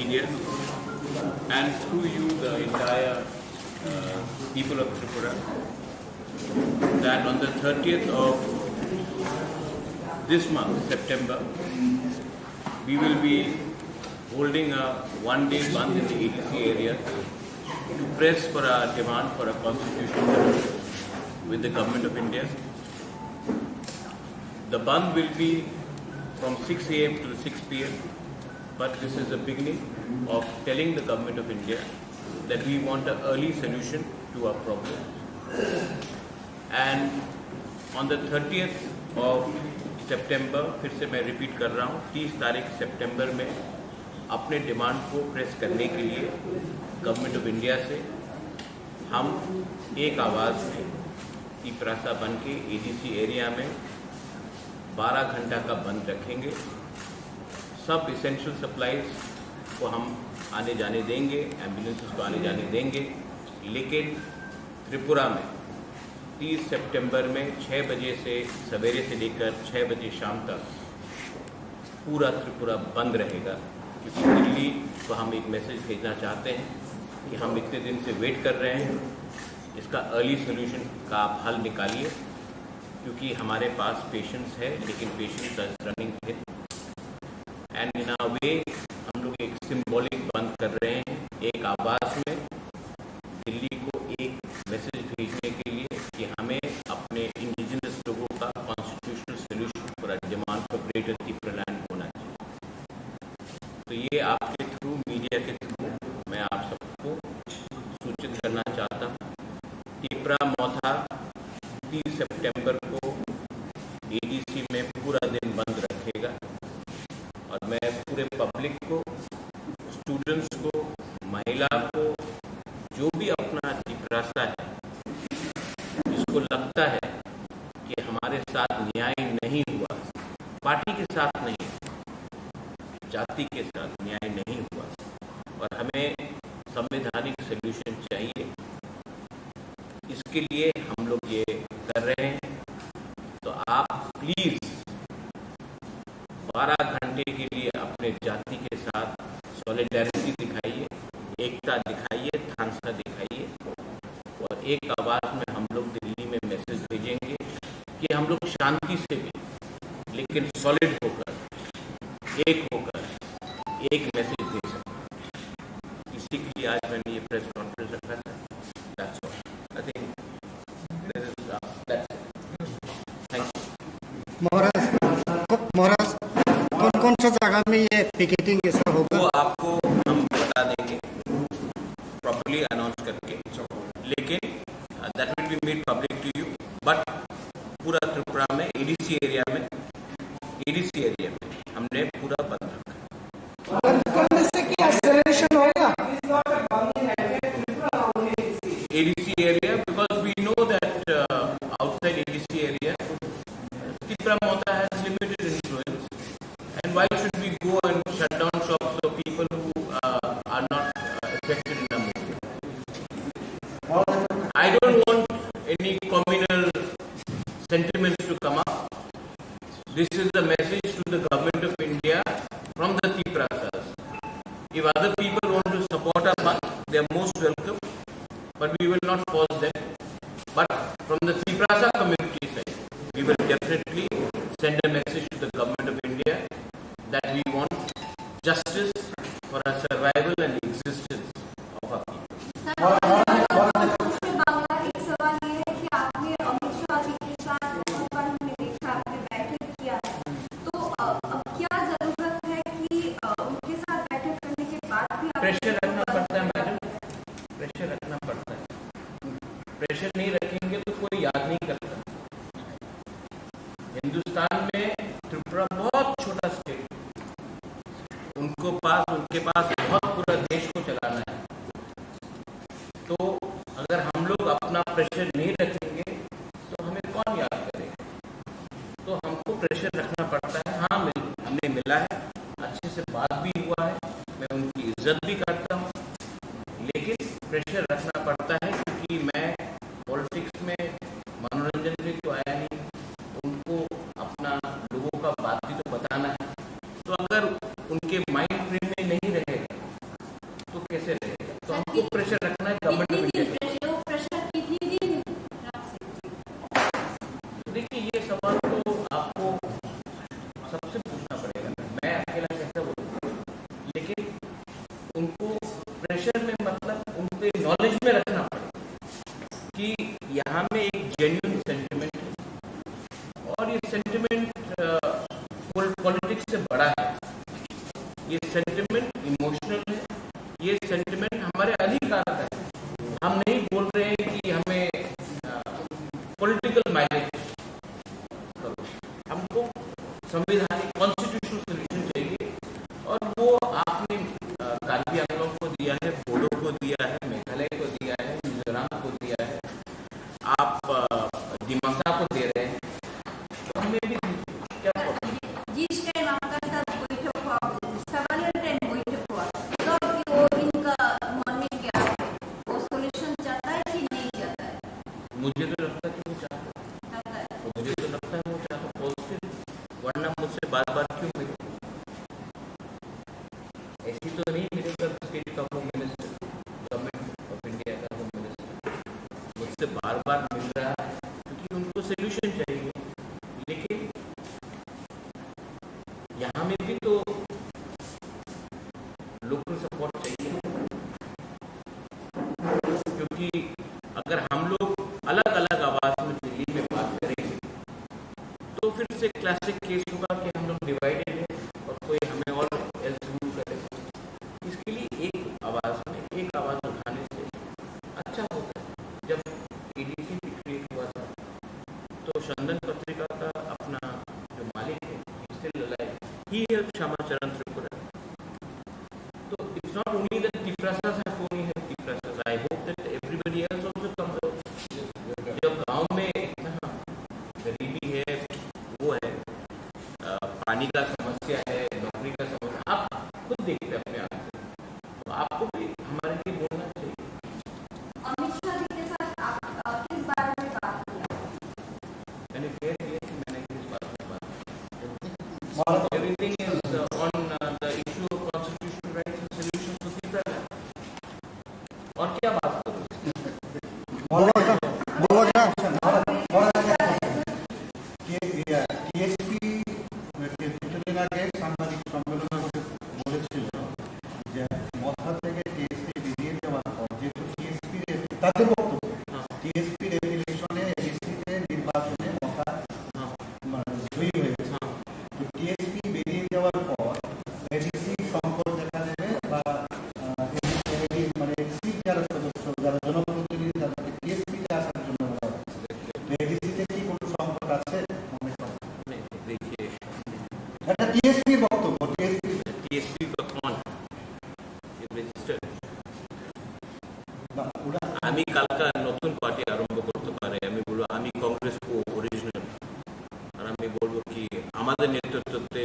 India, and through you the entire people of Tripura, that on the 30th of this month, September, we will be holding a one-day Bondh in the ADC area to press for our demand for a constitution with the Government of India. The Bondh will be from 6 a.m. to 6 p.m. But this is the beginning of telling the Government of India that we want an early solution to our problem. And on the 30th of September, फिर से मैं repeat कर रहा हूँ, 30 तारीख सितंबर में अपने demand को प्रेस करने के लिए गवर्नमेंट ऑफ इंडिया से हम एक आवाज़ में टिपरा बन के एडीसी एरिया में 12 घंटा का बंद रखेंगे। सब इसेंशियल सप्लाईज को हम आने जाने देंगे, एम्बुलेंसेस को आने जाने देंगे, लेकिन त्रिपुरा में 30 सितंबर में 6 बजे से सवेरे से लेकर 6 बजे शाम तक पूरा त्रिपुरा बंद रहेगा, क्योंकि दिल्ली को हम एक मैसेज भेजना चाहते हैं कि हम इतने दिन से वेट कर रहे हैं, इसका अर्ली सोल्यूशन का आप हल निकालिए, क्योंकि हमारे पास पेशेंट्स है लेकिन patients are running thin and in a way हम लोग एक सिंबॉलिक बंद कर रहे हैं, एक आवाज़ में दिल्ली को एक मैसेज भेजने के लिए कि हमें अपने इंडिजिनस लोगों का constitutional solution for demand for greater Tipra land होना चाहिए। तो ये आपके थ्रू, मीडिया के थ्रू मैं आप सबको सूचित करना चाहता हूँ। टिपरा मोथा 30 सितंबर को एडीसी में पूरा दिन बंद रखेगा और मैं पूरे पब्लिक को, स्टूडेंट्स को, महिला को, जो भी अपना टिपरासा है, जिसको लगता है कि हमारे साथ न्याय नहीं हुआ, पार्टी के साथ नहीं, जाति के साथ न्याय नहीं हुआ और हमें संवैधानिक सॉल्यूशन चाहिए, इसके लिए हम लोग ये कर रहे हैं। तो आप प्लीज 12 घंटे के लिए अपने जाति के साथ सॉलिडारिटी दिखाइए, एकता दिखाइए, थानसा दिखाइए और एक आवाज़ में हम लोग दिल्ली में मैसेज भेजेंगे कि हम लोग शांति से भी लेकिन सॉलिड होकर, एक होकर एक मैसेज भेज सकते। इसी के लिए आज मैंने ये प्रेस कॉन्फ्रेंस रखा था। That's all. I think that's it. Thank you. महाराज कौन सा जगह में ये पिकेटिंग ऐसा होगा, वो आपको हम बता देंगे प्रॉपर्ली अनाउंस करके, लेकिन that will be made public to you. But पूरा त्रिपुरा में एडीसी एरिया में हमने पूरा बंद रखा। ADC area, because we know that outside ADC area Tipra Motha has limited influence, and why should we go and shut down shops of people who are not affected in the movement? I don't want any communal sentiments to come up. This is the message to the Government of India from the Tiprasas. If other people want to support our Bondh, they are most welcome, but we will not force them. But from the Tiprasa community side, we will definitely send a message to the Government of India that we want justice for our survival and existence of our people. एक सवाल ये है कि आपने अमित शाह जी के साथ बहुत बार हमने देखा, आपने बैठक किया है, तो अब क्या जरूरत है कि उनके साथ बैठक करने के बाद भी प्रेशर रखना पड़ता है मैडम, प्रेशर रखना पड़ता है। प्रेशर नहीं रखेंगे तो कोई याद नहीं करता। हिंदुस्तान में त्रिपुरा बहुत छोटा स्टेट, उनके पास बहुत पूरा देश को चलाना है। तो अगर हम लोग अपना प्रेशर नहीं रखेंगे तो हमें कौन याद करेगा? तो हमको प्रेशर रखना पड़ता है। हाँ, हमने मिला है, अच्छे से बात भी हुआ है, मैं उनकी इज्जत भी करता हूँ, लेकिन प्रेशर रखना पड़ता है क्योंकि मैं पॉलिटिक्स में मनोरंजन के लिए तो आया नहीं, उनको अपना लोगों का बात भी तो बताना है। तो अगर उनके माइंड फ्रेम में नहीं रहेगा ऐसी तो नहीं मेरे पर स्टेट का home minister, government of India का होम मिनिस्टर मुझसे बार बार मिल रहा है क्योंकि उनको सोल्यूशन चाहिए। लेकिन यहाँ में भी तो लोकल सपोर्ट चाहिए, क्योंकि अगर हम लोग अलग अलग आवाज में दिल्ली में बात करेंगे तो फिर से क्लासिक केस होगा कि हम लोग डिवाइडेड हैं और कोई हमें और एल्स रूल करे। इसके लिए एक आवाज में एक आवाज उठाने से अच्छा होता है। जब एडीसी क्रिएट हुआ था तो चंदन पत्रिका का अपना जो मालिक है स्टिल अलाइव, ही हेल्प श्यामा चरण त्रिपुरा। तो it's not only that Tipra has only helped Tipra. I hope that everybody else also comes out. जब गांव में गरीबी है, वो है, पानी का समस्या है, नौकरी का समस्या, आप खुद देखते हैं अपने आप से, तो आपको भी हमारे लिए बोलना चाहिए। अमित शाह जी के साथ आप किस बारे में बात किया? मैंने कह दिया कि मैंने किस बात में बात की। Everything is on the issue of constitutional rights and solution to Tipra। और क्या बात करूं? আমি কালকা নতুন পার্টি আরম্ভ করতে পারে, আমি বলবো আমি কংগ্রেস কো অরিজিনাল, আর আমি বলবো কি আমাদের নেতৃত্বে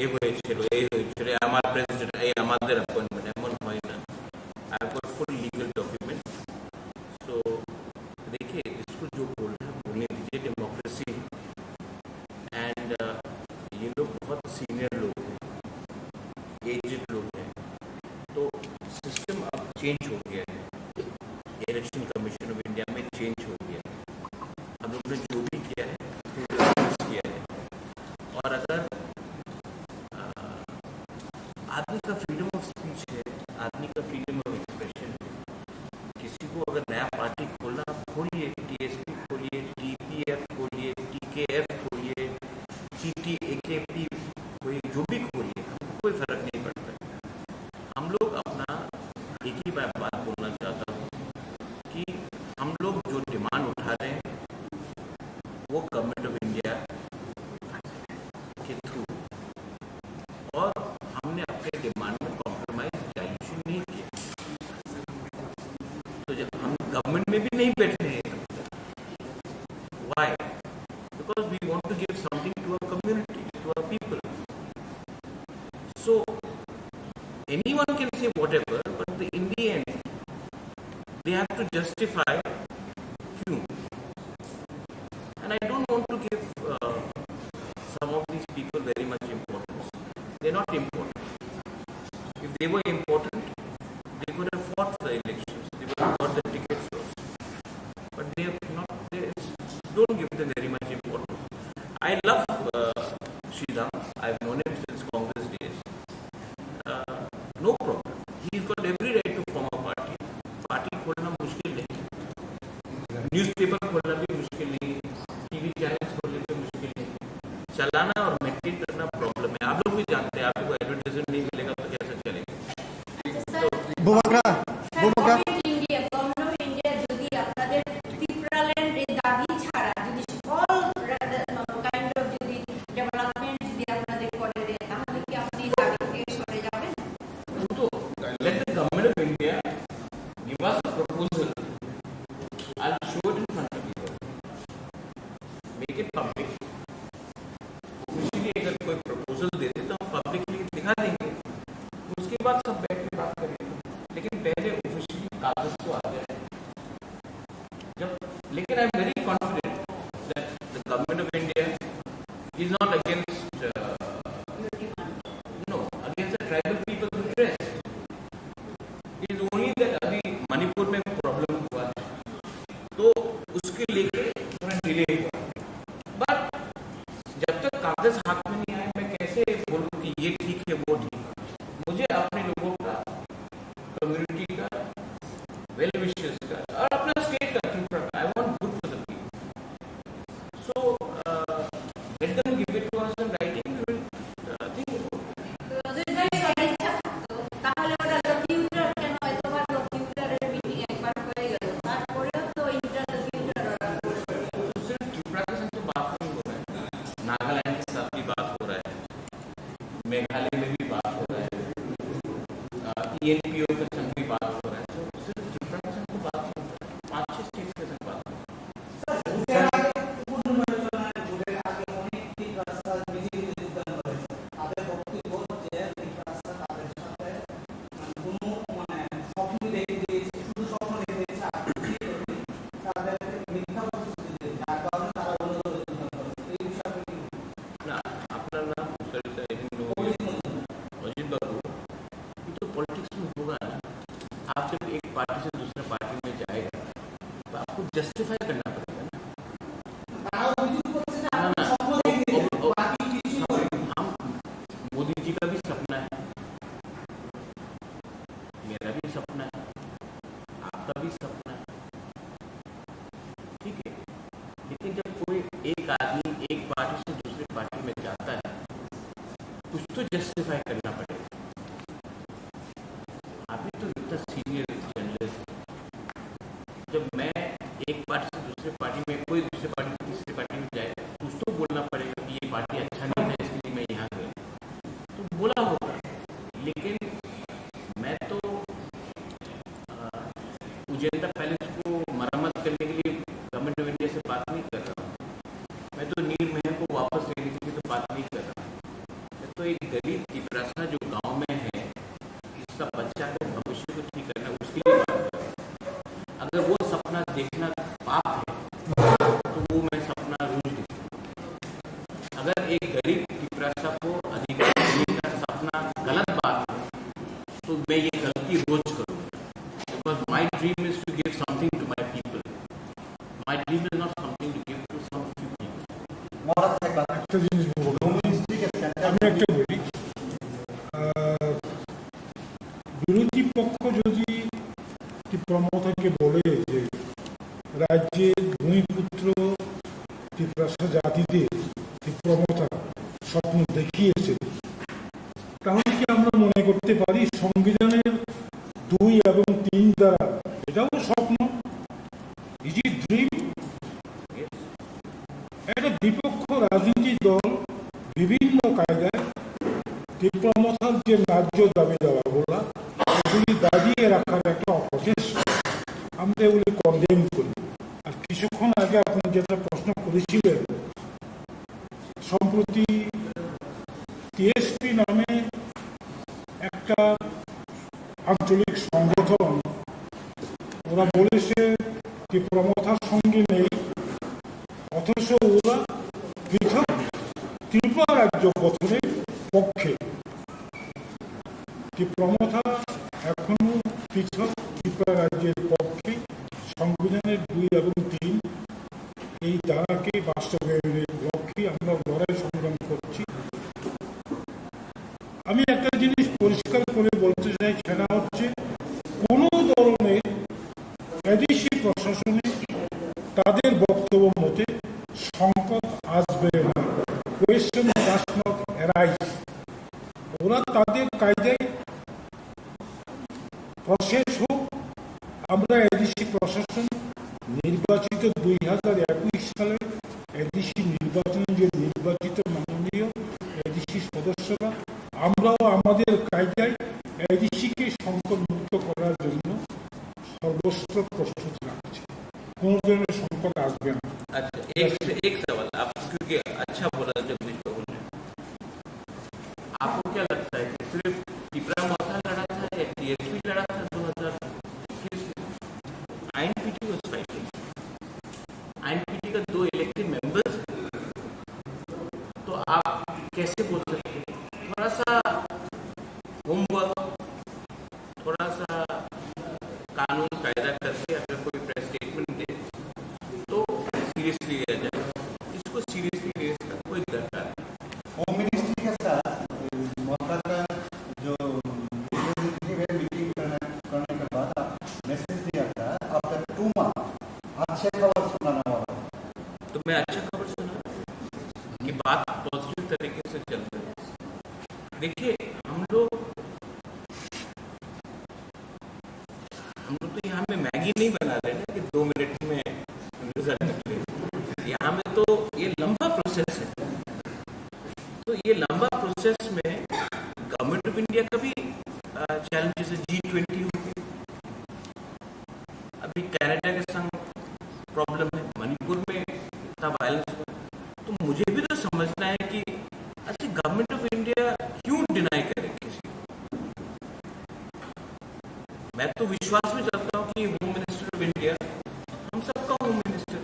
এই হয়েছিল আমার প্রেসিডেন্ট, এই আমাদের অ্যাপয়েন্টমেন্ট, এমন হয় না। I have got full legal document. So देखिए, इसको जो बोलना है बोलने दीजिए, डेमोक्रेसी एंड ये लोग बहुत सीनियर लोग हैं, एजेड लोग हैं, तो सिस्टम अब चेंज हो गया है। इलेक्शन कमीशन ऑफ इंडिया में चेंज हो गया है। हम लोग ने जो भी किया है किया है, और अगर आदमी का फ्रीडम ऑफ स्पीच है, आदमी का फ्रीडम ऑफ एक्सप्रेशन है, किसी को अगर नया पार्टी खोलना, आप खोलिए, टीएसपी खोलिए, टीपीएफ खोलिए, टीकेएफ खोलिए, TTAADC खोलिए, जो भी खोलिए, हमको कोई फर्क नहीं पड़ता। हम लोग अपना एक ही बात बोलना चाहता हूँ कि हम लोग जो डिमांड उठा रहे हैं वो गवर्नमेंट ऑफ इंडिया के थ्रू, और हमने अपने डिमांड में कॉम्प्रोमाइज डाइल्यूशन नहीं किया। तो जब हम गवर्नमेंट में भी नहीं बैठे हैं, why? Because we want to give something to our community, to our people. So anyone can say whatever, but in the end they have to justify क्यों। And I don't want to give some of these people very much importance. They're not important. If they were important, they could have fought for the elections, they would have got the tickets also. But they have not. Don't give them very much importance. I love Sridham. I've known him since Congress days. No problem. He's got every right to form a party. Party खोलना मुश्किल नहीं, newspaper खोलना भी मुश्किल नहीं, TV channel खोलने भी मुश्किल नहीं, चलाना और मेंटेन करना प्रॉब्लम है। आप लोग भी जानते हैं, आपको एडवर्टाइजमेंट नहीं मिलेगा तो कैसे चलेगा। बुबाग्रा इंडिया, गवर्नमेंट ऑफ इंडिया যদি আপনাদের ত্রিপুরাল্যান্ড এর দাবি ছাড়া যদি অল কাইন্ড অফ যদি ডেভেলপমেন্ট যদি আপনাদের করে দেয়, তাহলে কি আপনি দাবি থেকে সরে যাবেন? तो let the government of India give us a proposal. I'll show it in front of you. Make it public. इसलिए अगर कोई प्रपोजल देते तो हम पब्लिकली दिखा देंगे, उसके बाद सब बैठ के बात करेंगे। लेकिन पहले ऑफिशियली कागज तो आ जाए जब। लेकिन I am very confident that the government of India is not against no, against the tribal people's interest. It is only that अभी मणिपुर में प्रॉब्लम हुआ है तो उसके लेके थोड़ा डिले हुआ, बट जब तक कागज हाथ में नहीं आए मैं कैसे बोलूं कि ये ठीक है वो ठीक है। मुझे अपने लोगों का, कम्युनिटी का, वेल विशेस का और अपना स्टेट का, त्रिपुरा का, I want good for the people, so let them give it to us in writing, we will think. Nagaland के साथ भी बात हो रहा है, मेघालय में भी बात हो रहा है, ENPO के संग भी बात हो रहा है, तो सिर्फ त्रिपुरा के संग तो बात नहीं हो रहा है, 5-6 स्टेट के संग बात हो रहा है। आप जब एक पार्टी से दूसरे पार्टी में जाएगा तो आपको जस्टिफाई करना पड़ेगा ना। हम मोदी जी का भी सपना है, मेरा भी सपना है, आपका भी सपना है, ठीक है, लेकिन जब कोई एक आदमी एक पार्टी से दूसरे पार्टी में जाता है कुछ तो जस्टिफाई करना पड़ेगा। अभी तो इतना सीनियर जर्नलिस्ट, जब मैं एक पार्टी से दूसरे पार्टी में, कोई दूसरे पार्टी से तीसरे पार्टी में जाए कुछ तो बोलना पड़ेगा कि ये पार्टी अच्छा नहीं है इसलिए मैं यहाँ गया, तो बोला होगा, लेकिन मैं तो उजेंडा पैलेस को मरम्मत करने के लिए गवर्नमेंट ऑफ इंडिया से बात नहीं कर रहा हूँ, मैं तो नीर महल को वापस लेने के लिए तो बात नहीं कर रहा हूँ, मैं तो एक गरीब टिपरा जो गाँव में है इसका बच्चा का भविष्य को ठीक करना उसके लिए बात कर रहा हूँ। अगर वो सपना देखना पाप है तो वो मैं सपना रोज देखूँ। अगर एक गरीब टिपरा को अधिकार देने का सपना गलत बात है तो मैं ये गलती रोज करूँगा, because my dream is to give something to my people, my dream is not something to give to some few people. একটা জিনিস বলবো, আমি একটা বলি, বিরোধী পক্ষ যদি ত্রিপুরা বলে যে রাজ্যের ভূমিপুত্র ত্রিপুরা জাতিদের ত্রিপুরা স্বপ্ন দেখিয়েছে, তাহলে কি আমরা মনে করতে পারি সংবিধানের 2 এবং 3 দ্বারা এটাও স্বপ্ন? Is it dream? একটা বিপক্ষ রাজনৈতিক দল বিভিন্ন কায়দায় ত্রিপুরা যে ন্যায্য দাবি দেওয়া বলা এগুলি দাবিয়ে রাখার একটা অপচেষ্টা, আমরা এগুলি কন্ডেম করি। আর কিছুক্ষণ আগে আপনি যেটা প্রশ্ন করেছিলেন, সম্প্রতি টিএসপি নামে একটা আঞ্চলিক সংগঠন, ওরা বলেছে ত্রিপুরা সঙ্গে নেই, অথচ ওরা পৃথক ত্রিপুরা রাজ্য গঠনের পক্ষে। ত্রিপুরা এখনো পৃথক ত্রিপুরা রাজ্যের পক্ষে, সংবিধানের 2 এবং 3 এই ধারাকে বাস্তবায়নের লক্ষ্যে আমরা লড়াই সংগ্রাম করছি। আমি একটা জিনিস পরিষ্কার করে বলতে চাই, সেটা হচ্ছে কোনো ধরনের এডিসি প্রশাসনে তাদের বক্তব্য মতে সংকট আসবে না, কোয়েশ্চন ডাজ নট অ্যারাইজ। ওরা তাদের কায়দায় প্রসেস হোক, আমরা এডিসি প্রশাসন নির্বাচিত 2021 সালে এডিসি নির্বাচনে যে নির্বাচিত মাননীয় এডিসি সদস্যরা, আমরাও আমাদের কায়দায় এডিসিকে সংকট মুক্ত করার জন্য সর্বস্ব প্রস্তুত রাখছি, কোনো ধরনের সংকট আসবে না। अच्छा, एक सवाल आप, क्योंकि अच्छा बोला जगदीश बाबू ने, आपको क्या लगता है कि सिर्फ टिपरा मोथा लड़ा था या टीएसपी लड़ा था अच्छे खबर सुनाने वाला। तो मैं अच्छा खबर सुना कि बात पॉजिटिव तरीके से चल रही है। देखिए हम लोग तो यहाँ में मैगी नहीं बना रहे ना कि 2 मिनट में रिजल्ट निकले। यहाँ में तो ये लंबा प्रोसेस है। तो ये लंबा प्रोसेस में गवर्नमेंट ऑफ इंडिया का भी चैलेंजेस है। G20 हो गए, अभी कनाडा के संग प्रॉब्लम है, मणिपुर में इतना वायलेंस हुआ। तो मुझे भी तो समझना है कि अच्छा गवर्नमेंट ऑफ इंडिया क्यों डिनाई करे किसी को। मैं तो विश्वास में करता हूँ कि होम मिनिस्टर ऑफ इंडिया हम सबका होम मिनिस्टर,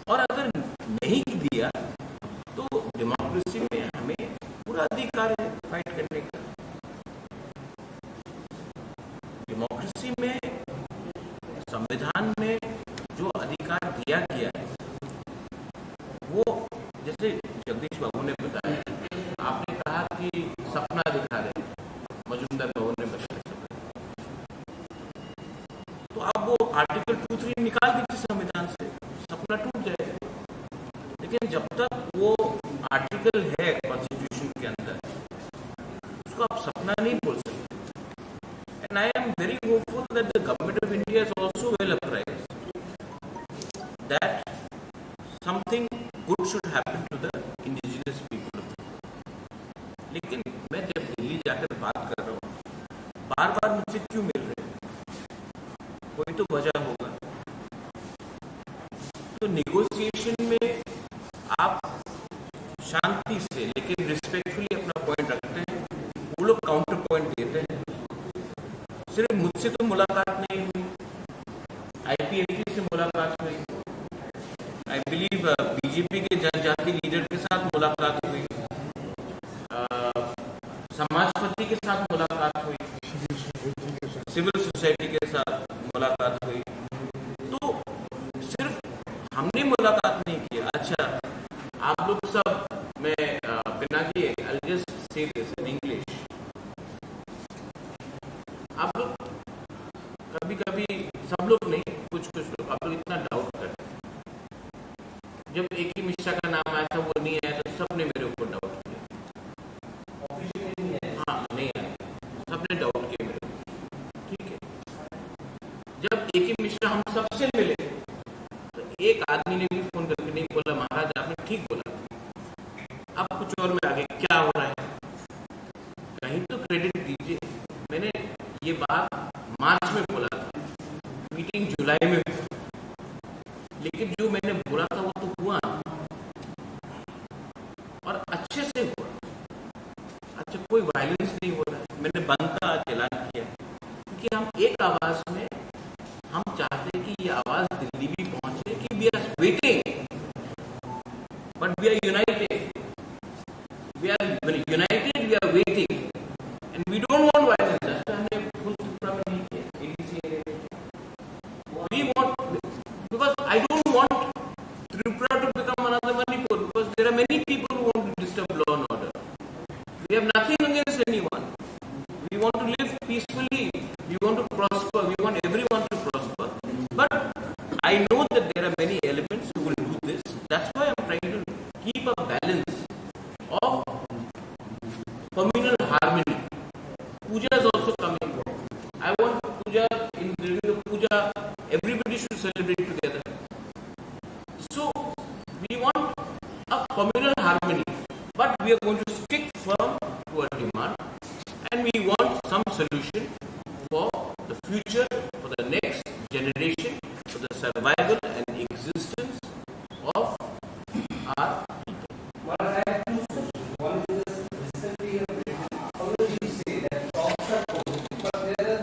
और अगर नहीं दिया तो डेमोक्रेसी में हमें पूरा अधिकार है फाइट करने का। डेमोक्रेसी में संविधान में जो अधिकार दिया गया है वो, जैसे जगदीश बाबू ने बताया, आपने कहा कि सपना दिखा रहे, मजूमदार बाबू ने बताया तो आप वो आर्टिकल 2-3 निकाल दीजिए संविधान से, सपना टूट जाएगा। लेकिन जब तक वो आर्टिकल है कॉन्स्टिट्यूशन के अंदर, उसको आप सपना नहीं बोल सकते। And I am very hopeful that the government of India is also well apprised that something good should happen to the indigenous people. लेकिन मैं जब दिल्ली जाकर बात कर रहा हूँ, बार बार मुझसे क्यों मिल रहे हैं, कोई तो वजह होगा। तो नेगोशिएशन में आप शांति से लेकिन रिस्पेक्टफुली अपना पॉइंट रखते हैं, वो लोग काउंटर पॉइंट देते हैं। सिर्फ मुझसे तो मुलाकात नहीं हुई, IPFT से मुलाकात हुई, आई बिलीव बीजेपी के जनजाति लीडर के साथ मुलाकात हुई, समाजपति के साथ मुलाकात हुई, सिविल सोसाइटी के साथ मुलाकात हुई। तो सिर्फ हमने मुलाकात नहीं किया। अच्छा आप लोग सब, मैं Pinaki, I'll just say this in English, आप लोग कभी कभी, सब लोग नहीं, कुछ लोग, आप लोग इतना डाउट करते हैं। जब एक ही मिश्रा का नाम आया था, वो नहीं आया, तो सबने मेरे ऊपर डाउट किया। हाँ नहीं आया, सबने डाउट किया मेरे ऊपर, ठीक है। जब एक ही मिश्रा हम सबसे मिले तो एक आदमी ने भी फोन करके नहीं बोला महाराज आपने ठीक बोला, अब कुछ और में आगे क्या हो रहा है, कहीं तो क्रेडिट दीजिए। मैंने ये बात मार्च में बोला था, मीटिंग जुलाई में, लेकिन जो मैंने बोला था वो तो हुआ और अच्छे से हुआ। अच्छा कोई वायलेंस नहीं हो रहा है, मैंने बंद का आज ऐलान किया क्योंकि हम एक आवाज में, हम चाहते हैं कि ये आवाज दिल्ली भी पहुंचे कि we are waiting but we are united, we are waiting and we don't want violence. हमने फुल त्रिपुरा में नहीं किया, ADC एरिया में। We want, because I don't want Tripura to become another Manipur, because there are many people who want to disturb law and order. We have nothing against anyone. We want to live peacefully. We want to prosper. We want everyone to prosper. But I know that there are many elements who will do this. That's why I'm trying to keep a balance of communal harmony. Puja is also coming. I want puja, in during the puja, everybody should celebrate together. So we want a communal harmony, but we are going to stick firm to our demand, and we want some solution for the future, for the next generation, for the survival and existence of our people. Well, I have two questions. One is this, recently already you say that talks are going, but there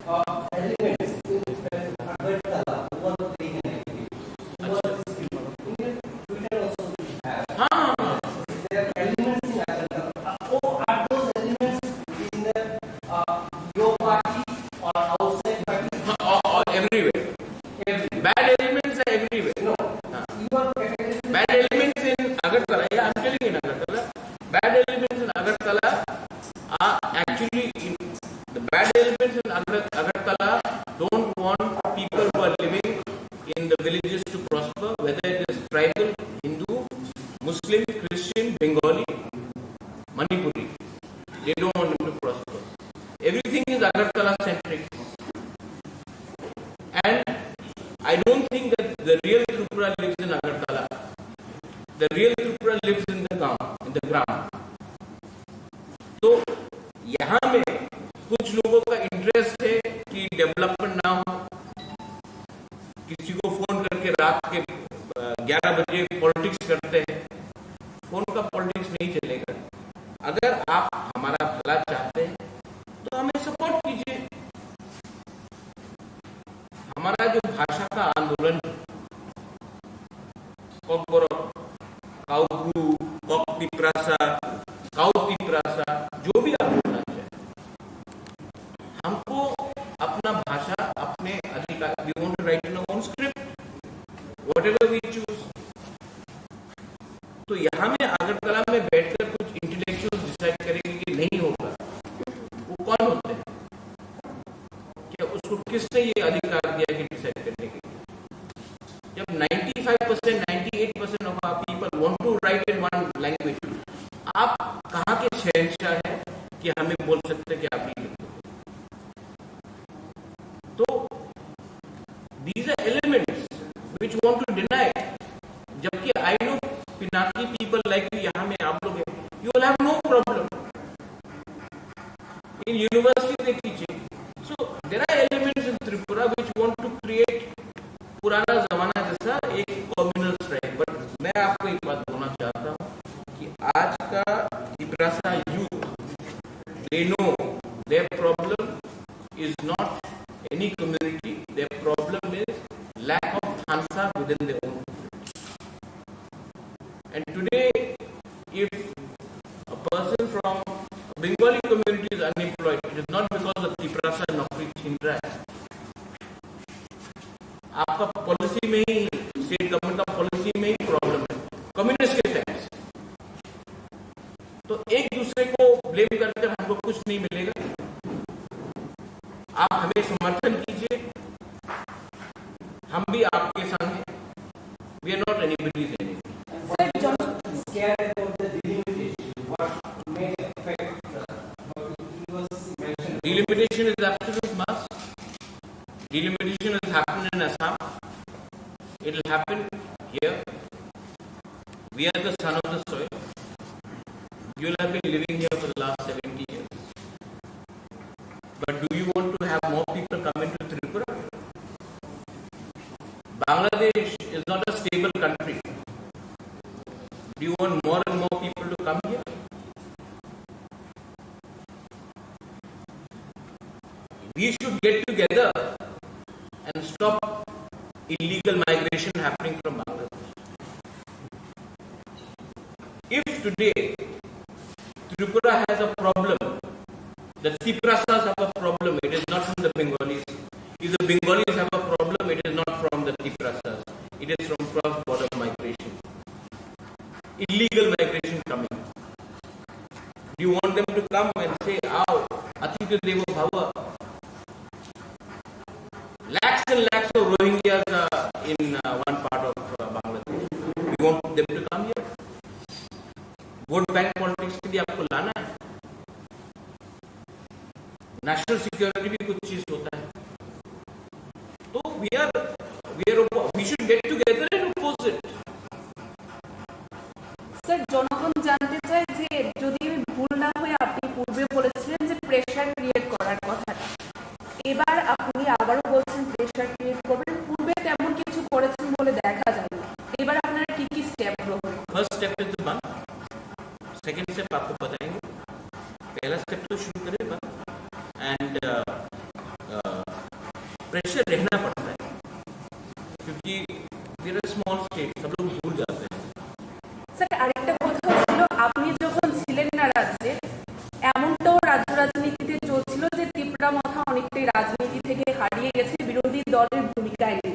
are elements in Aggartala who want to bring an agreement. Twitter also we have. There are elements in Aggartala. Are those elements in the your party or outside everything is Agartala centric. And I don't think that the real Tripura lives in Agartala. The real Tripura lives in the ground. तो यहाँ में कुछ लोगों का interest है कि development ना हो, किसी को फोन करके रात के 11 बजे पॉलिटिक्स करते हैं. फोन का पॉलिटिक्स नहीं चलेगा. अगर आप हमारा भला चाहते हैं तो हमें सपोर्ट कीजिए. हमारा जो भाषा का आंदोलन कोकबोरोक, काउगु, कोकपिप्रासा, काउतिप्रासा, जो भी आप बोलना चाहें, हमको अपना भाषा, अपने अधिकार, we want to write in our own script, whatever we choose. तो यहाँ में अगरतला में बैठकर कुछ इंटेलेक्चुअल डिसाइड करेंगे कि नहीं होगा. वो कौन होते हैं? क्या उसको किसने ये अधिकार दिया कि डिसाइड करने के लिए? जब 95%, 98% of our people want to write in one language, आप कहाँ के शहंशाह हैं कि हमें बोल सकते हैं कि आप नहीं लिखो? तो these are elements which want to deny. जबकि I know Pinaki people like you, यहाँ में आप लोग हैं, you will have no problem. In university they teach it. So there are elements in Tripura which want to create पुराना जमाना जैसा एक communal strike. But मैं आपको एक बात बोलना चाहता हूँ कि आज का Tiprasa youth, they know their problem is not any community. Their problem is lack of Hansa within their own. And today, if a person from a Bengali community is unemployed, it is not because of Tiprasa नौकरी छीन रहा है. आपका policy में ही, state government का policy में ही problem है, communist के टैक्स. तो एक दूसरे को ब्लेम करके हमको कुछ नहीं मिलेगा. आप हमें समर्थन कीजिए, हम भी आपके संग हैं. We are not anybody's enemy. Scared about the delimitation, what may affect delimitation is absolute must. Delimitation has happened in Assam. It will happen here. We are the son of the soil. You will have been living here for the last 70 years. But do you want to have more people come into Tripura? Bangladesh is not a stable country. Do you want more and more people to come here? We should get together and stop illegal migration happening from Bangladesh. If today Tripura has a problem, the Tiprasas have a problem, it is not from the Bengalis. If the Bengalis have a problem, it is not from the Tiprasas. It is from cross-border migration. Illegal migration coming. Do you want them to come and say, "Aao, Atitya Devo Bhava"? Lakhs and lakhs of Rohingyas are in one part of Bangladesh. You want them to come here? Vote bank politics के लिए आपको लाना है. National security भी कुछ चीज होता है. तो we should get together and oppose it. Sir, জনগণ জানতে চায় যে যদি আমি ভুল না হয়ে আপনি পূর্বে বলেছিলেন যে প্রেশার ক্রিয়েট করার কথাটা, এবার আপনি আবারও বলছেন প্রেশার ক্রিয়েট করবেন. পূর্বে তেমন কিছু করেছেন বলে দেখা যায় না. এবার আপনারা কি কি স্টেপ গ্রহণ? फर्स्ट स्टेप इज द बंद. सेकंड स्टेप आपको बताएंगे. पहला स्टेप तो शुरू करें बंद. एंड प्रेशर रहना पड़ता है क्योंकि we're a small state, सब लोग भूल जाते हैं. স্যার, আরেকটা কথা ছিল, আপনি যখন ছিলেন না রাজ্যে, এমনটাও রাজ্য রাজনীতিতে চলছিল যে ত্রিপুরা মথা অনেকটাই রাজনীতি থেকে হারিয়ে গেছে বিরোধী দলের ভূমিকায় নেই.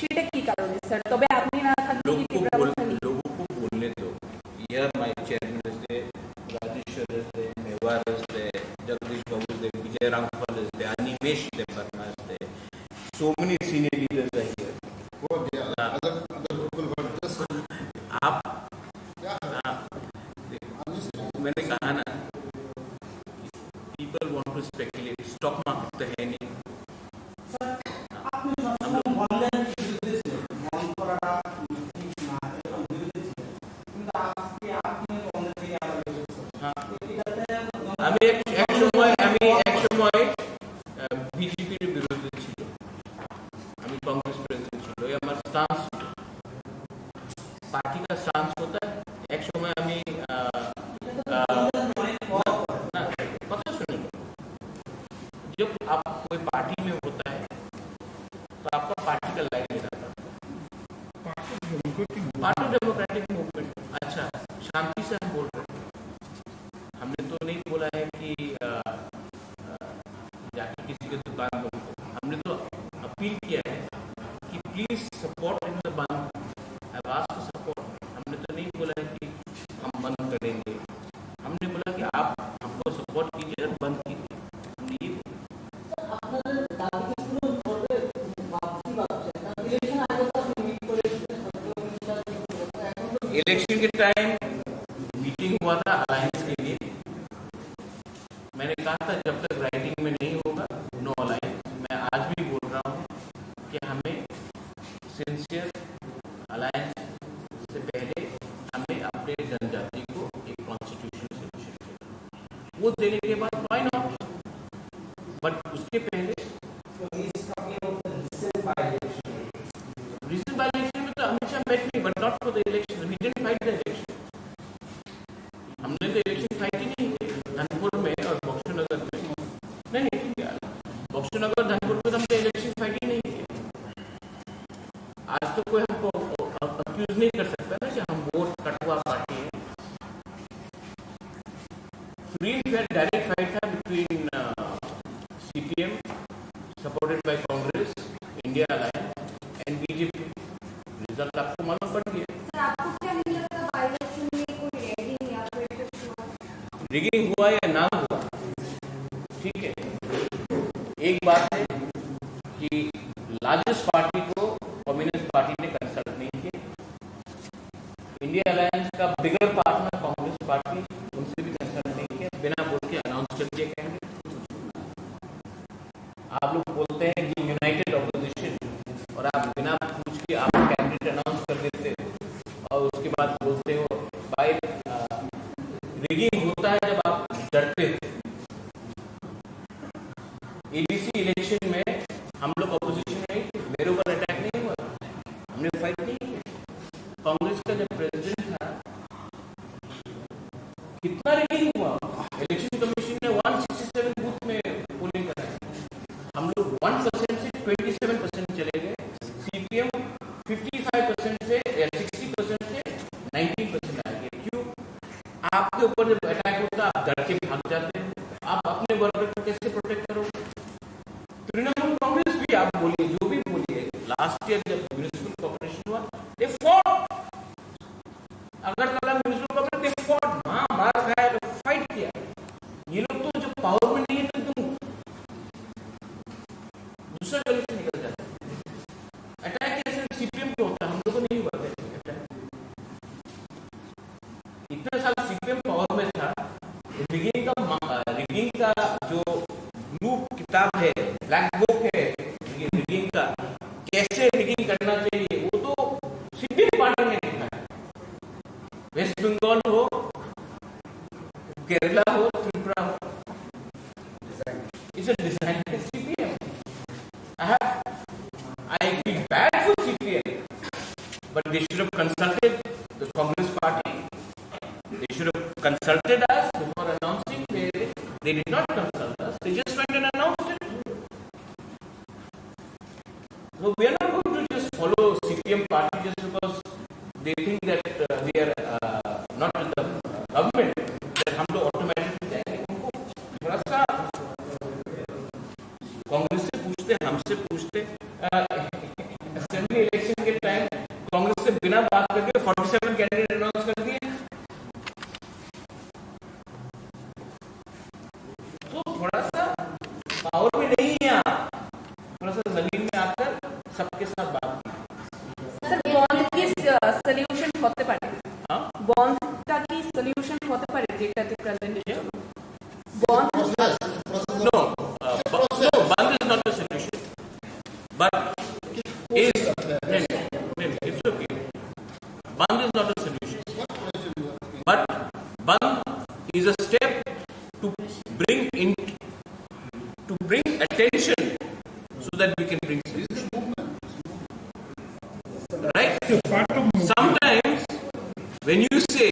সেটা কি কারণে স্যার? তবে আপনি না থাকলে কি ত্রিপুরা মথা নেই? लोगों को बोलने दो. Here my chairman is there, Rajeshwar is there, Mewar is there, Jagdish Babu is there, Vijay Ramphal is there, Animesh Deparma is there. So many senior leaders are here. Other people were just आप मैंने कहा ना, people want to to speculate, stock market तो है नहीं। আমি বিজেপির বিরুদ্ধে ছিল, আমি कांग्रेस प्रेसिडेंट ছিল, এই আমার স্টান্স, पार्टी का स्टांस होता है। एक समय আমি पता सुनिए, जब आप कोई पार्टी में होता है तो आपका पार्टी का लाइन रहता है, पार्टी डेमोक्रेटिक मूवमेंट। अच्छा, शांति से हम बोल रहे हैं, हमने तो नहीं बोला है कि जाके किसी के दुकान बंद करो, हमने तो अपील किया है कि प्लीज सपोर्ट इन द बंद, आवाज को सपोर्ट। हमने तो नहीं बोला है कि हम बंद करेंगे, हमने बोला कि आप हमको सपोर्ट कीजिए और बंद कीजिए, हमने ये बोला। इलेक्शन के टाइम मीटिंग हुआ था अलायंस के लिए, मैंने कहा था जब तक राइटिंग में नहीं होगा नो अलायंस। मैं आज भी बोल रहा हूँ कि हमें सिंसियर अलायंस से पहले हमें अपने जनजाति को एक कॉन्स्टिट्यूशनल सोल्यूशन वो देने के बाद व्हाई नॉट, बट उसके पहले रीजन बाय इलेक्शन में तो हमेशा बैठ नहीं, but not for the election, we didn't fight the election. हमने तो इलेक्शन फाइट ही नहीं किया धनपुर में और बक्सनगर में, नहीं किया, बक्सनगर धनपुर में तो हमने इलेक्शन फाइट ही नहीं किया। आज तो कोई हमको अक्यूज नहीं कर सकता ना कि हम वोट कटवा पार्टी है। Free and fair direct fight था between CPM supported by Congress, India alliance and BJP. Result आपको मालूम पड़ गया। सर, आपको क्या नहीं लगता बाई इलेक्शन में कोई रैगिंग या फिर कुछ हुआ? रिगिंग हुआ या ना हुआ, ठीक है, एक बात है कि लार्जेस्ट पार्टी को कम्युनिस्ट पार्टी ने कंसल्ट नहीं किया, इंडिया अलायंस का बिगर पार्टनर कांग्रेस पार्टी, उनसे भी कंसल्ट नहीं किया, बिना बोल के अनाउंस कर दिया कैंडिडेट। आप लोग बोलते हैं कि यूनाइटेड ऑपोजिशन, और आप बिना पूछ के आप कैंडिडेट अनाउंस कर देते हो और उसके बाद बोलते हो भाई रिगिंग होता है जब आप डरते थे। एडीसी इलेक्शन में हम लोग ऑपोजिशन नहीं थे, मेरे ऊपर अटैक नहीं हुआ, हमने फाइट नहीं किया। कांग्रेस का जब प्रेसिडेंट था कितना रिगिंग हुआ, इलेक्शन कमीशन ने 167 बूथ में पोलिंग कराई, हम लोग 1% से 27% चले गए, सीपीएम 55% से या 60% से 19% आ गए। क्यों? आपके ऊपर जब अटैक होता आप डर के भाग जाते हैं, आप अपने वर्कर को कैसे प्रोटेक्ट करोगे? तृणमूल कांग्रेस भी आप बोलिए, जो भी बोलिए, लास्ट ईयर जब म्यूनिसिपल कॉर्पोरेशन हुआ they fought, Agartala municipal corporation they fought, मार खाया, फाइट किया। ये लोग तो जो पावर में नहीं है तो तुम दूसरा गली से निकल जाता है। अटैक कैसे सीपीएम को होता है, हम लोग को नहीं हुआ अटैक। इतने साल सीपीएम पावर में था, रिगिंग का जो ब्लू किताब है, ब्लैक बुक है रिगिंग का, कैसे रिगिंग करना चाहिए, वो तो सीपीएम पार्टी ने लिखा है। वेस्ट बंगाल हो, केरला हो, त्रिपुरा हो, it's a design by CPM. I feel bad for CPM, but they should have consulted the Congress party. They should have consulted us before announcing. They did not consult us. They just went and announced it. So we are not going to just follow CPM party just because they think that they are not with the government, that हम लोग automatically जाएंगे। उनको थोड़ा सा कांग्रेस से पूछते, हमसे पूछते। असेंबली इलेक्शन के टाइम कांग्रेस से बिना बात करके 47 कैंडिडेट अनाउंस कर दिए। तो थोड़ा सा पावर में नहीं है आप, थोड़ा सा जमीन में आकर सबके साथ बात कीजिए। सर, बॉन्ड की सॉल्यूशन होते पारे, हाँ, बॉन्ड का की सॉल्यूशन होते पारे, যেটাতে প্রেজেন্টেশন বন্ধ। No, to bring attention so that we can bring solution. Right? Sometimes when you say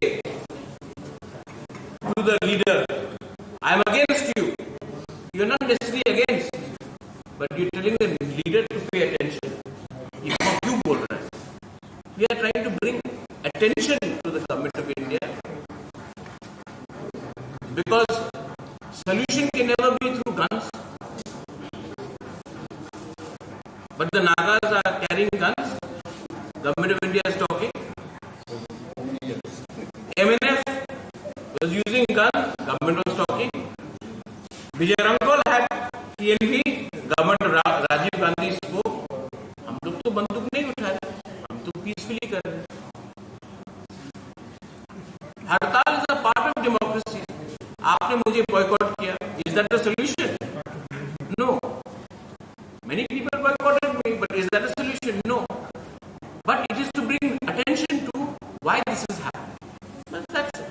to the leader, I am against you, you are not necessarily against, but you are telling the leader to pay attention. ये क्यों बोल रहा है? We are trying to bring attention to the government of India because solution can never be through guns. But the Nagas are carrying guns. Government of India is talking. MNF was using guns. Government was talking. Vijay Ramkol had TNV. Government of Rajiv Gandhi spoke. हम लोग तो बंदूक नहीं उठा रहे, हम तो peacefully कर रहे हैं. हड़ताल is a part of democracy. आपने मुझे बॉयकॉट किया. Is that the solution? No. Many people boycotted me, but is that a solution? No. But it is to bring attention to why this is happening. But that's it.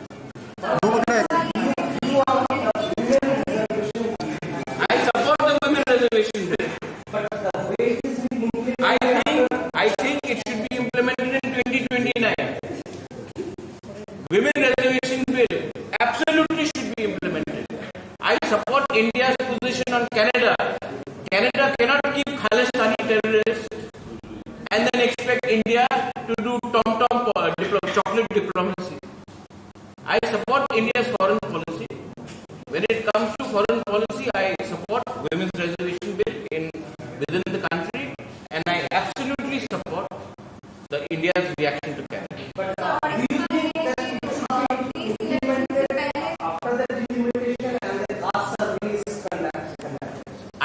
I support the women reservation bill. I think it should be implemented in 2029. Women reservation bill absolutely should be implemented. I support India's position on Canada. Canada cannot keep Khalistani terrorists and then expect India to do tom-tom chocolate diplomacy. I support India's foreign policy. When it comes to foreign policy, I support women's reservation bill within the country, and I absolutely support the India's reaction to Canada. But after the delimitation and the caste surveys conducted.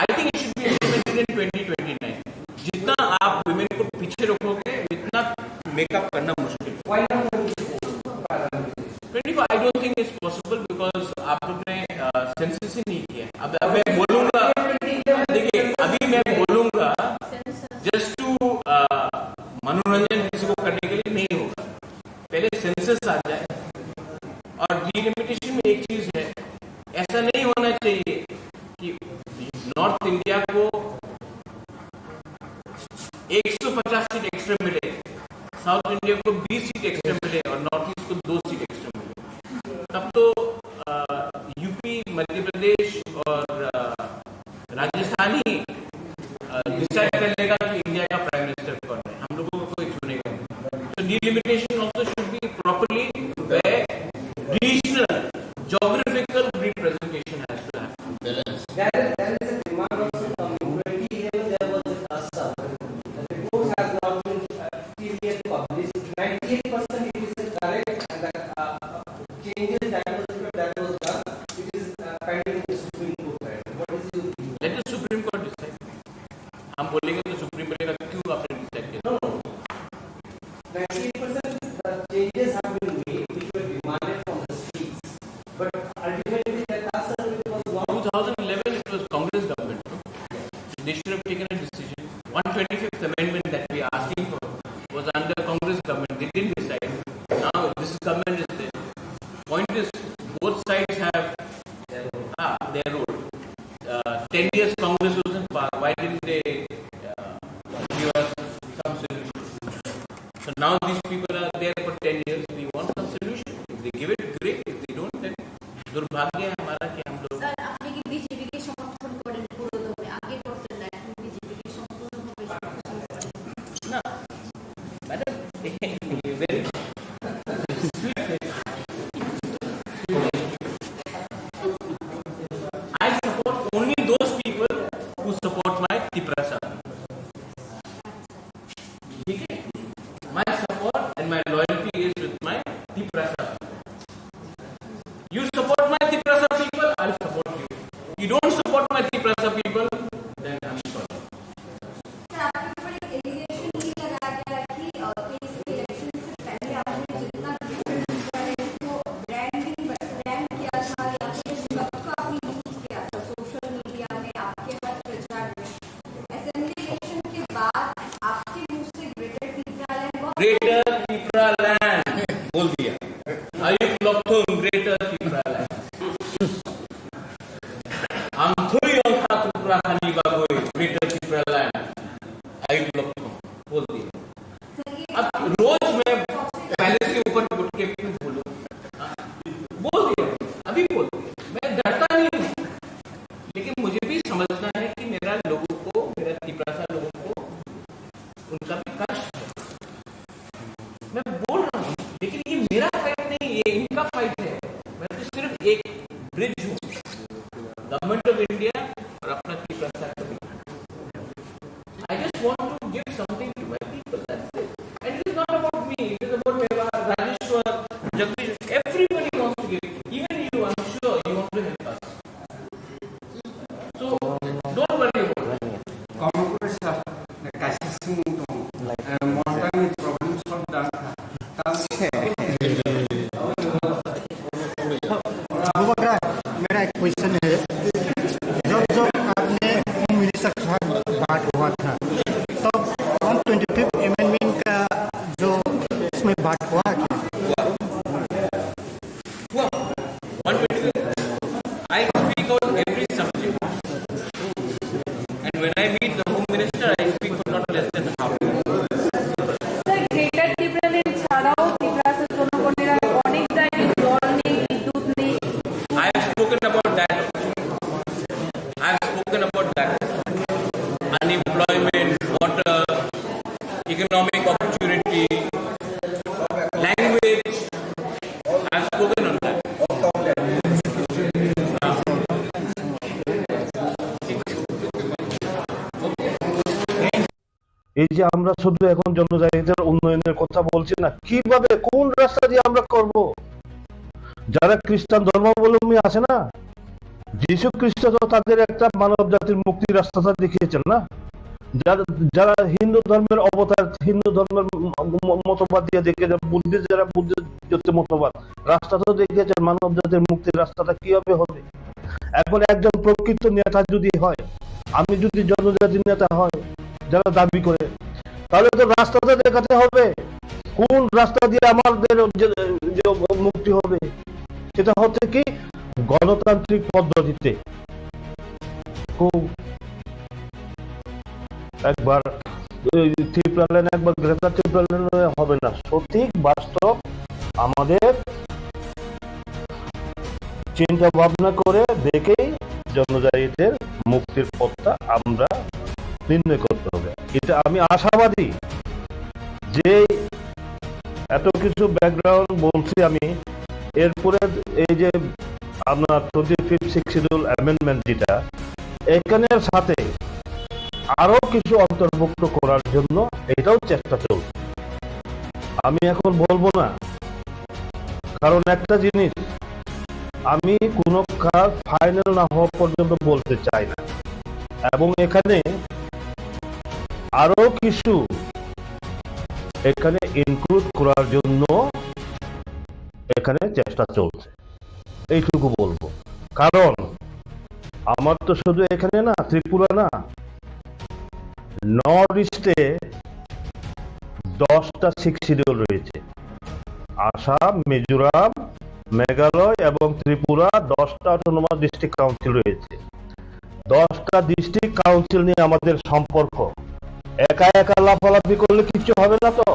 I think it should be implemented in 2029. जितना आप women को पीछे रखोगे, इतना makeup करना मुश्किल. Why not 25? I don't think it's possible because आप लोग ने सेंसस ही नहीं किया. अब मैं बोलूँगा, देखिए अभी मैं बोलूँगा just to मनोरंजन किसी को करने के लिए नहीं होगा. पहले सेंसस आ जाए. और डिलिमिटेशन में एक चीज है, ऐसा नहीं होना चाहिए कि नॉर्थ इंडिया को 150 सीट एक्स्ट्रा मिले, साउथ इंडिया को 20 सीट एक्स्ट्रा मिले और नॉर्थ ईस्ट को 2 सीट एक्स्ट्रा मिले. तब तो यूपी, मध्य प्रदेश और राजस्थान ही डिसाइड कर लेगा कि इंडिया का प्राइम मिनिस्टर कौन है. हम लोगों को कोई चुनेगा नहीं. तो delimitation also should be properly where regional, geographical representation has to happen. There is a demand also coming. 2011 there was a caste survey. The report has not been clearly published. 98% it is correct, and the changes that was done, it is pending in the Supreme Court. Right? What is your view? Let the Supreme Court decide. हम बोलेंगे तो supreme बोलेगा क्यों आपने decide किया? No. 98% the changes have been made which were demanded from the states, but ultimately the caste survey was not. 2011 it was Congress government. They should have taken a decision. 125th amendment that we are asking for was under Congress government. They didn't decide. Now this government is there. Point is, both sides have their role. 10 years Congress was in power. Why didn't they give us some solution? So now these people are there for 10 years. We want some solution. If they give it, great. If they don't, then दुर्भाग्य है हमारा कि हम लोग. Sir आपने कि BJP के समर्थन करें पूरे दो में आगे तो चल रहा है बीजेपी के समर्थन ना madam very I support only those people who support my Tipra sir. Okay? My support and my loyalty is with my Tipra sir. You support my Tipra sir people, I'll support you. You don't support my Tipra sir people, then I'm sorry. Sir आपके ऊपर एक allegation ही लगाया गया है कि इस election से पहले आपने जितना भी ब्रांडिंग किया था या फिर वक्त को आपने यूज किया था सोशल मीडिया में आपके हर प्रचार में. असेंबली इलेक्शन के बाद आपके मुंह से ग्रेटर Tipra लैंड बोल दिया. आयुक्त लोग ग्रेटर Tipra लैंड. हम थोड़ी और गवर्नमेंट ऑफ इंडिया और अपना त्रिपुरा सरकार को I just want to give something to my people. That's it. And it is not about me. It is about Meva, Rajeshwar, Jagdish. Everybody wants to give. Even you, I'm sure you want to help us. So don't worry about it. Congress cases monitoring problems for that. बुबाग्रा, मेरा एक question है। जब जब आपने home minister के साथ बात हुआ था, तब 125 अमेंडमेंट का जो इसमें बात हुआ क्या? I speak on every subject. And when I meet the Home Minister, I speak for not less than half. Sir, greater Tripuraland ছাড়াও ত্রিপুরার জনগণেরা অনেক জায়গায় জল নেই, বিদ্যুৎ নেই। I have spoken about that. I have spoken about that. Unemployment, water, economic opportunity, language. I have spoken on that. এই যে আমরা শুধু এখন জনজাতিদের উন্নয়নের কথা বলছি না, কিভাবে কোন রাস্তা দিয়ে আমরা করব? যারা খ্রিস্টান ধর্মাবলম্বী আছে না, যীশু খ্রিস্ট তো তাদের একটা মানব জাতির মুক্তির রাস্তাটা দেখিয়েছেন না। যারা হিন্দু ধর্মের অবতার, হিন্দু ধর্মের মতবাদ দিয়ে দেখিয়েছেন, বুদ্ধিস্ট যারা বুদ্ধিস্ট মতবাদ, রাস্তা তো দেখিয়েছেন মানব জাতির মুক্তির রাস্তাটা কিভাবে হবে। এখন একজন প্রকৃত নেতা যদি হয়, আমি যদি জনজাতির নেতা হয় যারা দাবি করে, তাহলে তো রাস্তাটা দেখাতে হবে কোন রাস্তা দিয়ে আমাদের মুক্তি হবে। সেটা হচ্ছে কি গণতান্ত্রিক পদ্ধতিতে। খুব একবার ত্রিপুরাল্যান্ড, একবার গ্রেটার ত্রিপুরাল্যান্ড হবে না, সঠিক বাস্তব আমাদের চিন্তা ভাবনা করে দেখেই জনজাতিদের মুক্তির পথটা আমরা নির্ণয় করতে হবে। এটা আমি আশাবাদী যে এত কিছু ব্যাকগ্রাউন্ড বলছি আমি, এরপরে এই যে আপনার 25 শিডিউল অ্যামেন্ডমেন্ট যেটা, এখানের সাথে আরো কিছু অন্তর্ভুক্ত করার জন্য এটাও চেষ্টা চলছে। আমি এখন বলবো না, কারণ একটা জিনিস আমি কোনো কাজ ফাইনাল না হওয়া পর্যন্ত বলতে চাই না, এবং এখানে আরো কিছু এখানে ইনক্লুড করার জন্য এখানে চেষ্টা চলছে, এইটুকু বলবো। কারণ আমার তো শুধু এখানে না, ত্রিপুরা না, নর্থ ইস্টে 10টা 6 শিডিউল রয়েছে। আসাম, মিজোরাম, মেঘালয় এবং ত্রিপুরা 10টা অটোনমাস ডিস্ট্রিক্ট কাউন্সিল রয়েছে। 10টা ডিস্ট্রিক্ট কাউন্সিল নিয়ে আমাদের সম্পর্ক, একা একা লাফালাফি করলে কিছু হবে না। তো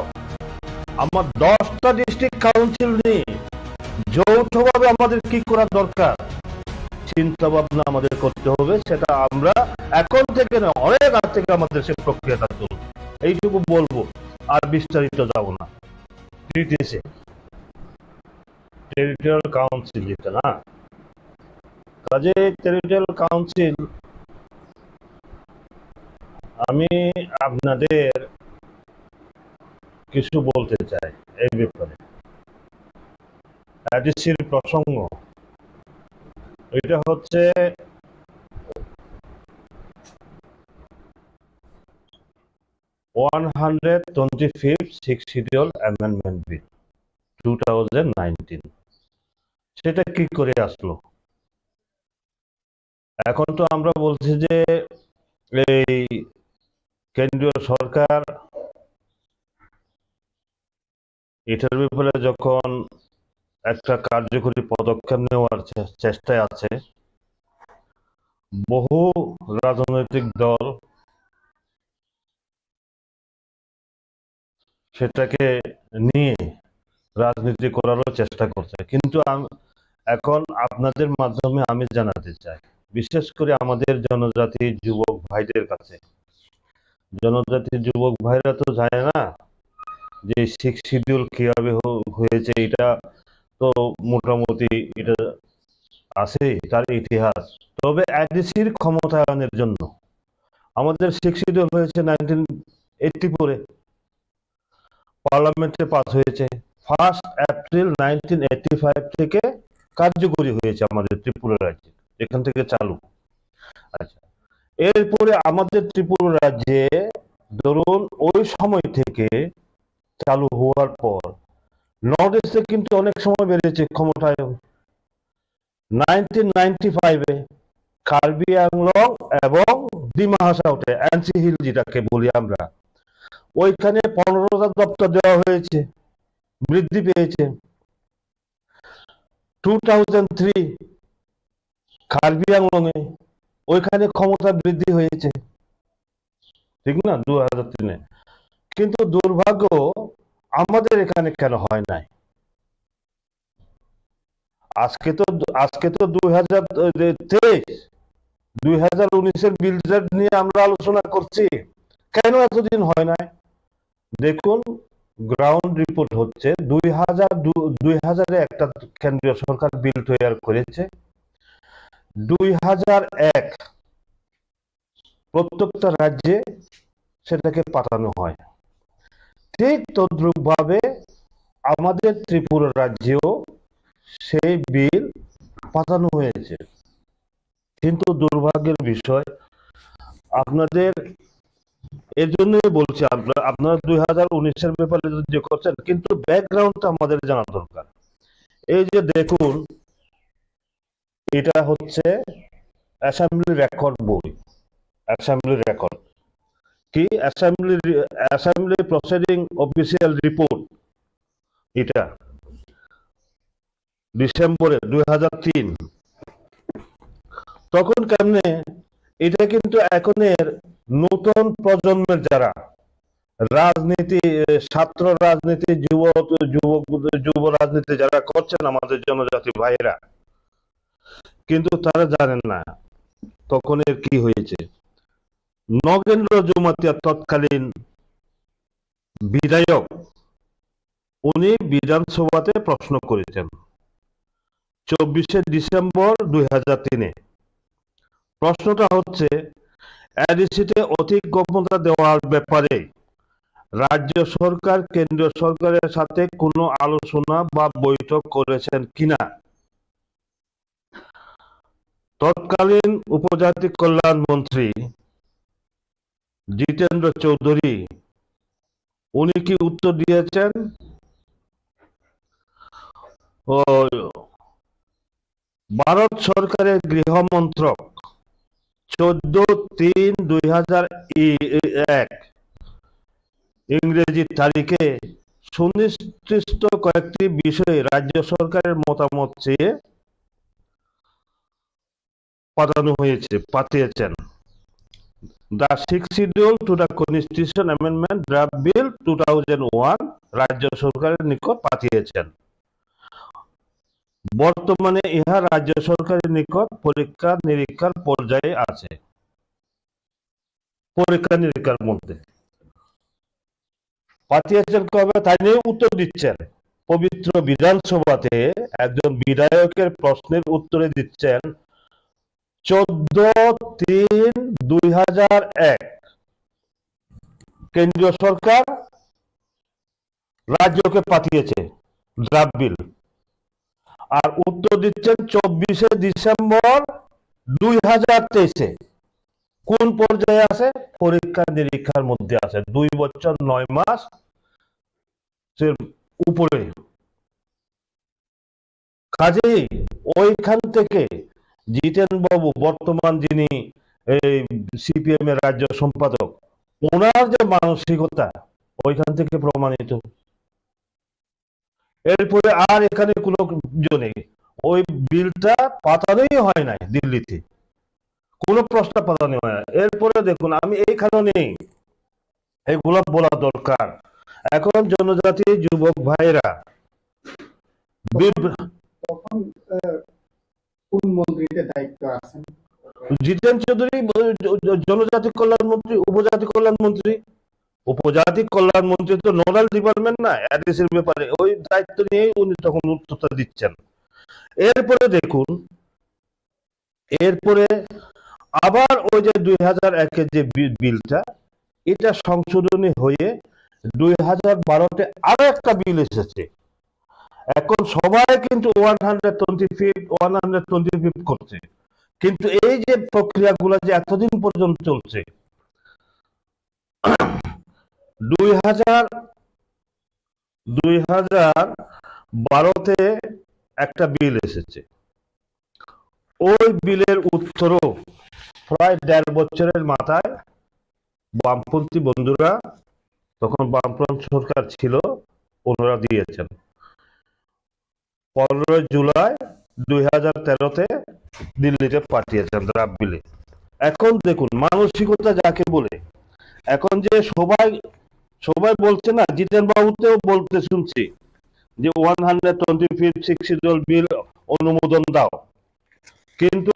আমার 10টা ডিস্ট্রিক্ট কাউন্সিল নিয়ে যৌথভাবে আমাদের কি করা দরকার, চিন্তা ভাবনা আমাদের করতে হবে। সেটা আমরা এখন থেকে না, অনেক আগ থেকে আমাদের সে প্রক্রিয়াটা চলবে, এইটুকু বলবো, আর বিস্তারিত যাব না। টিটিসি টেরিটোরিয়াল কাউন্সিল যেটা না, কাজে টেরিটোরিয়াল কাউন্সিল আমি আপনাদের কিছু বলতে চাই এই ব্যাপারে। এডিসির প্রসঙ্গ এটা হচ্ছে 125th শিডিউল অ্যামেন্ডমেন্ট বিল 2019। সেটা কি করে আসলো? এখন তো আমরা বলছি যে এই কেন্দ্রীয় সরকার এটার ব্যাপারে যখন একটা কার্যকরী পদক্ষেপ নেওয়ার চেষ্টায় আছে, বহু রাজনৈতিক দল সেটাকে নিয়ে রাজনীতি করারও চেষ্টা করছে। কিন্তু এখন আপনাদের মাধ্যমে আমি জানাতে চাই, বিশেষ করে আমাদের জনজাতি যুবক ভাইদের কাছে, জনজাতি যুবক ভাইরা তো জানে না যে 6 শিডিউল কিভাবে হয়েছে। এটা তো মোটামুটি এটা আছে, তার ইতিহাস তবে এডিসির ক্ষমতায়নের জন্য আমাদের 6 শিডিউল হয়েছে 1984-এ, পার্লামেন্টে পাস হয়েছে। 1 এপ্রিল 1985 থেকে কার্যকরী হয়েছে আমাদের ত্রিপুরা রাজ্যে, এখান থেকে চালু। আচ্ছা, এরপরে আমাদের ত্রিপুরা রাজ্যে ধরুন ওই সময় থেকে চালু হওয়ার পর নর্থ ইস্টে কিন্তু অনেক সময় বেড়েছে ক্ষমতায়ন। 1995-এ কার্বি আংলং এবং ডিমা হাসাওতে এনসি হিল যেটাকে বলি আমরা, ওইখানে 15টা দপ্তর দেওয়া হয়েছে, বৃদ্ধি পেয়েছে। 2003 কার্বি আংলংয়ে ওইখানে ক্ষমতা বৃদ্ধি হয়েছে, ঠিক না, 2003-এ। কিন্তু দুর্ভাগ্য আমাদের এখানে কেন হয় নাই? আজকে তো 2019-এর বিল নিয়ে আমরা আলোচনা করছি, কেন এতদিন হয় নাই? দেখুন, গ্রাউন্ড রিপোর্ট হচ্ছে 2000-এ একটা কেন্দ্রীয় সরকার বিল তৈরি করেছে। 2001 প্রত্যেকটা রাজ্যে সেটাকে পাঠানো হয়। ঠিক তদ্রুপভাবে আমাদের ত্রিপুরা রাজ্যেও সেই বিল পাঠানো হয়েছে। কিন্তু দুর্ভাগ্যের বিষয়, আপনাদের এর জন্যই বলছি, আপনারা 2019-এর ব্যাপারে যে করছেন, কিন্তু ব্যাকগ্রাউন্ডটা আমাদের জানা দরকার। এই যে দেখুন, এটা হচ্ছে অ্যাসেম্বলি রেকর্ড বই, অ্যাসেম্বলি রেকর্ড কি, অ্যাসেম্বলি প্রসিডিং অফিসিয়াল রিপোর্ট, এটা ডিসেম্বরে 2003। তখন কেমনে, এটা কিন্তু এখনের নতুন প্রজন্মের যারা রাজনীতি, ছাত্র রাজনীতি, যুব রাজনীতি যারা করছেন আমাদের জনজাতি ভাইরা, কিন্তু তারা জানেন না তখন এর কি হয়েছে। নগেন্দ্র জমাতিয়া তৎকালীন বিধায়ক, উনি বিধানসভাতে প্রশ্ন করেছেন 24শে ডিসেম্বর 2003-এ। প্রশ্নটা হচ্ছে, এডিসিতে অধিক ক্ষমতা দেওয়ার ব্যাপারে রাজ্য সরকার কেন্দ্রীয় সরকারের সাথে কোনো আলোচনা বা বৈঠক করেছেন কিনা। তৎকালীন উপজাতি কল্যাণ মন্ত্রী জিতেন্দ্র চৌধুরী, উনি কি উত্তর দিয়েছেন, ভারত সরকারের গৃহ মন্ত্রক 14/3/2001 ইংরেজি তারিখে সুনির্দিষ্ট কয়েকটি বিষয়ে রাজ্য সরকারের মতামত চেয়ে পাঠিয়েছেন। The 6th Schedule to the Constitution Amendment Draft Bill 2001 রাজ্য সরকারের নিকট পাঠিয়েছেন। বর্তমানে ইহা রাজ্য সরকারের নিকট পরীক্ষা নিরীক্ষার পর্যায়ে আছে। পরীক্ষা নিরীক্ষার মধ্যে পাঠিয়েছেন কবে, তাই নিয়ে উত্তর দিচ্ছেন। পবিত্র বিধানসভাতে একজন বিধায়কের প্রশ্নের উত্তরে দিচ্ছেন 14/3/2001 কেন্দ্রীয় সরকার রাজ্যকে পাঠিয়েছে ড্রাফট বিল, আর উত্তর দিচ্ছেন 24শে ডিসেম্বর 2023-এ। কোন পর্যায়ে আছে? পরীক্ষা নিরীক্ষার মধ্যে আছে, 2 বছর 9 মাস উপরে। কাজেই ওইখান থেকে জিতেন বাবু, বর্তমান যিনি সিপিএম এর রাজ্য সম্পাদক, ওনার যে মানসিকতা ওইখান থেকে প্রমাণিত। এরপরে আর এখানে কোনো নেই, ওই বিলটা পাঠানোই হয় নাই দিল্লিতে, কোনো প্রস্তাব পাঠানো হয় না। এরপরে দেখুন, আমি এইখানে নেই, এগুলো বলা দরকার। এখন জনজাতি যুবক ভাইরা তখন কোন মন্ত্রীদের দায়িত্ব আছেন? জিতেন চৌধুরী জনজাতি কল্যাণ মন্ত্রী, উপজাতি কল্যাণ মন্ত্রী। উপজাতি কল্যাণ মন্ত্রী তো নোডাল ডিপার্টমেন্ট না এডিসির ব্যাপারে, ওই দায়িত্ব নিয়েই উনি তখন উত্তরটা দিচ্ছেন। এরপরে দেখুন, এরপরে আবার ওই যে 2001-এর যে বিলটা, এটা সংশোধনী হয়ে 2012-তে আরো একটা বিল এসেছে। এখন সবাই কিন্তু 125 করছে, কিন্তু এই যে প্রক্রিয়াগুলো যে এতদিন পর্যন্ত চলছে, 2012-তে একটা বিল এসেছে। ওই বিলের উত্তরও প্রায় 1.5 বছরের মাথায় বামপন্থী বন্ধুরা, তখন বামপন্থী সরকার ছিল, ওনারা দিয়েছেন 15 জুলাই 2013-তে দিল্লিতে পাঠিয়েছেন ড্রাফট বিলে। এখন দেখুন মানসিকতা যাকে বলে, এখন যে সবাই বলছে না, জিতেন বাবুতেও বলতে শুনছি যে 125 বিল অনুমোদন দাও, কিন্তু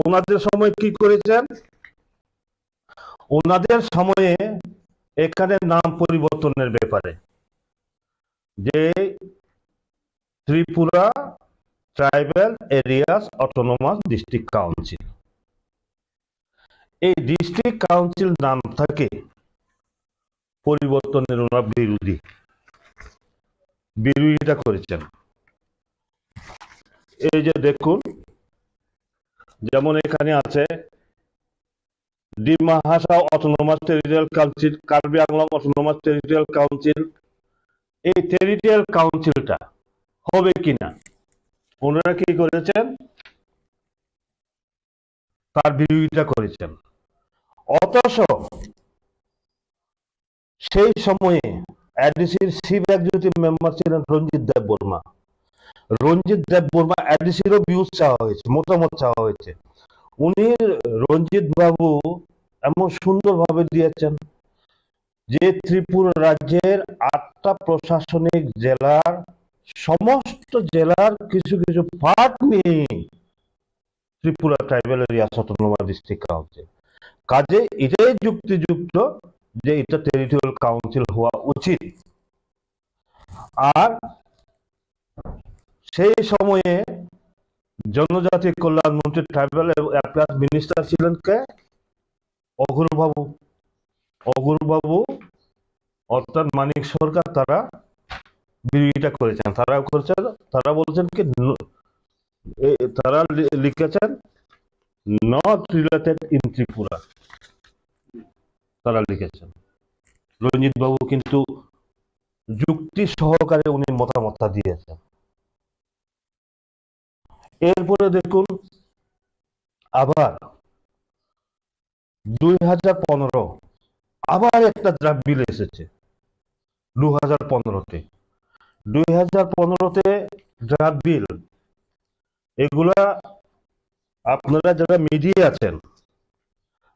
ওনাদের সময় কি করেছেন, ওনাদের সময়ে এখানে নাম পরিবর্তনের ব্যাপারে যে Tripura tribal areas autonomous district council, এই ডিস্ট্রিক্ট কাউন্সিল নাম থাকে পরিবর্তনের ওনারা বিরোধিতা করেছেন। এই যে দেখুন, যেমন এখানে আছে Dima Hasao autonomous territorial council, Karbi Anglong autonomous territorial council. এই টেরিটোরিয়াল কাউন্সিলটা হবে কিনা ওনারা কি করেছেন, তার বিরোধিতা করেছেন। অথচ সেই সময়ে এডিসির চিফ এক্সিকিউটিভ মেম্বার ছিলেন রঞ্জিত দেব বর্মা। এডিসিরও ভিউজ চাওয়া হয়েছে, মতামত চাওয়া হয়েছে। উনি রঞ্জিত বাবু এমন সুন্দরভাবে দিয়েছেন যে ত্রিপুরা রাজ্যের 8টা প্রশাসনিক জেলার সমস্ত জেলার কিছু কিছু পার্ট নিয়ে Tripura tribal areas autonomous district council. কাজে এটাই যুক্তিযুক্ত যে এটা টেরিটোরিয়াল কাউন্সিল হওয়া উচিত। আর সেই সময়ে জনজাতি কল্যাণ মন্ত্রী ট্রাইবাল অ্যাফেয়ার্স মিনিস্টার ছিলেন কে, অগুরবাবু অর্থাৎ মানিক সরকার। তারা বিরোধিতা করেছেন, তারা বলছেন কি, তারা লিখেছেন নট রিলেটেড ইন ত্রিপুরা, তারা লিখেছেন। রঞ্জিত বাবু কিন্তু যুক্তি সহকারে উনি মতামত দিয়েছেন। এরপরে দেখুন আবার 2015 আবার একটা ড্রাফট বিল এসেছে 2015-তে। 2015-তে ড্রাফট বিল, এগুলা আপনারা যারা মিডিয়া আছেন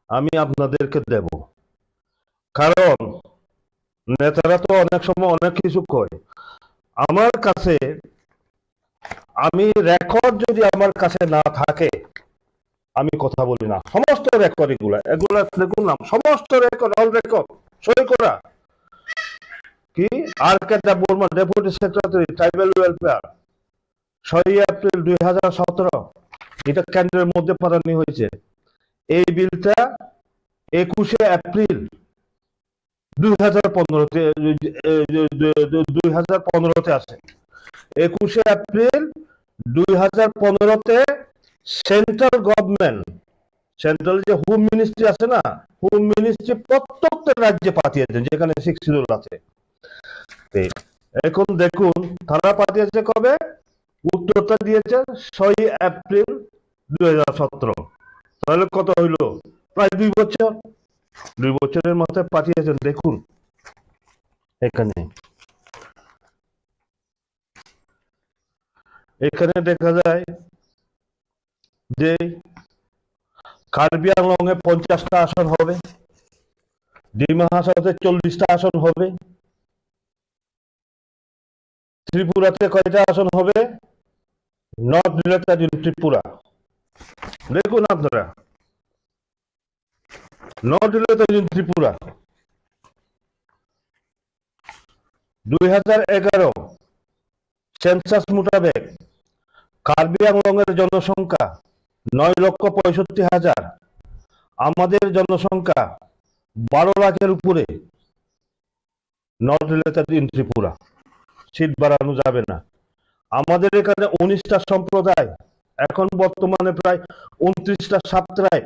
আমি আপনাদেরকে দেব, কারণ নেতারা তো অনেক সময় অনেক কিছু কয়। আমার কাছে, আমি রেকর্ড যদি আমার কাছে না থাকে আমি কথা বলি না। সমস্ত রেকর্ড এগুলা দেখুন না, সমস্ত রেকর্ড, অল রেকর্ড সই করা। K R K Deb Barma, deputy secretary tribal welfare, 6 April 2017, এটা কেন্দ্রের মধ্যে পাঠানো হয়েছে। এই বিলটা 21 এপ্রিল 2015-তে আছে। 21 এপ্রিল 2015-তে সেন্ট্রাল গভর্নমেন্ট, সেন্ট্রাল যে হোম মিনিস্ট্রি আছে না, হোম মিনিস্ট্রি প্রত্যেকটা রাজ্যে পাঠিয়েছেন যেখানে 6 শিডিউল আছে। এখন দেখুন তারা পাঠিয়েছে কবে, উত্তরটা দিয়েছে 6 এপ্রিল 2017। তাহলে কত হইল, প্রায় 2 বছর। 2 বছরের মাথায় পাঠিয়েছেন। দেখুন এখানে দেখা যায় যে কার্বি আংলং এ 50টা আসন হবে, ডিমা হাসাওতে 40টা আসন হবে, ত্রিপুরাতে কয়টা আসন হবে, নট রিলেটেড ইন ত্রিপুরা। দেখুন আপনারা, not related in Tripura 2011 census মোতাবেক কার্বি আংলং এর জনসংখ্যা 9,65,000, আমাদের জনসংখ্যা 12 লাখের উপরে, not related in Tripura, seat বাড়ানো যাবে না। আমাদের এখানে 19টা সম্প্রদায়, এখন বর্তমানে প্রায় 29টা সাপ্তায়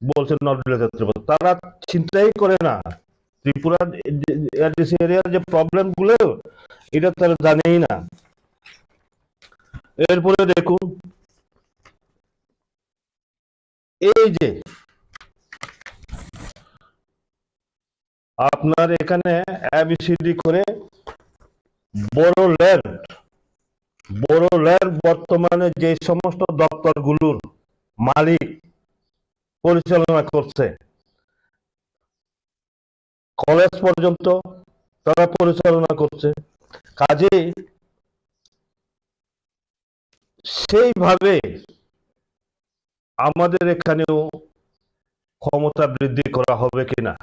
বলছে নট রিলেটেড ত্রিপুরা। তারা চিন্তাই করে না ত্রিপুরা এডিসি এরিয়ার যে প্রবলেম গুলো, এটা তারা জানেই না। এরপরে দেখুন, এই যে আপনার এখানে এবিসিডি করে বড় ল্যান্ড বর্তমানে যে সমস্ত দপ্তরগুলোর মালিক পরিচালনা করছে, কলেজ পর্যন্ত তারা পরিচালনা করছে। কাজেই সেইভাবে আমাদের এখানেও ক্ষমতা বৃদ্ধি করা হবে কিনা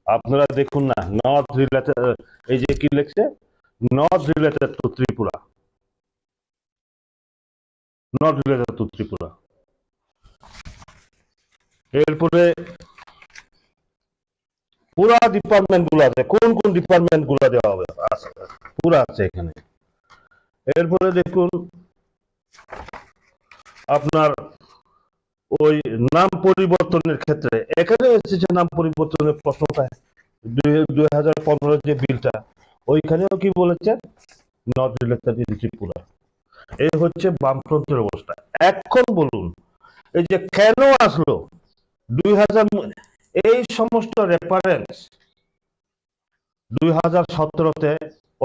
আপনারা দেখুন না। নট রিলেটেড, এই যে কি লিখছে, not related to Tripura, not related to Tripura. এরপরে পুরা ডিপার্টমেন্ট গুলো আছে, কোন কোন ডিপার্টমেন্ট গুলো দেওয়া হবে পুরা আছে এখানে। এরপরে দেখুন আপনার ওই নাম পরিবর্তনের ক্ষেত্রে, এখানে এসেছে নাম পরিবর্তনের প্রশ্নটা 2015 যে বিলটা, ওইখানেও কি বলেছে, নট রিলেটেড ইন ত্রিপুরা। এই হচ্ছে বামফ্রন্টের অবস্থা। এখন বলুন, এই যে কেন আসলো 2000, এই সমস্ত রেফারেন্স 2017-তে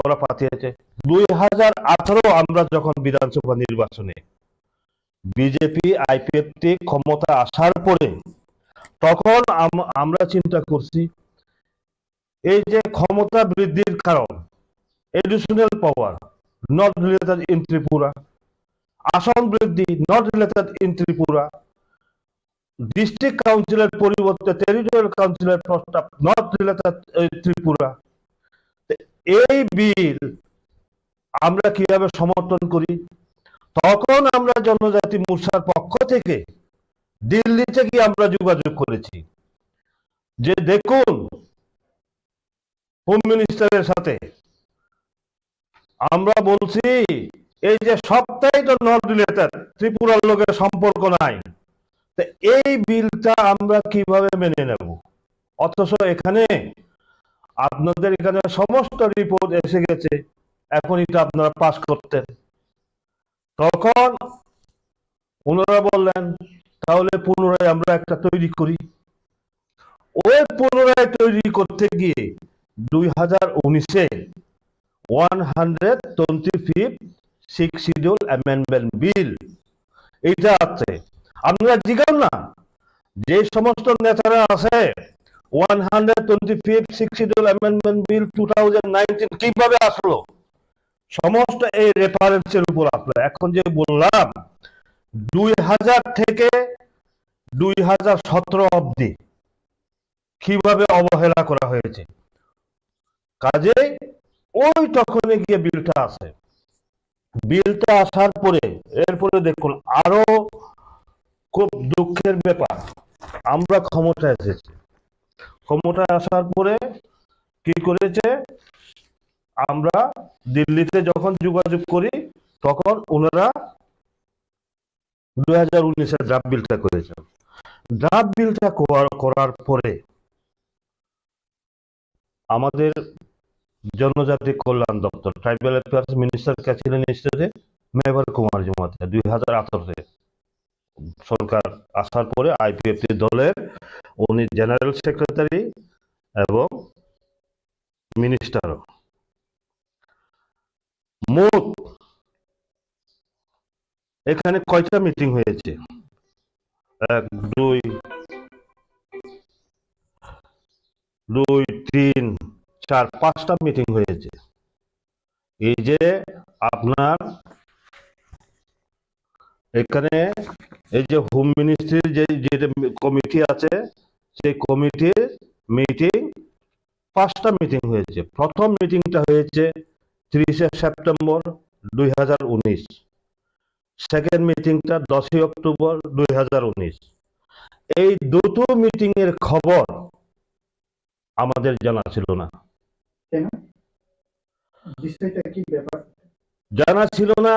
ওরা পাঠিয়েছে। 2018 আমরা যখন বিধানসভা নির্বাচনে বিজেপি আইপিএফটি ক্ষমতা আসার পরে, তখন আমরা চিন্তা করছি এই যে ক্ষমতা বৃদ্ধির কারণ additional power not related in Tripura, আসন বৃদ্ধি not related in Tripura, district কাউন্সিলের পরিবর্তে টেরিটোরিয়াল কাউন্সিলের প্রস্তাব নট রিলেটেড ত্রিপুরা। এই বিল আমরা কিভাবে সমর্থন করি? তখন আমরা জনজাতি মোর্চার পক্ষ থেকে দিল্লিতে গিয়ে আমরা যোগাযোগ করেছি যে দেখুন, হোম মিনিস্টারের সাথে আমরা বলছি এই যে সবটাই তো নট রিলেটেড, ত্রিপুরার লোকের সম্পর্ক নাই, এই বিলটা আমরা কিভাবে মেনে নেব? অথচ এখানে আপনাদের এখানে সমস্ত রিপোর্ট এসে গেছে, এখন এটা আপনারা পাস করতেন। তখন ওনারা বললেন তাহলে পুনরায় আমরা একটা তৈরি করি। ওই পুনরায় তৈরি করতে গিয়ে 2019-এ 125th six schedule amendment bill এইটা আছে। আপনারা জিজ্ঞাসা না যে সমস্ত নেতারা আছে 125th six schedule amendment bill 2019 কিভাবে আসলো, সমস্ত এই রেফারেন্সের উপর আপনার এখন যে বললাম 2000 থেকে 2017 অবধি কিভাবে অবহেলা করা হয়েছে। কাজে ওই তখন গিয়ে বিলটা আসে। বিলটা আসার পরে এরপরে দেখুন আরো খুব দুঃখের ব্যাপার, আমরা ক্ষমতায় এসেছি। ক্ষমতায় আসার পরে কি করেছে, আমরা দিল্লিতে যখন যোগাযোগ করি তখন ওনারা 2019-এর ড্রাফট বিলটা করেছেন। ড্রাফট বিলটা করার পরে আমাদের জনজাতি কল্যাণ দপ্তর ট্রাইবাল অ্যাফেয়ার্স মিনিস্টার কে ছিলেন স্টেটে, মেহবুব কুমার জমাতে 2018-তে সরকার আসার পরে আইপিএফটি দলের উনি জেনারেল সেক্রেটারি এবং মিনিস্টারও। মোট এখানে কয়টা মিটিং হয়েছে? 1 2 3 4 5টা মিটিং হয়েছে। এই যে আপনার এখানে এই যে হোম মিনিস্ট্রির যে কমিটি আছে, সেই কমিটির মিটিং 5টা মিটিং হয়েছে। প্রথম মিটিংটা হয়েছে 30শে সেপ্টেম্বর 2019। সেকেন্ড মিটিংটা 10ই অক্টোবর 2019। এই দুটো মিটিং এর খবর আমাদের জানা ছিল না। কেন বিষয়টা কি ব্যাপার? জানা ছিল না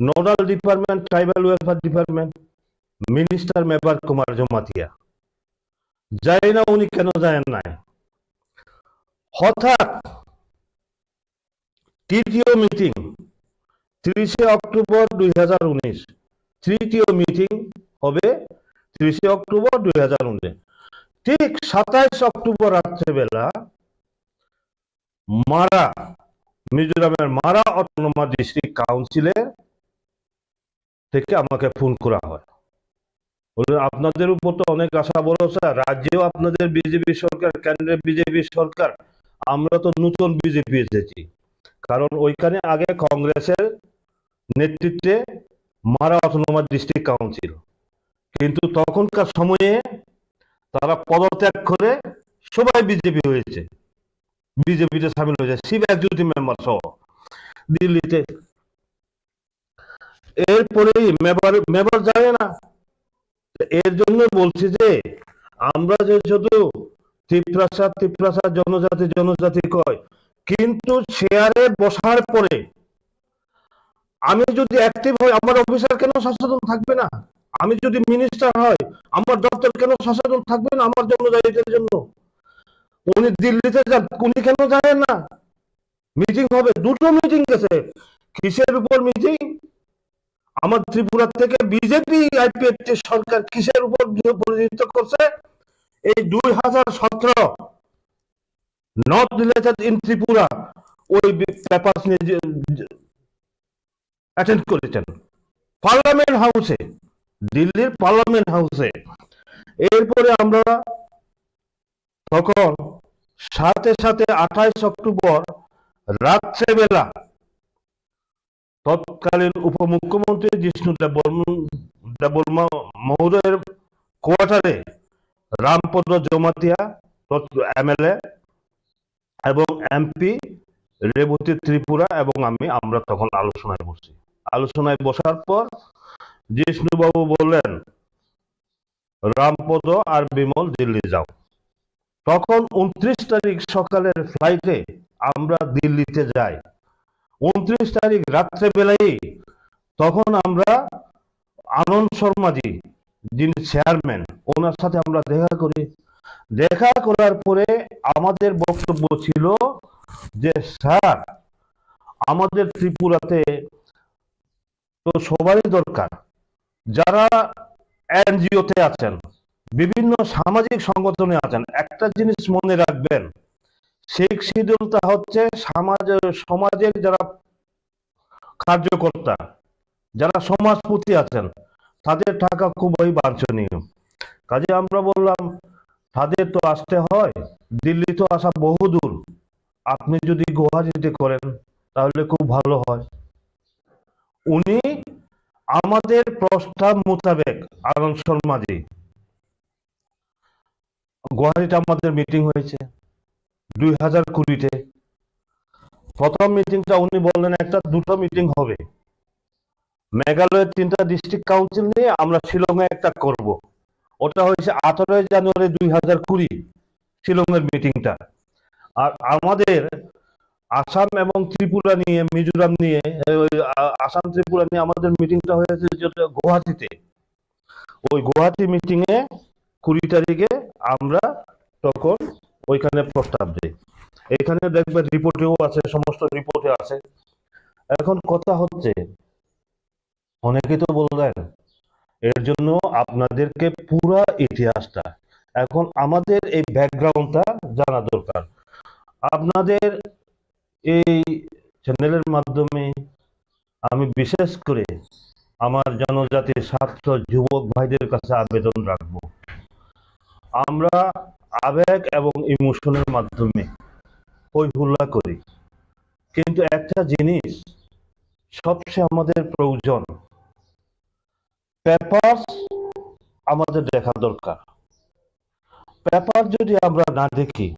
nodal department tribal welfare department minister Mevar Kumar Jamatia জানি না উনি কেন জানেন নাই। হঠাৎ তৃতীয় মিটিং 30শে অক্টোবর 2019, তৃতীয় মিটিং হবে 30শে অক্টোবর 2019। ঠিক 27 অক্টোবর রাত্রেবেলা মারা, মিজোরামের মারা অটোনোমাস ডিস্ট্রিক্ট কাউন্সিলের থেকে আমাকে ফোন করা হয়। আপনাদের উপর তো অনেক আশা ভরসা, রাজ্যেও আপনাদের বিজেপি সরকার, কেন্দ্রে বিজেপি সরকার, আমরা তো নতুন বিজেপি এসেছি। কারণ ওইখানে আগে কংগ্রেসের নেতৃত্বে মারা অটোনোমাস ডিস্ট্রিক্ট কাউন্সিল, কিন্তু তখনকার সময়ে তারা পদত্যাগ করে সবাই বিজেপি হয়েছে, বিজেপিতে সামিল হয়েছে, চিফ এক্সিকিউটিভ মেম্বার সহ দিল্লিতে। এরপরেই মেবার জানে না। এর জন্য বলছি যে আমরা যে শুধু ত্রিপ্রাসা জনজাতি কয়, কিন্তু শেয়ারে বসার পরে আমি যদি অ্যাক্টিভ হই আমার অফিসার কেন সচেতন থাকবে না? আমি যদি মিনিস্টার হয় আমার দপ্তর কেন সচেতন থাকবে না আমার জনজাতিদের জন্য? উনি দিল্লিতে যান, উনি কেন জানেন না? মিটিং হবে, দুটো মিটিং গেছে। কিসের উপর মিটিং? আমার ত্রিপুরা থেকে বিজেপি আইপিএফটি সরকার কিসের উপর পরিচিত করছে? এই 2017 নট রিলেটেড ইন ত্রিপুরা ওই পেপার নিয়ে অ্যাটেন্ড করেছেন পার্লামেন্ট হাউসে, দিল্লির পার্লামেন্ট হাউসে। এরপরে আমরা তখন সাথে 28 অক্টোবর রাত্রেবেলা তৎকালীন উপমুখ্যমন্ত্রী জিষ্ণু দেববর্মা মহোদয়ের কোয়ার্টারে রামপদ জমাতিয়া এমএলএ এবং এমপি রেবতী ত্রিপুরা এবং আমরা তখন আলোচনায় বসি। আলোচনায় বসার পর জিষ্ণুবাবু বললেন রামপদ আর বিমল দিল্লি যাও। তখন 29 তারিখ সকালের ফ্লাইটে আমরা দিল্লিতে যাই। 29 তারিখ রাত্রেবেলায় তখন আমরা আনন্দ শর্মাজি যিনি চেয়ারম্যান, ওনার সাথে আমরা দেখা করি। দেখা করার পরে আমাদের বক্তব্য ছিল যে স্যার, আমাদের ত্রিপুরাতে তো সবারই দরকার, যারা এনজিওতে আছেন, বিভিন্ন সামাজিক সংগঠনে আছেন, একটা জিনিস মনে রাখবেন, শেখ শিডিউলটা হচ্ছে সমাজের যারা কার্যকর্তা, যারা সমাজপতি আছেন, তাদের টাকা খুবই বাঞ্ছনীয়। কাজে আমরা বললাম তাদের তো আসতে হয়, দিল্লি তো আসা বহুদূর, আপনি যদি গুয়াহাটিতে করেন তাহলে খুব ভালো হয়। উনি আমাদের প্রস্তাব মোতাবেক আনন্দ শর্মাজি, গুয়াহাটিতে আমাদের মিটিং হয়েছে 2020-তে। প্রথম মিটিংটা উনি বললেন দুটো মিটিং হবে, মেঘালয়ের 3টা ডিস্ট্রিক্ট কাউন্সিল নিয়ে আমরা শিলংয়ে একটা করব। ওটা হয়েছে 18 জানুয়ারি 2020 শিলংয়ের মিটিংটা। আর আমাদের আসাম এবং ত্রিপুরা নিয়ে, মিজোরাম নিয়ে, আসাম ত্রিপুরা নিয়ে আমাদের মিটিংটা হয়েছে গুয়াহাটিতে। ওই গুয়াহাটি মিটিং এ 20 তারিখে আমরা তখন ওইখানে প্রস্তাব দিই। এখানে দেখবেন রিপোর্টেও আছে, সমস্ত রিপোর্টে আছে। এখন কথা হচ্ছে, অনেকে তো বললেন এর জন্য আপনাদেরকে পুরো ইতিহাসটা, এখন আমাদের এই ব্যাকগ্রাউন্ডটা জানা দরকার। আপনাদের এই চ্যানেলের মাধ্যমে আমি বিশেষ করে আমার জনজাতির ছাত্র যুবক ভাইদের কাছে আবেদন রাখবো, আমরা আবেগ এবং ইমোশনের মাধ্যমে হই হুল্লা করি, কিন্তু একটা জিনিস সবচেয়ে আমাদের প্রয়োজন, পেপার আমাদের দেখা দরকার। পেপার যদি আমরা না দেখি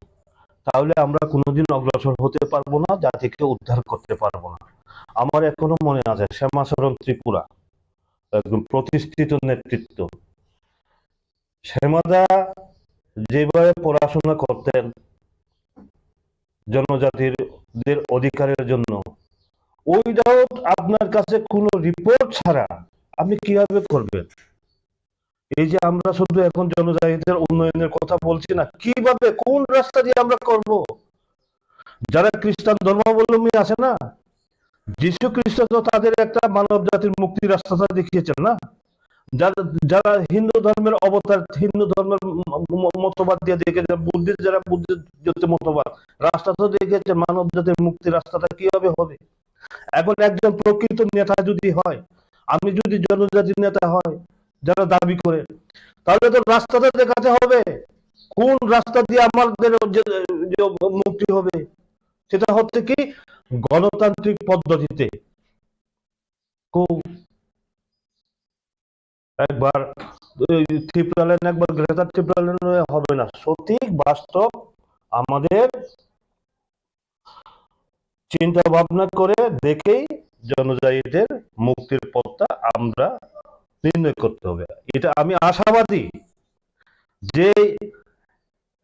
তাহলে আমরা কোনোদিন অগ্রসর হতে পারবো না, জাতিকে উদ্ধার করতে পারবো না। আমার এখনো মনে আছে শ্যামাচরণ ত্রিপুরা একদম প্রতিষ্ঠিত নেতৃত্ব। শ্যামাদা যেভাবে পড়াশোনা করতেন জনজাতিদের অধিকারের জন্য, উইদাউট আপনার কাছে কোনো রিপোর্ট ছাড়া আপনি কিভাবে করবেন? এই যে আমরা শুধু এখন জনজাতিদের উন্নয়নের কথা বলছি না, কিভাবে কোন রাস্তা দিয়ে আমরা করব? যারা খ্রিস্টান ধর্মাবলম্বী আছে না, যীশু খ্রিস্ট তো তাদের একটা মানব জাতির মুক্তির রাস্তাটা দেখিয়েছেন না। যারা যারা হিন্দু ধর্মের অবতার, হিন্দু ধর্মের মতবাদ দিয়ে দেখেছে, বুদ্ধিস্ট যারা বুদ্ধিস্ট মতবাদ, রাস্তাটা দেখেছে মানব জাতির মুক্তির রাস্তাটা কিভাবে হবে। এখন একজন প্রকৃত নেতা যদি হয়, আমি যদি জনজাতির নেতা হয় যারা দাবি করে, তাহলে তো রাস্তাটা দেখাতে হবে কোন রাস্তা দিয়ে আমাদের মুক্তি হবে। সেটা হচ্ছে কি গণতান্ত্রিক পদ্ধতিতে। খুব একবার ত্রিপুরালেন, একবার গ্রেটার ত্রিপুরালেন হবে না, সঠিক বাস্তব আমাদের চিন্তা ভাবনা করে দেখেই জনজাতিদের মুক্তির পথটা আমরা নির্ণয় করতে হবে। এটা আমি আশাবাদী যে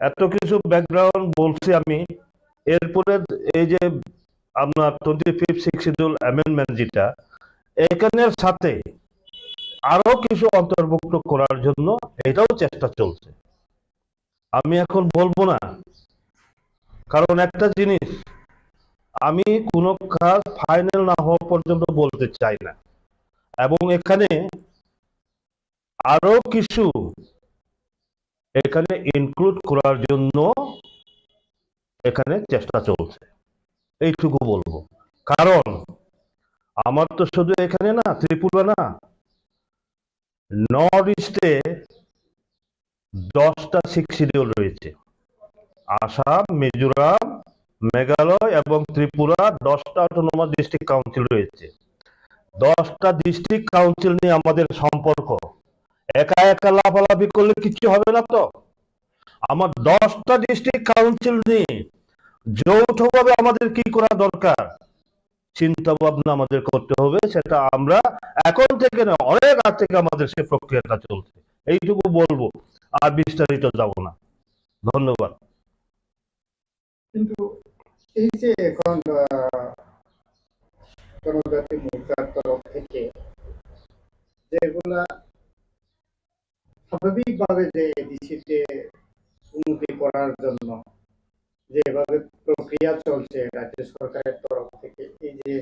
এত কিছু ব্যাকগ্রাউন্ড বলছি আমি, এরপরে এই যে আপনার 25 শিডিউল অ্যামেন্ডমেন্ট যেটা, এখানের সাথে আরো কিছু অন্তর্ভুক্ত করার জন্য এটাও চেষ্টা চলছে। আমি এখন বলবো না, কারণ একটা জিনিস, আমি কোনো কাজ ফাইনাল না হওয়া পর্যন্ত বলতে চাই না, এবং এখানে আরো কিছু এখানে ইনক্লুড করার জন্য এখানে চেষ্টা চলছে, এইটুকু বলবো। কারণ আমার তো শুধু এখানে না, ত্রিপুরা না, নর্থ ইস্টে 10টা 6 শিডিউল রয়েছে। আসাম, মিজোরাম, মেঘালয় এবং ত্রিপুরা 10টা অটোনমাস ডিস্ট্রিক্ট কাউন্সিল রয়েছে। 10টা ডিস্ট্রিক্ট কাউন্সিল নিয়ে আমাদের সম্পর্ক, একা একা লাফালাফি করলে কিছু হবে না। তো আমার 10টা ডিস্ট্রিক্ট কাউন্সিল নিয়ে যৌথভাবে আমাদের কি করা দরকার, চিন্তা ভাবনা আমাদের করতে হবে। সেটা আমরা এখন থেকে না, অনেক আগ থেকে আমাদের সে প্রক্রিয়াটা চলছে। এইটুকু বলবো, আর বিস্তারিত যাব না। ধন্যবাদ। কিন্তু এই যে এখন জনজাতি মোর্চার তরফ থেকে যেগুলা স্বাভাবিকভাবে যে এডিসিতে উন্নতি করার জন্য যেভাবে প্রক্রিয়া চলছে রাজ্য সরকারের তরফ থেকে, এই যে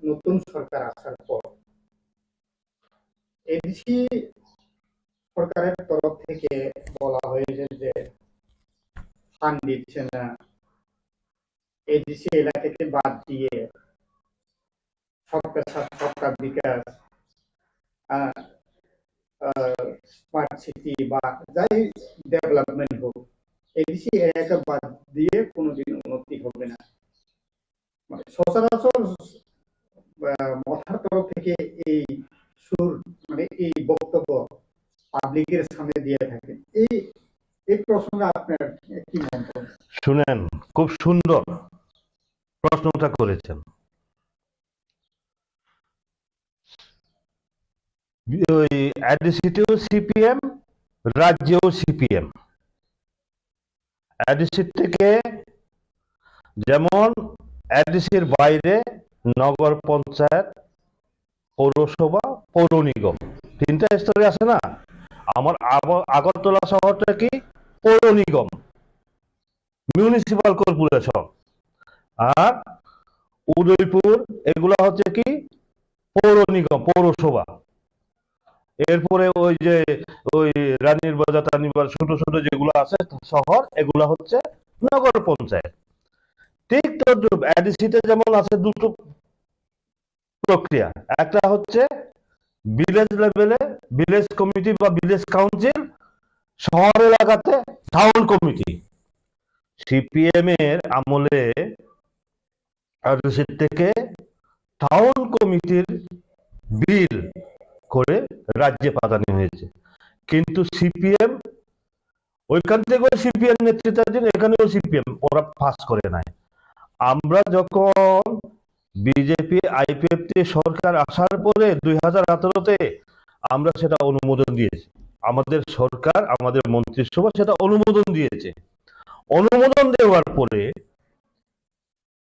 নতুন সরকার আসার পর এডিসি সরকারের তরফ থেকে বলা হয়েছে যে ফান্ড দিচ্ছে না, এডিসি এলাকাকে বাদ দিয়ে সবকা সাথ সবকা বিকাশ, স্মার্ট সিটি বা যাই ডেভেলপমেন্ট হোক, এডিসি এলাকা বাদ দিয়ে কোনোদিন উন্নতি হবে না। মানে সচরাচর মথার তরফ থেকে এই সুর, মানে এই বক্তব্য পাবলিকের সামনে দিয়ে থাকে। এই প্রসঙ্গে আপনার কি মন্তব্য? শুনেন, খুব সুন্দর প্রশ্নটা করেছেন। ওই এডিসিতেও সিপিএম, রাজ্যেও সিপিএম। এডিসি থেকে যেমন এডিসির বাইরে নগর পঞ্চায়েত, পৌরসভা, পৌর নিগম, 3টা স্তরে আছে না। আমার আগরতলা শহরটা কি পৌর নিগম, মিউনিসিপাল কর্পোরেশন, আর উদয়পুর এগুলা হচ্ছে কি পৌর নিগম, পৌরসভা। এরপরে ওই যে ওই রানীর বাজার, টানির বাজার, ছোট ছোট যেগুলো আছে শহর, এগুলা হচ্ছে নগর পঞ্চায়েত। ঠিক তদ্রুপ এডিসিতে যেমন আছে দুটো প্রক্রিয়া, একটা হচ্ছে ভিলেজ লেভেলে ভিলেজ কমিটি বা ভিলেজ কাউন্সিল, শহর এলাকাতে টাউন কমিটি। সিপিএম এর আমলে এডিসি থেকে টাউন কমিটির বিল করে রাজ্যে পাঠানো হয়েছে। কিন্তু সিপিএম ওইখান থেকেও সিপিএম নেতৃত্বাধীন, এখানেও সিপিএম, ওরা পাস করে নাই। আমরা যখন বিজেপি আইপিএফটি সরকার আসার পরে 2018-তে আমরা সেটা অনুমোদন দিয়েছি। আমাদের সরকার, আমাদের মন্ত্রিসভা সেটা অনুমোদন দিয়েছে। অনুমোদন দেওয়ার পরে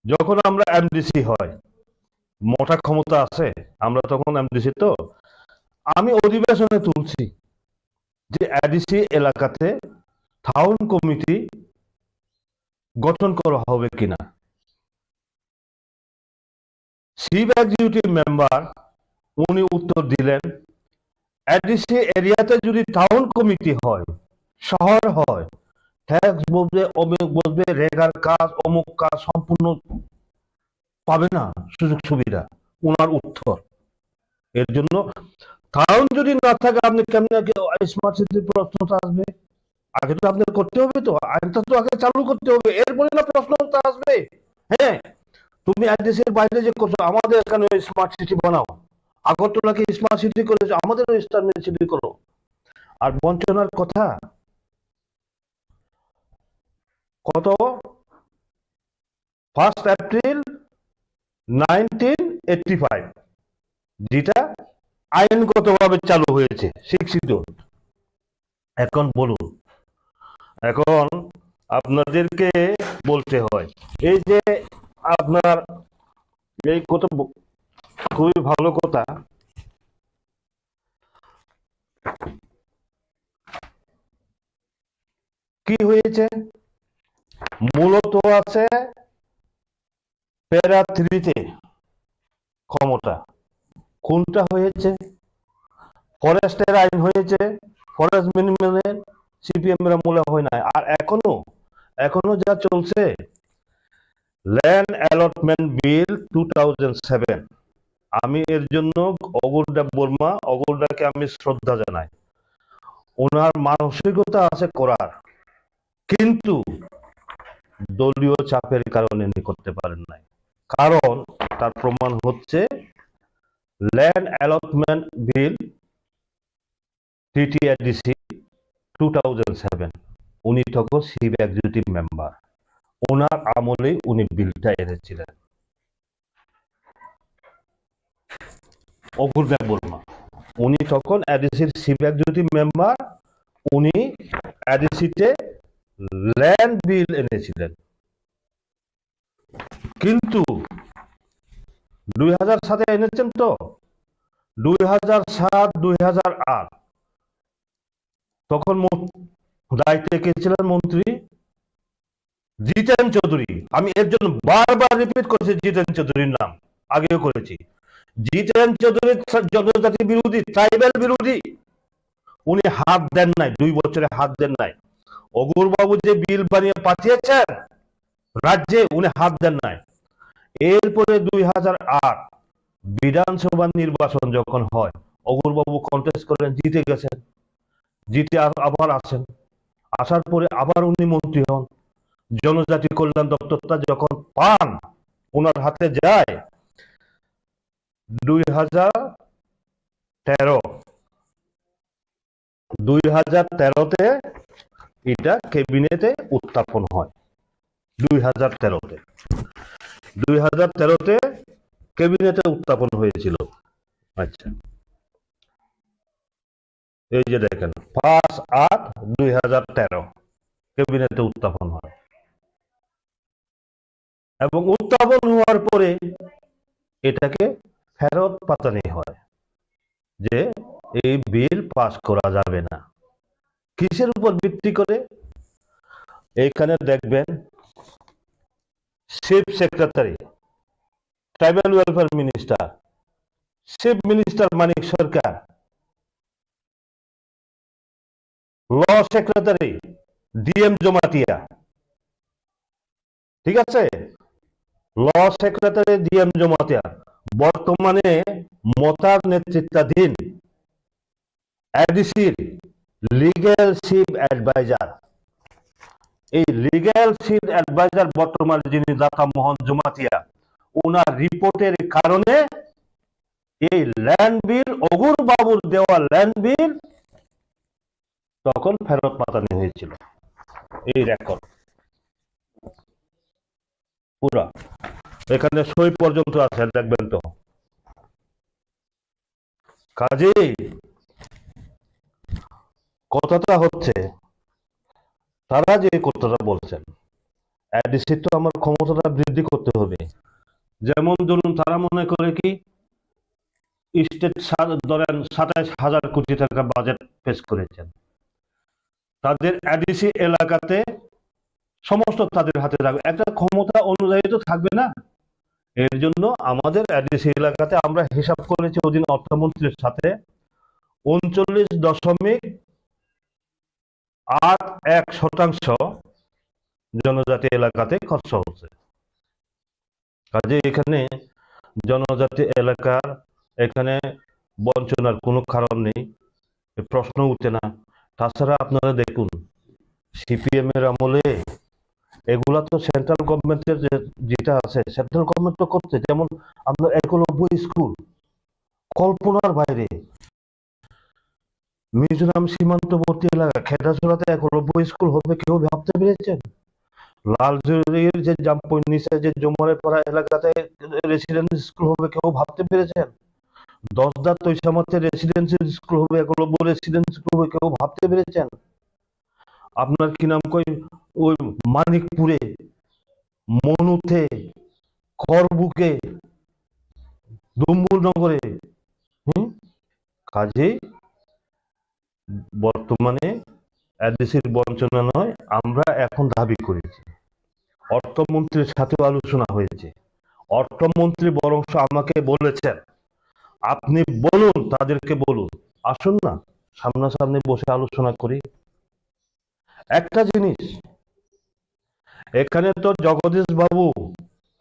যখন আমরা এমডিসি হয়, মোটা ক্ষমতা আছে, আমরা তখন এমডিসি, তো আমি অধিবেশনে তুলছি যে এডিসি এলাকাতে টাউন কমিটি গঠন করা হবে কিনা। চিফ এক্সিকিউটিভ মেম্বার উনি উত্তর দিলেন, এডিসি এরিয়াতে যদি টাউন কমিটি হয়, শহর হয়, ট্যাক্স বলবে, অমুক বলবে, রেগার কাজ, অমুক কাজ সম্পূর্ণ পাবে না সুযোগ সুবিধা। ওনার উত্তর, এর জন্য টাউন যদি না থাকে আপনি কেমন স্মার্ট সিটির প্রশ্নটা আসবে? আগে তো আপনার করতে হবে, তো আইনটা তো আগে চালু করতে হবে, এরপরে না প্রশ্নটা আসবে। হ্যাঁ, তুমি এডিসির বাইরে যে করছো, আমাদের এখানে স্মার্ট সিটি বানাও, আগরতলাকে স্মার্ট সিটি করেছো, আমাদের স্মার্ট সিটি করো। আর বঞ্চনার কথা কত, 1 এপ্রিল 1985 যেটা আইনগতভাবে চালু হয়েছে, শিক্ষিত। এখন বলুন, এখন আপনাদেরকে বলতে হয়, এই যে আপনার এই কথা খুবই ভালো কথা, কি হয়েছে মূলত আছে প্যারা 3-তে ক্ষমতা। কোনটা হয়েছে? ফরেস্টের আইন হয়েছে, ফরেস্ট মিনিমামের সিপিএম এর আমলে হয় না। আর এখনো যা চলছে, ল্যান্ড অ্যালটমেন্ট বিল 2007, আমি এর জন্য অগরদাকে আমি শ্রদ্ধা জানাই। ওনার মানসিকতা আছে করার, কিন্তু দলীয় চাপের কারণে করতে পারেন নাই। কারণ তার প্রমাণ হচ্ছে ল্যান্ড অ্যালটমেন্ট বিল TTAADC 2007, উনি তখন চিফ এক্সিকিউটিভ মেম্বার, ওনার আমলেই উনি বিলটা এনেছিলেন। অপূর্ব বর্মা উনি তখন এডিসির চিফ এক্সিকিউটিভ মেম্বার, উনি এডিসিতে ল্যান্ড বিল এনেছিলেন। কিন্তু 2007-এ এনেছেন, তো 2007-2008 তখন দায়িত্বে কে ছিলেন মন্ত্রী? জিতেন চৌধুরী। আমি এর জন্য বারবার রিপিট করছি জিতেন চৌধুরীর নাম, আগেও করেছি। জিতেন চৌধুরী জনজাতি বিরোধী, ট্রাইবেল বিরোধী, উনি হাত দেন নাই, 2 বছরে হাত দেন নাই। অগুরবাবু যে বিল বানিয়ে পাঠিয়েছেন রাজ্যে, উনি হাত দেন নাই। এরপরে 2008 বিধানসভা নির্বাচন যখন হয়, অগুরবাবু কন্টেস্ট করেন, জিতে গেছেন, জিতে আবার আসেন, আসার পরে আবার উনি মন্ত্রী হন। জনজাতি কল্যাণ দপ্তরটা যখন পান, ওনার হাতে যায় 2013-তে এটা ক্যাবিনেটে উত্থাপন হয়। 2013-তে ক্যাবিনেটে উত্থাপন হয়েছিল। আচ্ছা, এই যে দেখেন 5/8/2013 ক্যাবিনেটে উত্থাপন হয়, এবং উত্থাপন হওয়ার পরে এটাকে ফেরত পাঠানো হয় যে এই বিল পাস করা যাবে না। কিসের উপর ভিত্তি করে? এইখানে দেখবেন chief secretary, tribal welfare minister, chief minister Manik Sarkar, law secretary DM Jamatia, ঠিক আছে, ল সেক্রেটারি ডিএম জমাতিয়া, বর্তমানে মথার নেতৃত্বাধীন এডিসির লিগ্যাল চিফ অ্যাডভাইজার। এই লিগ্যাল চিফ অ্যাডভাইজার বর্তমানে যিনি দাতা মোহন জমাতিয়া, ওনার রিপোর্টের কারণে এই ল্যান্ড বিল, অগুর বাবুর দেওয়া ল্যান্ড বিল তখন ফেরত পাঠানো হয়েছিল। এই রেকর্ড পুরা এখানে সই পর্যন্ত আছে, দেখবেন তো। কাজেই কথাটা হচ্ছে, তারা যে কথাটা বলছেন, এডিসি তো আমার ক্ষমতাটা বৃদ্ধি করতে হবে। যেমন ধরুন, তারা মনে করে কি স্টেট ধরেন 27,000 কোটি টাকা বাজেট পেশ করেছেন, তাদের এডিসি এলাকাতে সমস্ত তাদের হাতে থাকবে, একটা ক্ষমতা অনুযায়ী তো থাকবে না। এর জন্য আমাদের এডিসি এলাকাতে আমরা হিসাব করেছি ওদিন অর্থমন্ত্রীর সাথে 39.81% জনজাতি এলাকাতে খরচ হচ্ছে। কাজে এখানে জনজাতি এলাকার এখানে বঞ্চনার কোনো কারণ নেই, প্রশ্ন উঠে না। তাছাড়া আপনারা দেখুন, সিপিএম এর আমলে এগুলা তো সেন্ট্রাল গভর্নমেন্টের যেটা আছে, সেন্ট্রাল গভর্নমেন্ট তো করছে। যেমন আমরা 91 স্কুল, কল্পনার বাইরে। মিজোরাম সীমান্তবর্তী এলাকা খেদাছড়াতে 91 স্কুল হবে, কেউ ভাবতে পেরেছেন? লালজুরির যে জাম্পুর নিচে যে জমরে পাড়া এলাকাতে রেসিডেন্সি স্কুল হবে, কেউ ভাবতে পেরেছেন? 10 তৈশামাতে রেসিডেন্সি স্কুল হবে, 91 রেসিডেন্সি স্কুল হবে, কেউ ভাবতে পেরেছেন? আপনার কি নাম কই ওই মানিকপুরে, মনুতে, করবুকে, ডুম্বুরনগরে। কাজেই বর্তমানে এডিসির বঞ্চনা নয়, আমরা এখন দাবি করেছি। অর্থমন্ত্রীর সাথেও আলোচনা হয়েছে। অর্থমন্ত্রী বরং আমাকে বলেছেন, আপনি বলুন, তাদেরকে বলুন, আসুন না সামনাসামনি বসে আলোচনা করি। একটা জিনিস, এখানে তো জগদীশ বাবু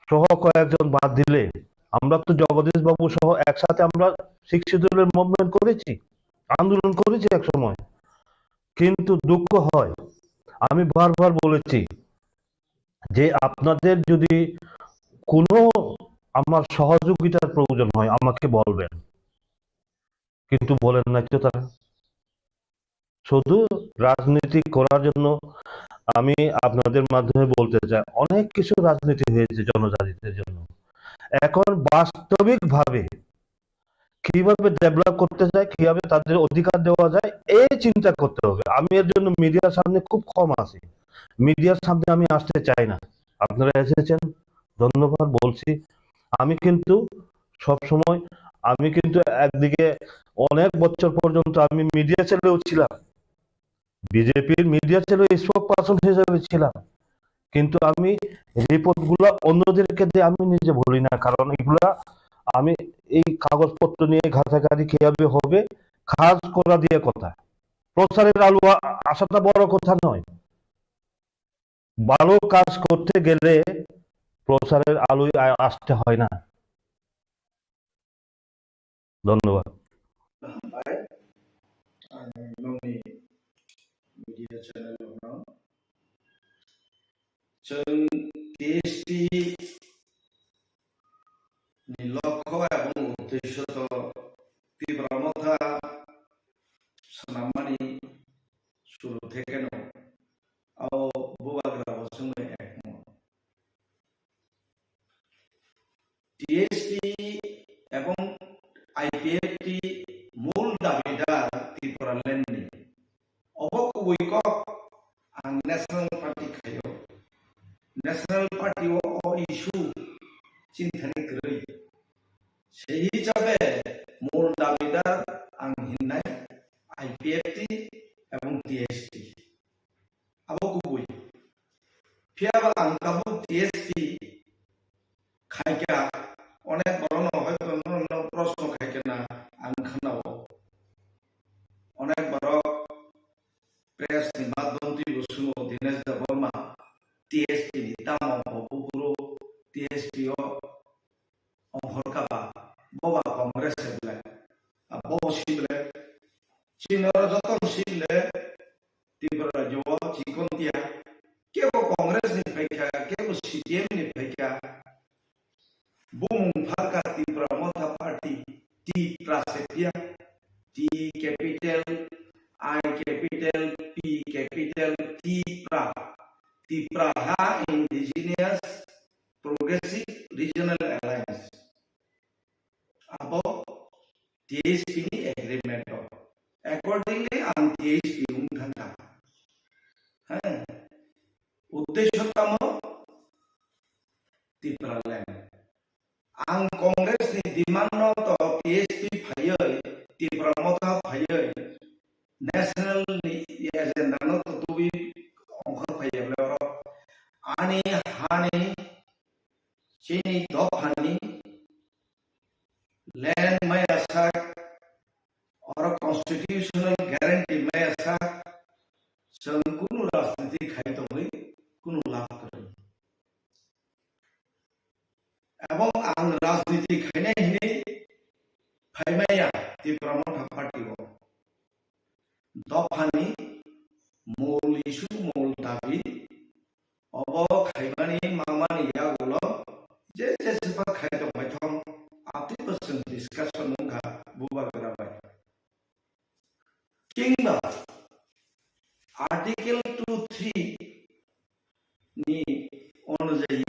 সহ কয়েকজন বাদ দিলে, আমরা তো জগদীশ বাবু সহ একসাথে আমরা শিক্ষিতদের মুভমেন্ট করেছি, আন্দোলন করেছি এক সময়। কিন্তু দুঃখ হয়, আমি বারবার বলেছি যে আপনাদের যদি কোনো আমার সহযোগিতার প্রয়োজন হয় আমাকে বলবেন, কিন্তু বলেন না তো তারা। শুধু রাজনীতি করার জন্য আমি আপনাদের মাধ্যমে বলতে চাই, অনেক কিছু রাজনীতি হয়েছে জনজাতিদের জন্য। এখন বাস্তবিকভাবে কিভাবে ডেভেলপ করতে যায়, কিভাবে তাদের অধিকার দেওয়া যায়, এই চিন্তা করতে হবে। আমি এর জন্য মিডিয়ার সামনে খুব কম আসি, মিডিয়ার সামনে আমি আসতে চাই না। আপনারা এসেছেন, ধন্যবাদ বলছি। আমি কিন্তু সবসময়, আমি কিন্তু একদিকে অনেক বছর পর্যন্ত আমি মিডিয়া ছেলেও ছিলাম, বিজেপির মিডিয়া ছেলে স্পোক পারসন হিসেবে ছিলাম, কিন্তু আমি রিপোর্ট গুলা অন্যদেরকে দিয়ে আমি নিজে বলি না, কারণ এগুলা আমি এই কাগজপত্র নিয়ে ঘাটাঘাটি কিভাবে হবে, কাজ করা দিয়ে কথা। প্রচারের আলো আসাটা বড় কথা নয়, ভালো কাজ করতে গেলে প্রচারের আলোয় আসতে হয় না। ধন্যবাদ। media channel जों TST नि लक्ष्य एवं उद्देश्य तो तीव्र मथा सनामानि शुरू থেকে নো आव बुबाग्रा बसंगे एकमत TST एवं IPFT मूल दाबिदार त्रिपुरा लैंडनि अबकुबैको आं नेशनल पार्टी खायो नेशनल पार्टी ओ इशू चिंतानि गरै সেই হিসাবে মূল দাবিদার आं हिन्नाय IPFT এবং TST अबकुबै फियाबा आं काबु TST खायका अनेक बरनो हयतो ननो प्रश्न खायकेना आं खानाव अनेक बार प्रेस नि माध्यमति बुसुनो दिनेश देवर्मा TST नि दामाव बबुगुरु TST ओ अंहरकाबा बबा कांग्रेस हेबले बबो सिबले चिनर जतन सिबले त्रिपुरा जवा चिकनतिया केबो कांग्रेस नि फैका केबो CPM नि फैका बुमुं फारका त्रिपुरा मथा party TIPRA sepia T capital I capital P capital TIPRA TIPRA ha indigenous progressive regional Congress नि डिमांड तो टीएसपी फायै त्रिपुरा मथा फायै नेशनल नि एजेंडा नो तो तुबि अंखर फायै ब्लेरो आनि हानि चिनि दफानि लैंड में ऐसा और कॉन्स्टिट्यूशनल गारंटी में ऐसा संकुल राजनीति खाई तो नहीं कुनु लाभ करें एवं आंग राजनीति खाने हिने फाइमाया त्रिपुरा मथा पार्टी को दफानी मूल इशू मूल दाबी अब खाइमानी मामानी या गुलो जे सेपा खाई तो बैठम आपकी पर्सन डिस्कशन होगा बुबाग्रा बाय किंगबा आर्टिकल 2-3 नि अनुजाई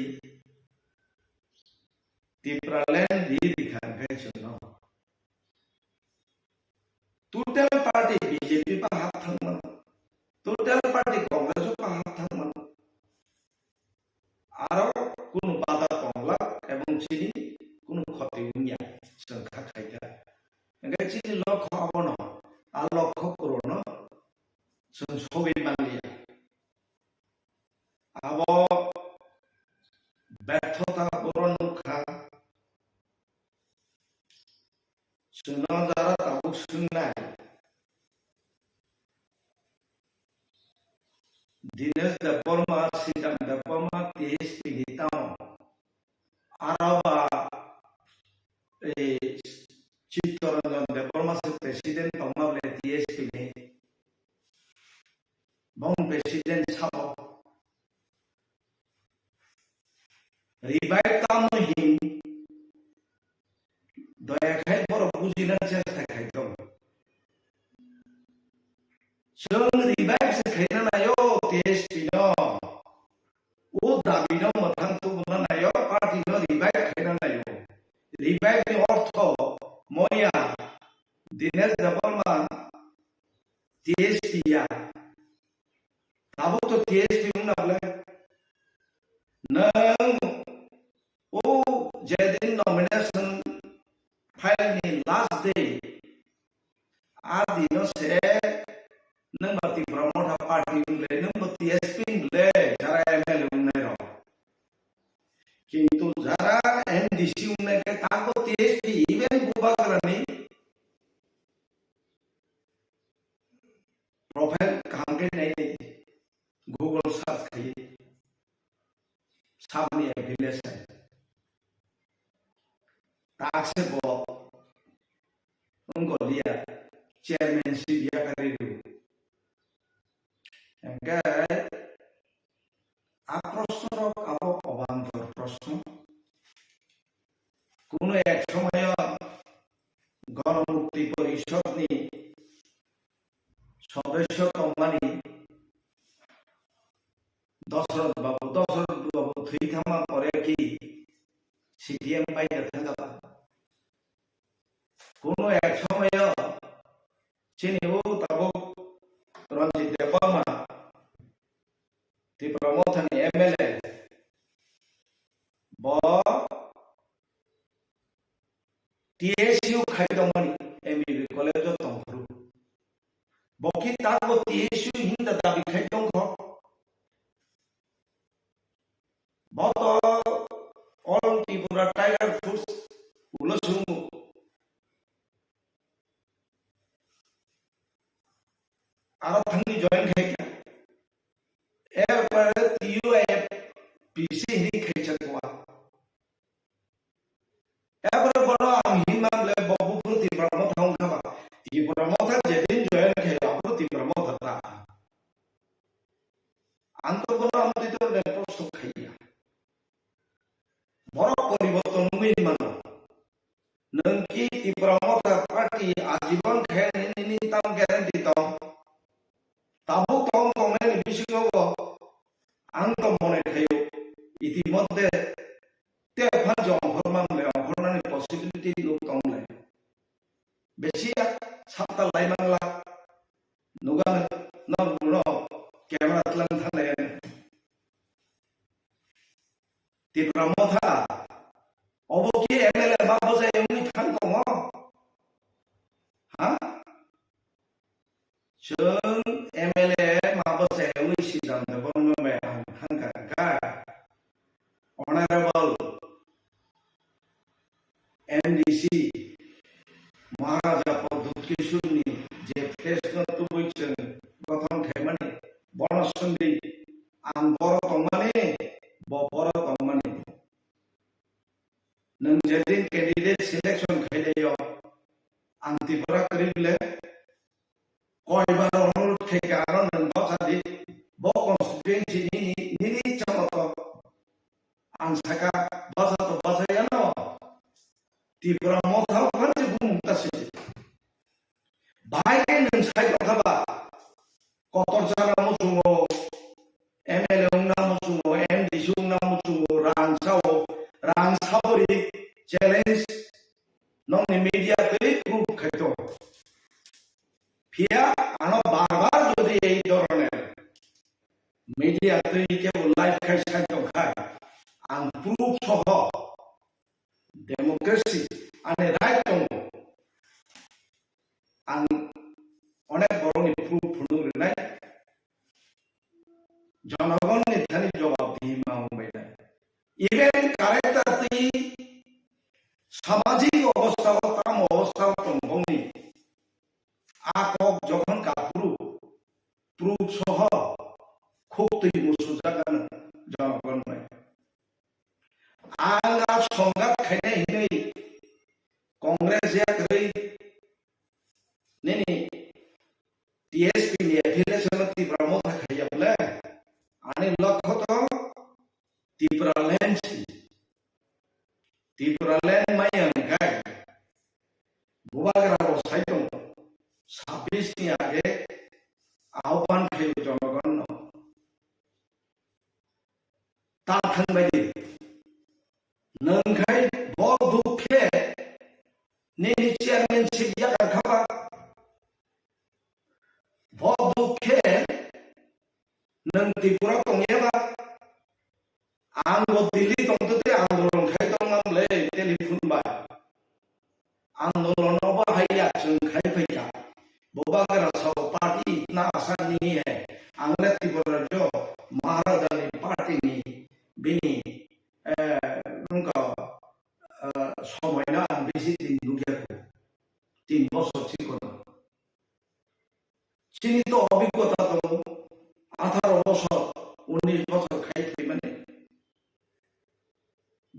त्रिपुरा लैंड दी दिखान गए टोटल पार्टी बीजेपी पा हाथ थांगमन टोटल पार्टी कांग्रेस पा हाथ थांगमन आरो कुनु बाधा तंगला एवं चिनि कुनु खति उनिया संखा खाइदा एंगे चिनि लक्ष्य आबन आ लक्ष्य पूर्ण जों सबै मानिया आबो ব্যর্থতা পূরণ खा जोंना जारा ताबुक सोंनाय दिनेश देबबर्मा सीताम देबबर्मा टीएसपी हिताम आराबा चित्तरंजन देबबर्मा से प्रेसिडेंट तमाबले टीएसपी ने बंग प्रेसिडेंट साबो रिवाइव काम ही दया खाय बर बुजिना चेष्टा खाय दं जों रिवाइव से खायना नायो टीएसपी नो ओ दाबी नो मथां तो बुना नायो पार्टी नो रिवाइव खायना नायो रिवाइव नि अर्थ मया दिनेश देबबर्मा टीएसपी या ताबो तो टीएसपी उनाबले नों ओ जेदिन नॉमिनेशन फाइल नि लास्ट डे आ दिनो से नों मति प्रमोटा पार्टी उनले नों मति एसपी उनले जरा एमएलए उनले रो किंतु जरा एनडीसी उनले के ताको टीएसपी इवन बुबाग्रानी प्रोफाइल कांगे नहीं गूगल सर्च किए सामने विलेज है ताकसे वो उनको लिया चेयरमैनशिप या करेंगे एंगे आप प्रश्न आप अवांतर प्रश्न कोनो एक समय गणमुक्ति परिषद नि सदस्य तमानी दशरथ बाबू थी थामा परे कि सीटीएम पाई थांगा कोनो एक समय चिनि वो तब रंजित देबबर्मा त्रिपुरा मथानि एमएलए ब टीएसयू खाइदमनि एमबीबी कॉलेज तंखरु बखि ताको टीएसयू हिंदा दाबि खाइदं ख बहुत ऑल त्रिपुरा टाइगर फूड्स उलसुमु आरो थांनि जॉइन खाइका ए पर टीयूएफ पीसी नि खाइचकवा ए पर बरो आम हिमामले बबुपुर त्रिपुरा मथा खाबा त्रिपुरा मथा जेदिन जॉइन खाइला बरो त्रिपुरा मथा ता आंतरबन आमदितो नेटवर्क सब खाइया बरो परिवर्तन मुइन मानो नंकी त्रिपुरा मथा पार्टी आजीवन खायनि ताम गारंटी तम ताबो तम तमे बिसिगो आंत मने खायो इतिमध्ये ते फाजो हरमामले हरनानि पॉसिबिलिटी लोक तमले बेसिया साता लाइमांला नुगा न कैमरा तलां थाले त्रिपुरा मथा अबकी MLA sondi an boro tongmani bo boro tongmani nang jadin candidate selection khaileyo an Tipura krible koi bar onul khekaro nang bo khadi bo constituency ni chamato an saka basa to basa yano Tipura Motha kan bung tasi bahai nang sai khaba kotor jana mo sungo MLA ungna mo sungo MD ungna mo sungo ran sabori challenge nong media te group khaito pia ano bar jodi ei doroner media te ke live khai to khai an proof soho democracy ane right to an onek boroni proof phunu renai জনগণ এখানে জবাবদিহি মামবে even কারেক্টারটি সামাজিক অবস্থা তাম অবস্থা তংভংনি আকক যখন কাপুরু proof সহ খুব তুই মুসুজাগান জনগণ আঙ্গা সংঘাত খাইনে হিনে কংগ্রেস ইয়াকই নেনি টিএসপি নি affiliation Tipura Motha খাইয়াবলে ani loko to Tipra land mayan kai Bubagra ro saitong 26 ni age ahwan khayo jonogon no ta thang bai nang khai bo dukhe ni chairman sibya khaba bo dukhe nang Tipura tongyeba ang lo Delhi tongte andolon khai tongam le telephone ba andolon ba haiya chung khai phaiya Bubagra sau party na asan ni hai angle Tipura jo Maharaja ni party ni bini nungka সময় না বেশি দিন দুগিয়া 3 বছর ছিল চিনি তো অভিজ্ঞতা তো 18 বছর 19 বছর খাইতে মানে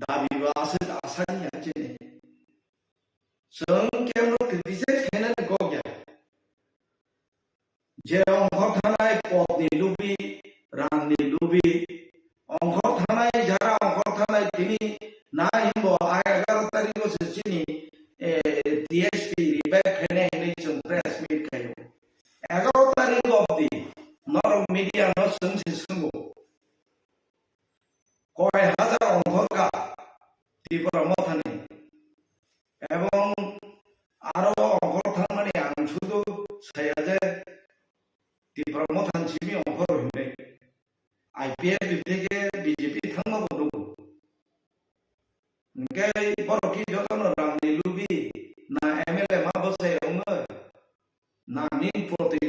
দাবি আছে আসানি আছে जों केवल क्रिटिसाइज खालामनानै गया जेराव अंख थानाय पदनि लुबि रांनि लुबि अंख थानाय जारा अंख थानाय दिनि ना हिमबो 11 तारिख सिनि टीएसपी रिबाइव खाने हिनै जों प्रेस मिट खायो 11 तारिख अब्दि नर मिडिया न सोंसि सोंगो कय हाजार अंखका Tipura Mothani এবং আরো অঙ্ক থানমানি আং শুধু saya je Tipura Mothan simi অঙ্ক হইনে আইপিএল থেকে বিজেপি থানমা বদু ngai boroki jotono ramni lubi na MLA ma bose ongo na ni proti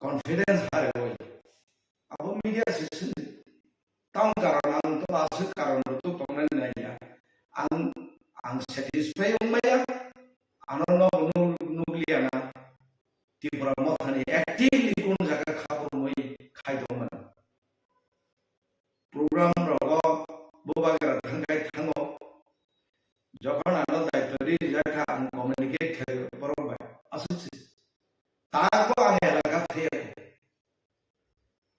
confidence hare hoy abo media system taung karon to asu karon to tongen naya ang satisfy umaya anono nugliana Tipura Mothani actively kun jaga khabor moi khaidoman program rogo Bubagra thangai thango যখন আনো দায়িত্বরি জায়গা আন communicate খাই বরবাই আসুছি তারপর আমি এলাকা থেকে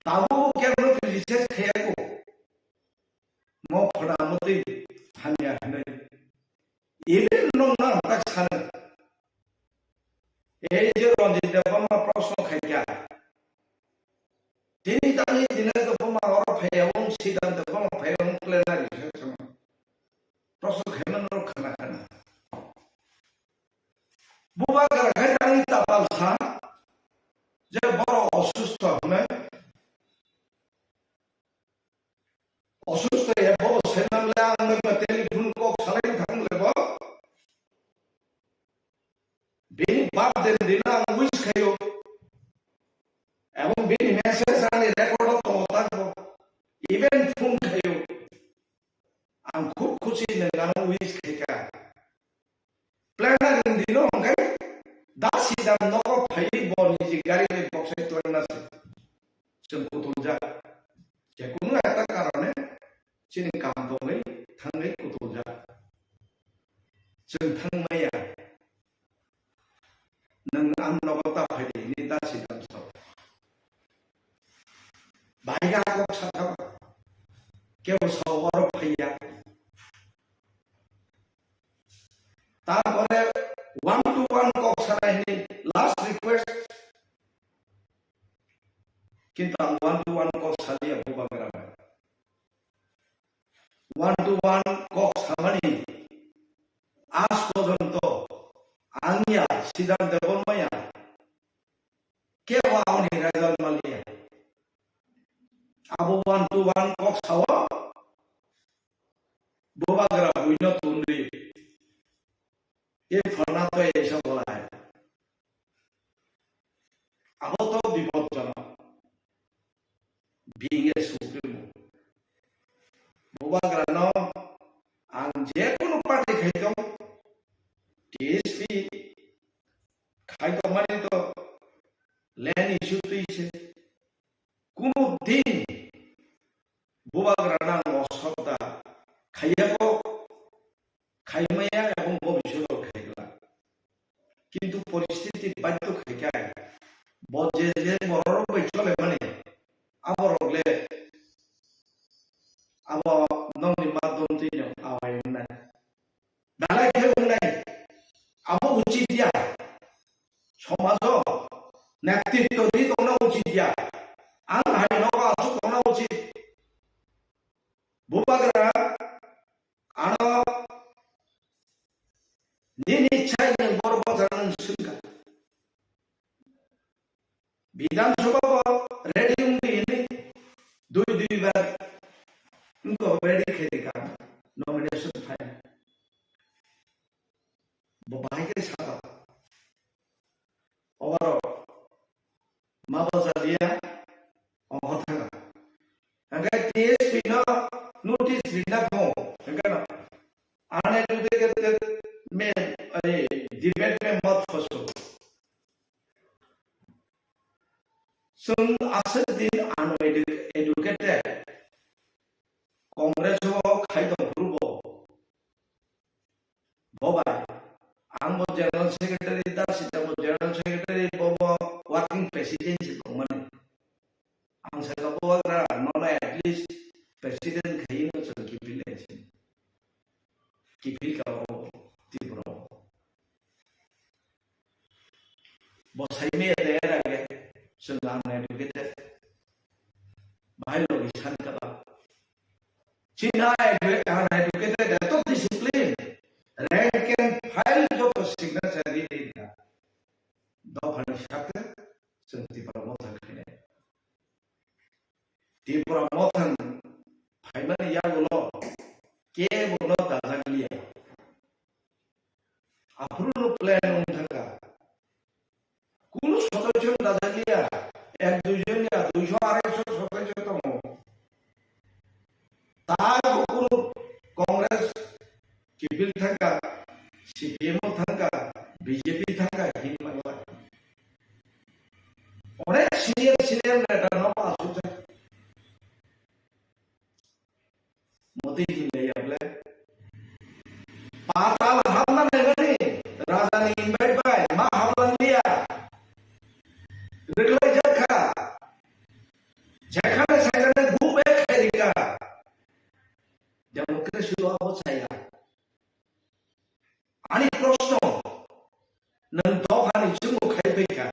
তাবু কেন রিসার্চ খেয়াকো মো ফড়ামতি হানিয়া হনে ইভেন নং না তাক সান এই যে রঞ্জিত দেবমা প্রশ্ন খাইয়া তিনি তানি দিনে দেবমা অর ফাইয়াবং সিদ্ধান্ত দেবমা ফাইয়াবং প্লেনারি প্রশ্ন খাইমান খানা খানা Bubagra খাইতানি তাপাল সা যে বড় অসুস্থ হনে অসুস্থ এবো সেনামলে আঙ্গমা টেলিফোন কক সালাই থাংলেব বেনি বাপ দেন দিনা উইস খাইও এবং বেনি মেসেজ আনি রেকর্ড তো থাকবো ইভেন ফোন খাইও ang খুব খুশি নেগানো উইস খাইকা প্ল্যানার দিনো ngai দাসি দাম নক ফাই বনি জি গাড়ি রে বক্সে তোরনা जों गथ'जा जेखुनु একটা কারণে जोंनि गामदङै थाङै गथ'जा जों थांनाया नों आंनाव दाफायनायनि दासि दामसाव बायगा आगम साथाबा केवसाव आरो फैया তারপরে 1-to-1 কক সারাইনি লাস্ট রিকোয়েস্ট কিন্তু 1-to-1 কক সালিয়া বুবাগ্রা 1-to-1 কক সামানি আজ পর্যন্ত আনিয়া সিদ্ধান্ত বর্মায়া কেউ আউনি রাজাল মালিয়া আবু 1-to-1 কক সাওয়া বুবাগ্রা বুইনো তুন্দ্রি ये फरना तो ऐसा बोला है अब तो विपज्जनक being a supreme बुबाग्रा न आं जेकुनु पार्टी खाइतो TSP खाइतो माने तो लैंड इश्यू तो इसे कुनु दिन बुबाग्रा ना असदा खाइयाको खाइमाया एवं भविष्य কিন্তু পরিস্থিতি বাধ্য খাইকায় বজে যে বড় বই চলে মানে আবরলে আব নংনি মাধ্যম তিন আওয়াই না দালাই খেউ নাই আব উচিত দিয়া সমাজ নেতৃত্ব দি তোমরা উচিত দিয়া আং হাই নবা আসু তোমরা উচিত বুবাগ্রা আনো নিনি চাই বড় বাজারান সুঙ্গা বিধানসভা রেডি উনি দুই বার উनको रेडी खेलेगा नॉमिनेशन फाइल बबाई के साथ और माबाजालिया अहथा अगर TSP ना नोटिस लिखना हो अगर अनएजुकेटेड में अरे डिबेट में मत फंसो सुन असर दिन अनएजुकेटेड कांग्रेस हो खाइदो ग्रुप हो बबाय आंबो जनरल सेक्रेटरी दा सिटाबो जनरल सेक्रेटरी बबो वर्किंग प्रेसिडेंट दंमोन आं सागा बुबाग्रा नन एटलिस्ट प्रेसिडेंट खाइनो जों किपिलेसिन किपिलका त्रिपुरा बसाइमे देरा गे जों अनएजुकेटेड भाई लोग सानकाबा China uneducated atau disiplin rank and file जो तो signature दी था दो भाई शब्द संति प्रमोद करने त्रिपुरा मोथन भाई मन या बोलो के बोलो दादा लिया अप्रूव प्लान उनका कुल सदस्य दादा लिया एक दूसरे या 200-250 सदस्य तो कांग्रेस किपिल थांगा CPM थांगा बीजेपी थांगा हिमालय अनेक सीनियर नेता न आसुजा मोदी हिलायाब्ले पाताल हामना नेगनी राजानी इनवाइट बाय मा हामला लिया रिगले जखा जखा ने साइने गुबे खेरिका demokrasi apa saya? Ani prosto, nang dohani cuma kaipeka,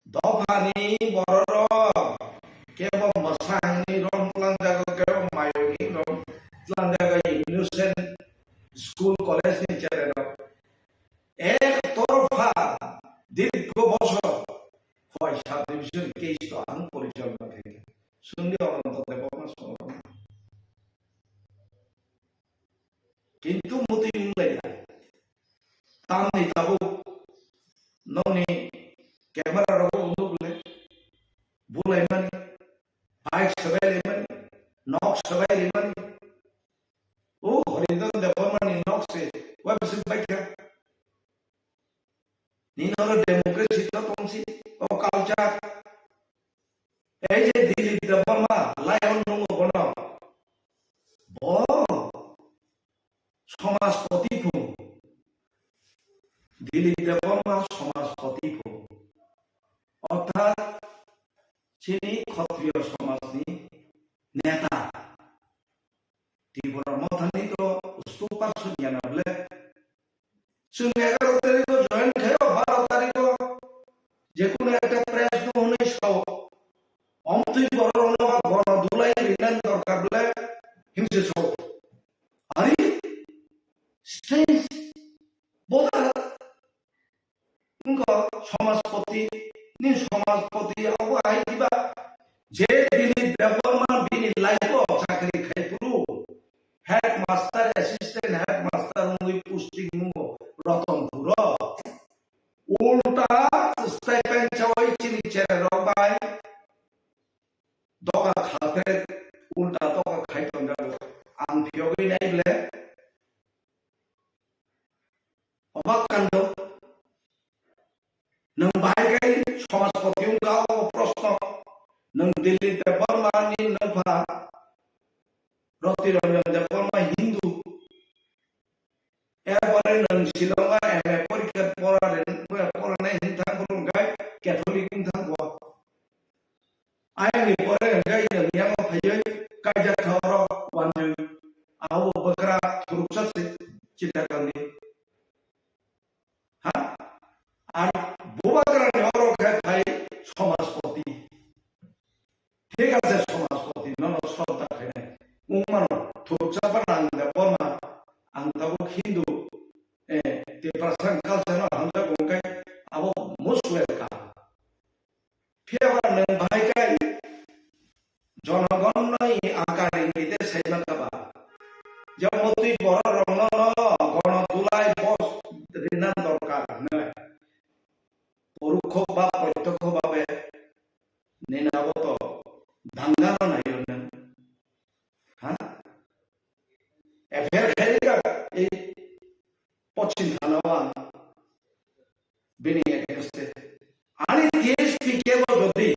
dohani bororo, kebo masang ni rom telanjaga kebo mayu ni rom telanjaga innocent school college ni cari rom. Torfa diri ko boso, koi subdivision case to ang policyal bagay. Sundi orang nonton depan semua. Kintu muti mulai. Tani tahu, noni kamera rogo untuk bulai mani, baik sebaik mani, nok sebaik mani. Oh, hari itu depan mani nok se, web sebaik ya. Ni orang demokrasi itu tongsi, oh culture. Debbarma लायन नंगो बनो ब समाजपति फु दिलीप देबरमा समाजपति फु अर्थात चिनी क्षत्रिय समाजनि नेता त्रिपुरा मथानि तो उसको पार्श्व ज्ञान बले जों 11 तारिख को जॉइन खायो 12 तारिख को जेकुनो একটা প্রেস নহনে সব অমতুই বড় হনবা গণ দুলাই রিনান দরকার বলে হিমসে সব আরে স্টেজ বোধা উনকো সমাজপতি নি সমাজপতি আবু আইবা যে দিলি দেববর্মা বিনি লাইবো চাকরি খাইপুরু হেডমাস্টার অ্যাসিস্ট্যান্ট হেডমাস্টার মুই পোস্টিং মুগো রতন পুর উল্টা স্টাইপেন্ড চাওয়াই চিনি চেরে রবাই দকা খাতে উল্টা দকা খাইতন যাবো আন ফিয়গই নাইবলে অবাক কাণ্ড नों बाहाय समाजपति गाव प्रश्न नों दिल्ली देबबर्मानि नोफा रतिरंजन देबबर्मा हिंदू एरपरे नों शिलंगा एमए परीक्षा परायनाय हिंथा गुरुंगाय कैथलिक हिंथा गो आयनि परे गाय नोंनियामा फैयै कायजा थावर वानजों आवो बग्रा थुरुकसासे चिटागांनि हा আর বুবাগ্রা নেওয়ার খাই সমাজপতি ঠিক আছে সমাজপতি নন শ্রদ্ধা খাই উমান থুকসাবার আং দেববর্মা আং তাবো হিন্দু তিপ্রাসাং কালচার হামজা গঙ্গাই আবো মুসওয়েলকা ফেবার নং ভাইকাই জনগণ নই আকার ইঙ্গিতে সাইমাকাবা যেমতই বড় রং গণ তুলাই বস রিনান দরকার নয় পরোক্ষ বা প্রত্যক্ষভাবে নিনাবত দাঙ্গানো নাইলেন হ্যাঁ এফেয়ার খাইকা এই পশ্চিম থানাওয়া বিনি এগেনস্টে আনি টিএসপি কেবল যদি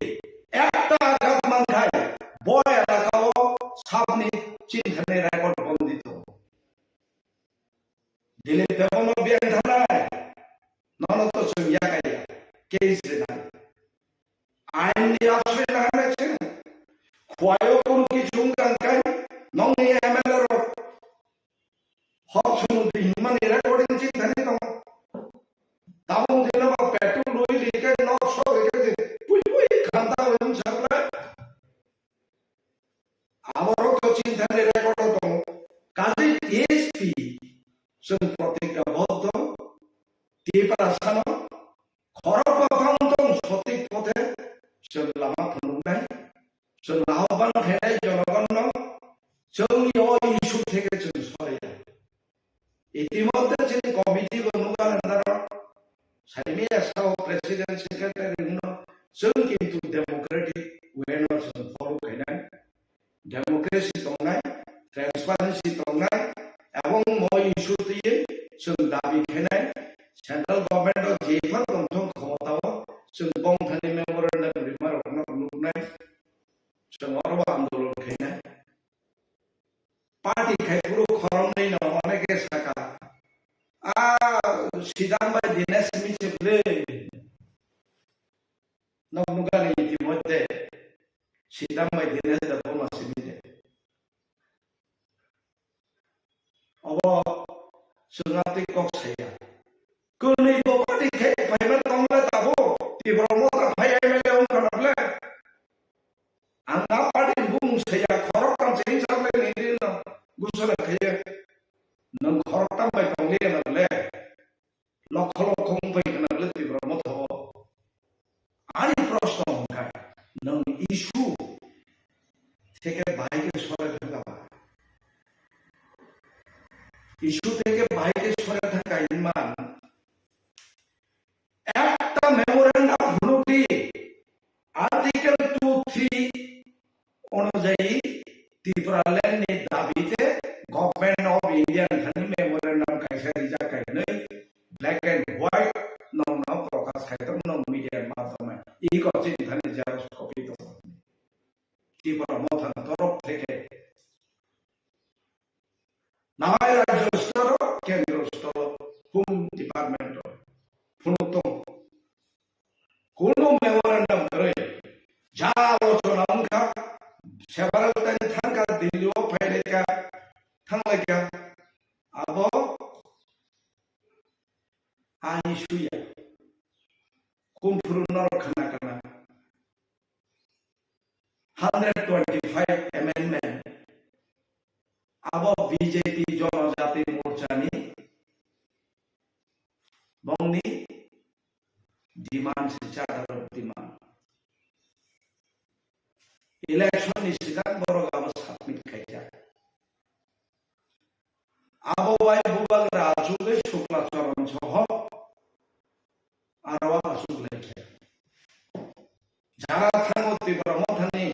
একটা আঘাত মান খায় বয় এলাকাও সামনে চিন্তানে রেকর্ড বন্দিত দিলে দেবন বিয়ান থানায় ননত সুইয়া কাইয়া কেস না আইন নিয়ে আসবে না হয়েছে খোয়ায়ও কোনো কিছু কাঙ্কাই নং এমএলএর হক সমুদ্রে হিমানি রেকর্ডিং চিন্তানি তো তাও দিন বা পেট্রোল লই লিখে নশো রেখেছে পুই পুই খান্তা হইম সাকলা আবারও তো চিন্তানি রেকর্ড তো কাজে টিএসপি जों प्रतिज्ञाबद्ध टिप्रासानो खर'बाफांदों सঠিক পথে जों लामा खुलुमनाय जों आह्वान खालामनाय जनगणनो जोंनि इस्यु থেকে जों सराया इतिमধ্যে जों कमिटि बनुगान आन्दाराव साइमे आसाव प्रेसिडेंट सेक्रेटारि जों किन्तु डेमोक्रेटिक वेनो जों फलो खालामनाय डेमोक्रेसि दंनाय ट्रान्सपारेन्सि दंनाय এবং মই ইস্যু দিয়ে जों दाबि खालामनाय सेंट्रल गभर्नमेंट जेफोर दंथं क्षमताव जों बंधानि मेमोरेन्डाम रिमार्क नुनाय जों अरब आंदोलन खालामनाय पार्टी खायपुरु खरंनै न अनेके साका सिदांबाय दिनेश मिसेबले नमुगानि इतिमध्ये सिदांबाय दिनेश दबमासिमिदे अब जोंहाते कक्साया कोनै बपाटी खे फाइबा तंगला ताबो तिब्रा मथा फाइएमएलए उनखानाबले आंगा पार्टी बुं सया खरकटाम सेहि सामले निदिन गुसला खायो नों खरकटाम बाय तंगले नाबले लक्ष लक्ष मुंबाय खानाबले तिब्रा मथा आनि प्रश्न होनका नों इस्यु থেকে বাইরে সরে থাকা ইস্যু থেকে বাইরে সরে থাকা ইমান একটা মেমোরেন্ডাম হলুটি আর্টিকেল 2-3 অনুযায়ী ত্রিপুরা ল্যান্ডের দাবিতে গভর্নমেন্ট অফ ইন্ডিয়ান খানি মেমোরেন্ডাম কাইসারি জাকাইनै ব্ল্যাক এন্ড হোয়াইট নন প্রকাশ খাইতম নন মিডিয়ার মাধ্যমে এই কচিন খানি জেরক্স কপি তো ত্রিপুরা মথান তরফ থেকে নামায় রাজ্য স্তর কেন্দ্র স্তর হোম ডিপার্টমেন্ট ফুনুতম কোনো মেমোরেন্ডাম করে যা আলোচনা অংখা সেবারেল টাইম থাকা দিল্লিও ফাইলেকা থাंलायखा आबो आनि सुया कुमफुरुनर खाना 125 amendment आबो बीजेपी जनजाति मोर्चानि बंगनि डिमांड से चार्टर डिमांड इलेक्शन सिगां बरगाबो सबमिट खायजा आबो बाय बुबाग्रा आजुगे शुक्ला चरण सह आरवा साख्लाइखा जारा थांगो त्रिपुरा मथानि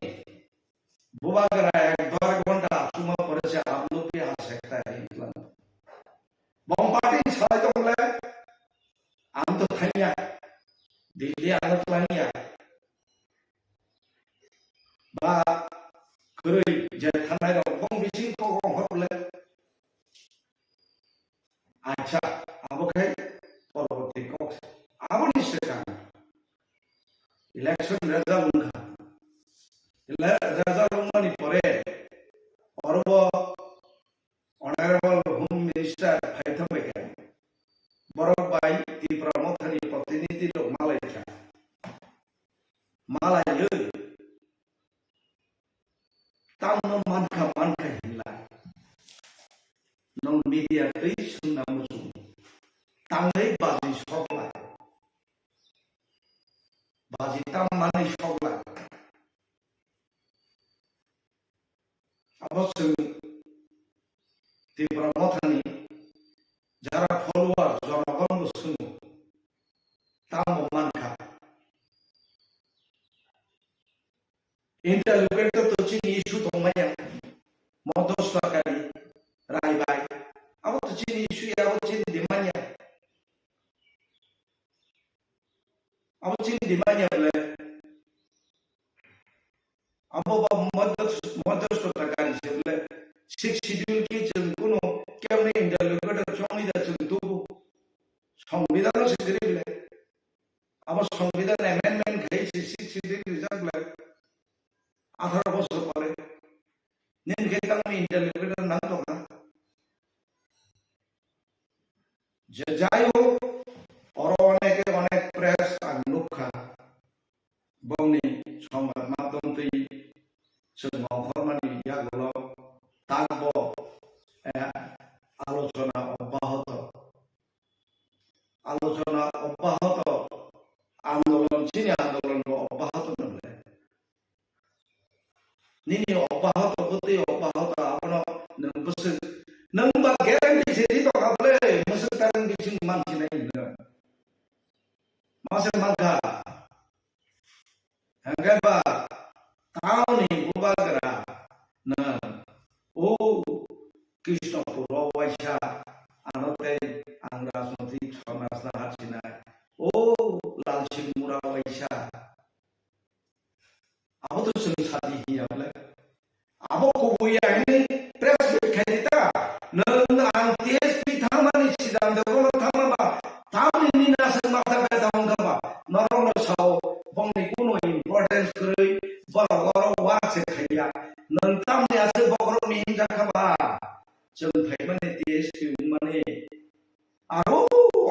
बुबाग्रा 1-2 घंटा आसुमा पड़ेছে आपलोपे हासेक्ता इतला बमपाटी सालाय दंले आं तो थाइया दिल्ली आनो थाइया बा गरै जे थानाय रंगं बिसिं को हरले अच्छा आबो खाय परवर्ती कक्ष आबो निश्चय इलेक्शन रिजल्ट उनखानि परे अर्ब ऑनरेबल होम मिनिस्टर फाइथामैखा बरक बाय त्रिपुरा मथानि प्रतिनिधि लोग मालायो तामनो मानखा हिला नन मीडिया दै सुंना मुजु तांगै बाजि सकला बाजि ताम मानै सकला अवश्य त्रिपुरा मथानि जारा फलोवार जनगण सुनु ताम मानखा इंटरलोकेटर तो चिन इशू दंमाया मध्यस्थकारि रायबाय अब तो चिन इशू अब चिन दिमानिया बोले अब मध्यस्थकारि से बोले 6 शेड्यूल की जों कोनो केवने इंटरलोकेटर संविधान जों तो संविधान से बोले अब संविधान अमेंडमेंट खाई 6 शेड्यूल रिजल्ट 18 বছর পরে নিনকে তামি ইন্টারলোকেটর নাম তো না যে যাই হোক অনেক প্রেস আর নুখা বংনি সংবাদ মাধ্যম তৈ जों অখরমানি ইয়াগুলো তাকব আলোচনা অব্যাহত আন্দোলন চিনি আন্দোলন অব্যাহত নলে निनी अब्बाहत गति अब्बाहत आपनो नंबस नंबा ग्यारंटी सेरि तो काबले मसतारन बिसिं मानसि नै मासे मानखा हंगाबा तावनि बुबाग्रा न ओ कृष्णपुर वाइसा आनते आं राजनैतिक समाजना हासिना ओ लालसिं मुरा वाइसा अब तो जों सादि हियाबले अब को बुया है प्रेस खायता नंग आं टीएसपी थामानि सिदांत को थामाबा तामनि नासं माथा बेदांगाबा नरन साव बंनि कोनो इम्पोर्टेंस करै बरगर वासे खाया नंग तामनि आसे बगर मिहिं जाखाबा जों फाइमाने टीएसपी माने आरो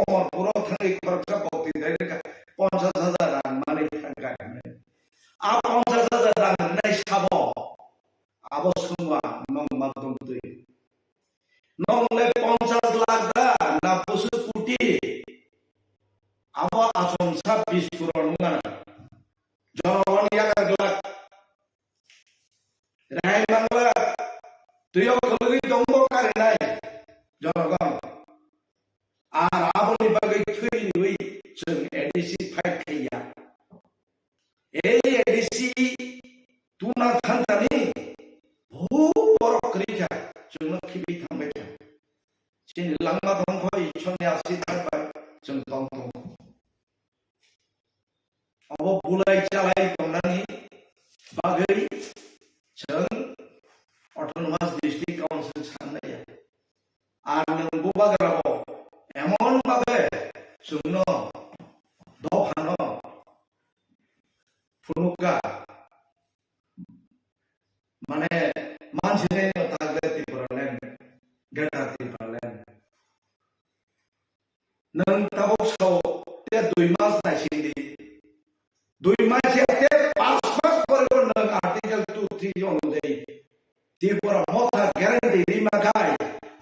अमरपुर थांगै खरसा बक्ति दायरेका 50,000 रां माने थांगा आप 50,000 रां नै साबो आबो सुनवा नंग माध्यम तै नंगले 50 लाख दा ना 20 कोटी आबो आसम 26 पुरन नङा जनगण 1 लाख राय बांगला तुयो कलगै दंबो कारिनाय जनगण आर आबोनि बागै थैनि बै जों एडिसि फाइट खैया एडिसि तुना थांतानि बहु बरक करिखा जों खिबि थांबाय था चिनि लांमा दंखय सनि आसि थांबाय जों दं अब बुलाय चालाय दंनानि बागै Bubagra Mane Manjine Tagre Tipra Land Gata Tipra Land Nang Tabok So Te Duimas Na Shindi Duimas Te Paspas Por Nang Article 2-3 on the Tipura Motha Guarantee Rimagai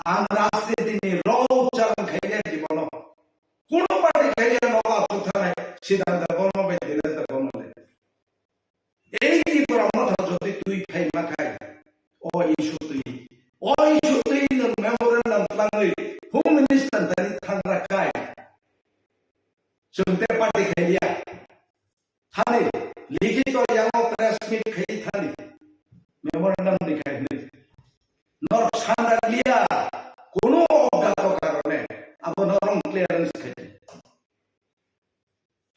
and Rasti Dini Row Chan Kaya Tibono Kuno Party Kaya Nova Tutane Sidan the Bono Bedines the Bono Any Tipura Motha Joti Tui Pay Makai or issue to or issue to in the memorandum plan Home Minister Tani Tanrakai Sunte Party Kaya Tani Ligito Yang Press Meet Kay Tani Memorandum Dikai Nor Sandalia Kuno Gato Karone Abu Norong clearance Kay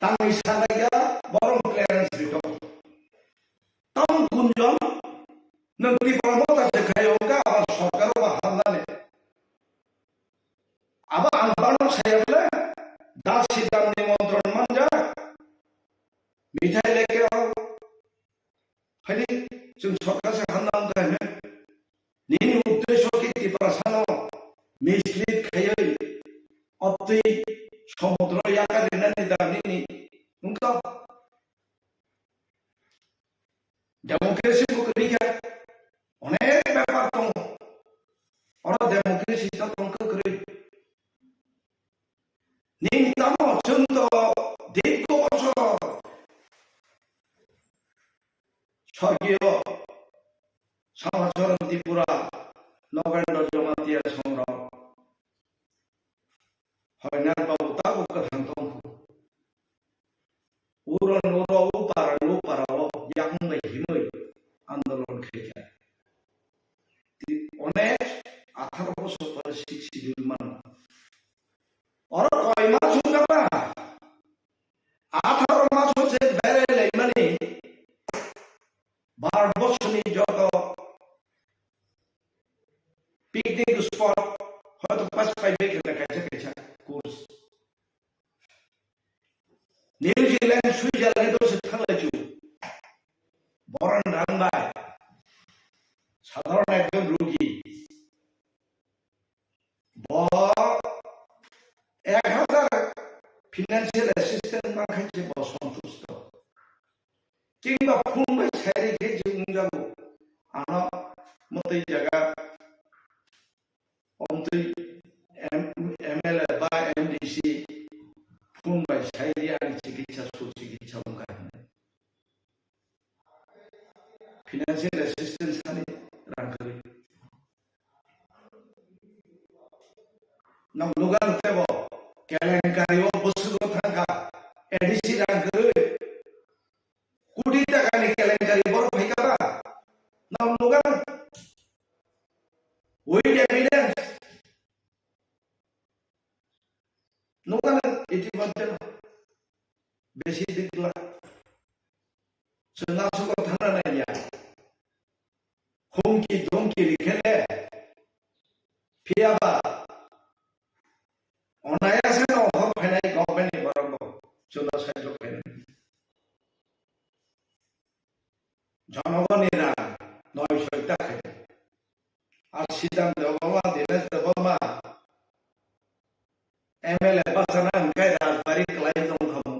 Tangi Sandaga Borong clearance Vito Tam Kunjom Nanti Pramota Kayoga Sokaro Handane Aba Albano Sayable Dasi Dani Montron Manja Mithai Leke Hadi Sum Sokas Handam Kame Nini Uddeshoki Tiprasano Mislead Kayoi Opti Somudro Yaka Dinani Damini Unka Democracy Kukrika অনেক ব্যাপার তো ওরা ডেমোক্রেসিটা তঙ্ক করে নিন্তাম অত্যন্ত দীর্ঘ বছর স্বর্গীয় সমাচরণ ত্রিপুরা নগেন্দ্র জমাতিয়া সংগ্রাম হয়নার বাবু তাবো কথান তঙ্ক উরন উরও পারাও ইয়াংবাই হিনই আন্দোলন খেয়ে অনেক 18 বছর পরে শিডিউল মান আর কয় মাস হলো না 18 মাস হচ্ছে বেড়ে মানে 12 বছরই যত পিকনিক স্পট হয়তো 5 খেলে কাছে কোর্স নিউজিল্যান্ড সুইজারল্যান্ডও সে থাকলেছো বরণ রান্দায় সাধারণ একজন রোগী 1000 ফিনান্সিয়াল অ্যাসিস্ট্যান্ট না খাইছে সন্তুষ্ট কিংবা ফুলবাই ছাইরে খেয়েছে যাবো আনা মতো জায়গা অন্তই এমএলএ বা এমডিসি ফুলবাই ছাইরে আনি চিকিৎসা সুচিকিৎসা কাহিনী ফিনান্সিয়াল অ্যাসিস্ট্যান্স আনি রাখবে nam lugar tebo kelenkario bosugo thanga edisi rangre kudi taka ni kelenkari bor bhaikara nam lugar with evidence lugar ইতিমধ্যে বেশি দিকলা সঙ্গা সুগো থানা নাইয়া হুমকি ধমকি লিখেলে ফিয়াবা অনায়াসে অভাব ফেনাই গভর্নমেন্ট বরঙ্গ চোলা সাহায্য করেন জনগণেরা 900 টাকা আর সিদ্ধান্ত বাবা দিনে বাবা এমএলএ বাসনা গায় রাজবাড়ি ক্লাইম দং খাম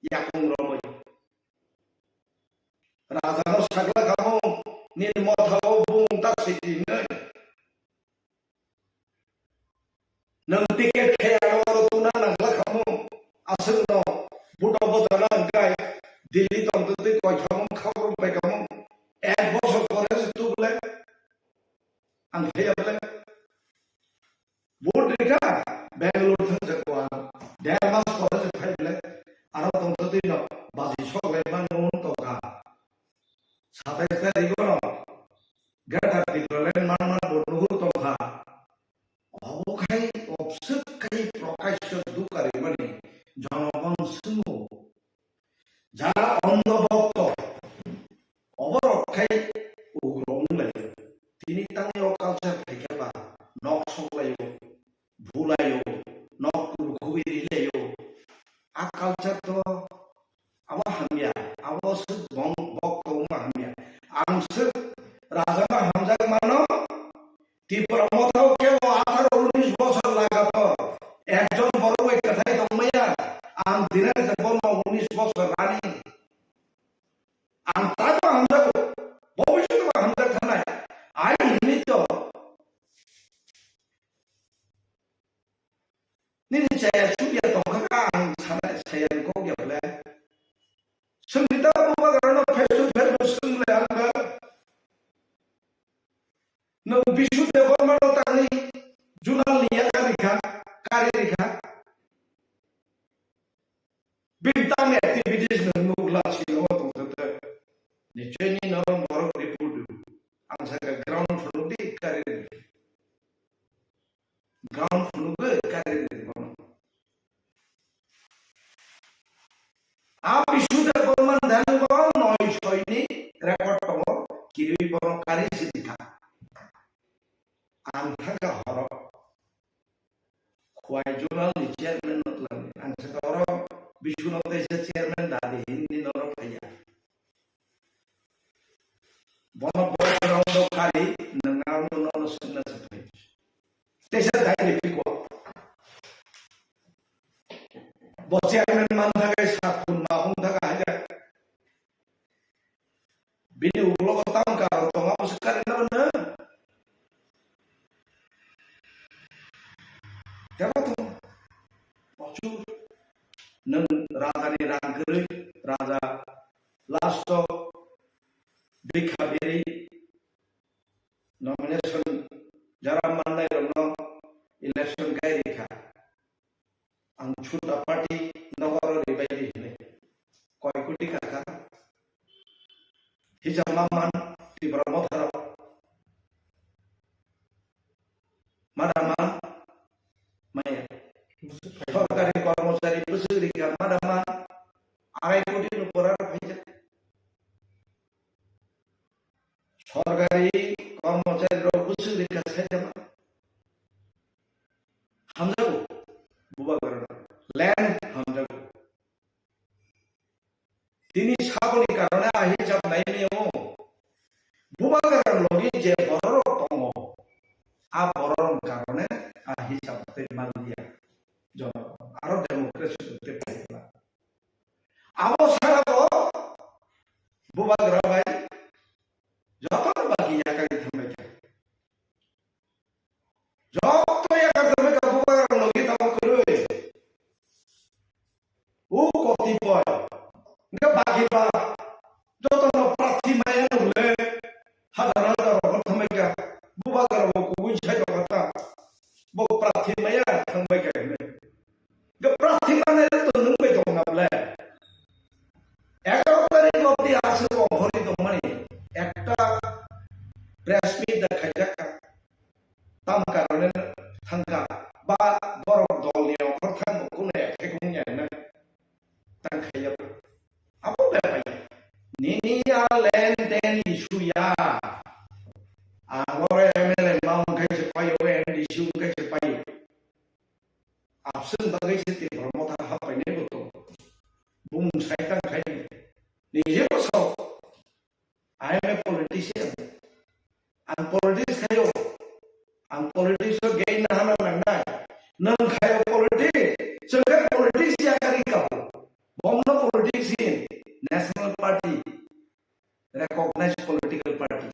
ইয়াকুং রমই রাজানো সাগলা খাম নির্মথাও বুং তাসিতি nang tiket kaya loro tuna nang lakhamu asno buto botana kai dili tongti koi khamu khabro pai kamu ek boshor pore tu bole ang kaya bole board rekha bangalore thang jakwa demas pore se phai bole aro tongti no baji sogai man non to ka 27 tarikh no gata tikrolen man bonuhu to ka অবখাই অবসকাই প্রকাশ্য দুকারে মানে জনগণ শুনো যারা অন্ধভক্ত অবরক্ষাই উগ্রম লাগে তিনি তানি অকালচার থেকে বা নখ সলাইও ভুলাইও নখ ঘুবি দিলেও আকালচার তো আমার হামিয়া আবার bos bong bok to mahamya angse raja ma hamjak mano Tipra Motha ke 18-19 বছর লাগাতো একজন বড় ওই কথাই দমাইয়া আম দিনের দেবন 19 বছর রানী আম তাকো হামজা ভবিষ্যৎ মা হামজা থানায় আই নিমিত্ত নিনি চায়া সুবিয়া দমকা আম সানায় সায়ান কো গেবলে संगीता बुबाग्रानो फेस टू फेस बुसुंगले आंगा no bisu development tani junal niya karika bintang activities nungla silo tongte nicheni no borok report angsa ground floor di karir ground floor karir bisu development dan ko noi soini record to kiri borok kari sidika antara horok kuai jurnal di chairman notlan angsa horok bisu note chairman dadi hindi norok kaya bono background kari nangamu nono sunna sepai desa dai piko bos chairman mantha kai satun mahung thaga aja bini ulo kotang karo tonga sekali na Siapa tuh? Pocur. Neng raja ni rangkeri, raja lasto, bikhabiri, nomination jaram mandai romno election kai rekha. Ang chuta party nagaro ribai ni. Koi kuti kaka. Hijab maman Tipra Motha. Madama Maya সরকারি কর্মচারী প্রশিক্ষিকা মাদামা 2.5 কোটির উপর হয়েছে সরকারি কর্মচারীর প্রশিক্ষিকা সেজমা হামজাগো বুবাগরা land হামজাগো তিনি সাবনি কারণে হিসাব নাই নিও বুবাগরার লগে যে বড় তম আ বড়র কারণে হিসাব মান দিয়া আরো ডেমোক্রেসি করতে পারলাম আবো সারা তো বুবাগ্রা ভাই যত বাকি একাই থামে যত একা থামে বুবাগ্রা লগে তাও করে ও কতিপয় বাকি বা যত প্রার্থী মায়া হলে হাজার হাজার থামে বুবাগ্রা বুঝ কথা bo prathi maya thangbai kai ne ga prathi mane to nungbai to ngable 11 tarik obdi ase ko hori to mani ekta press meet dekhai jaka tam karone thangka ba borok dol ni okor thang ko ne ekung nya na tang khaya apo ba pai ni ya len den issue ya agora mle maung kai se pai we issue kai se pai absen bagai se Tipra Motha hapai ne buto bung sai tang khai ni je so I am a politician and politics khayo and politics so gain na hana na nang khayo politics so ga politics ya kari ka bomno politics in national party recognized political party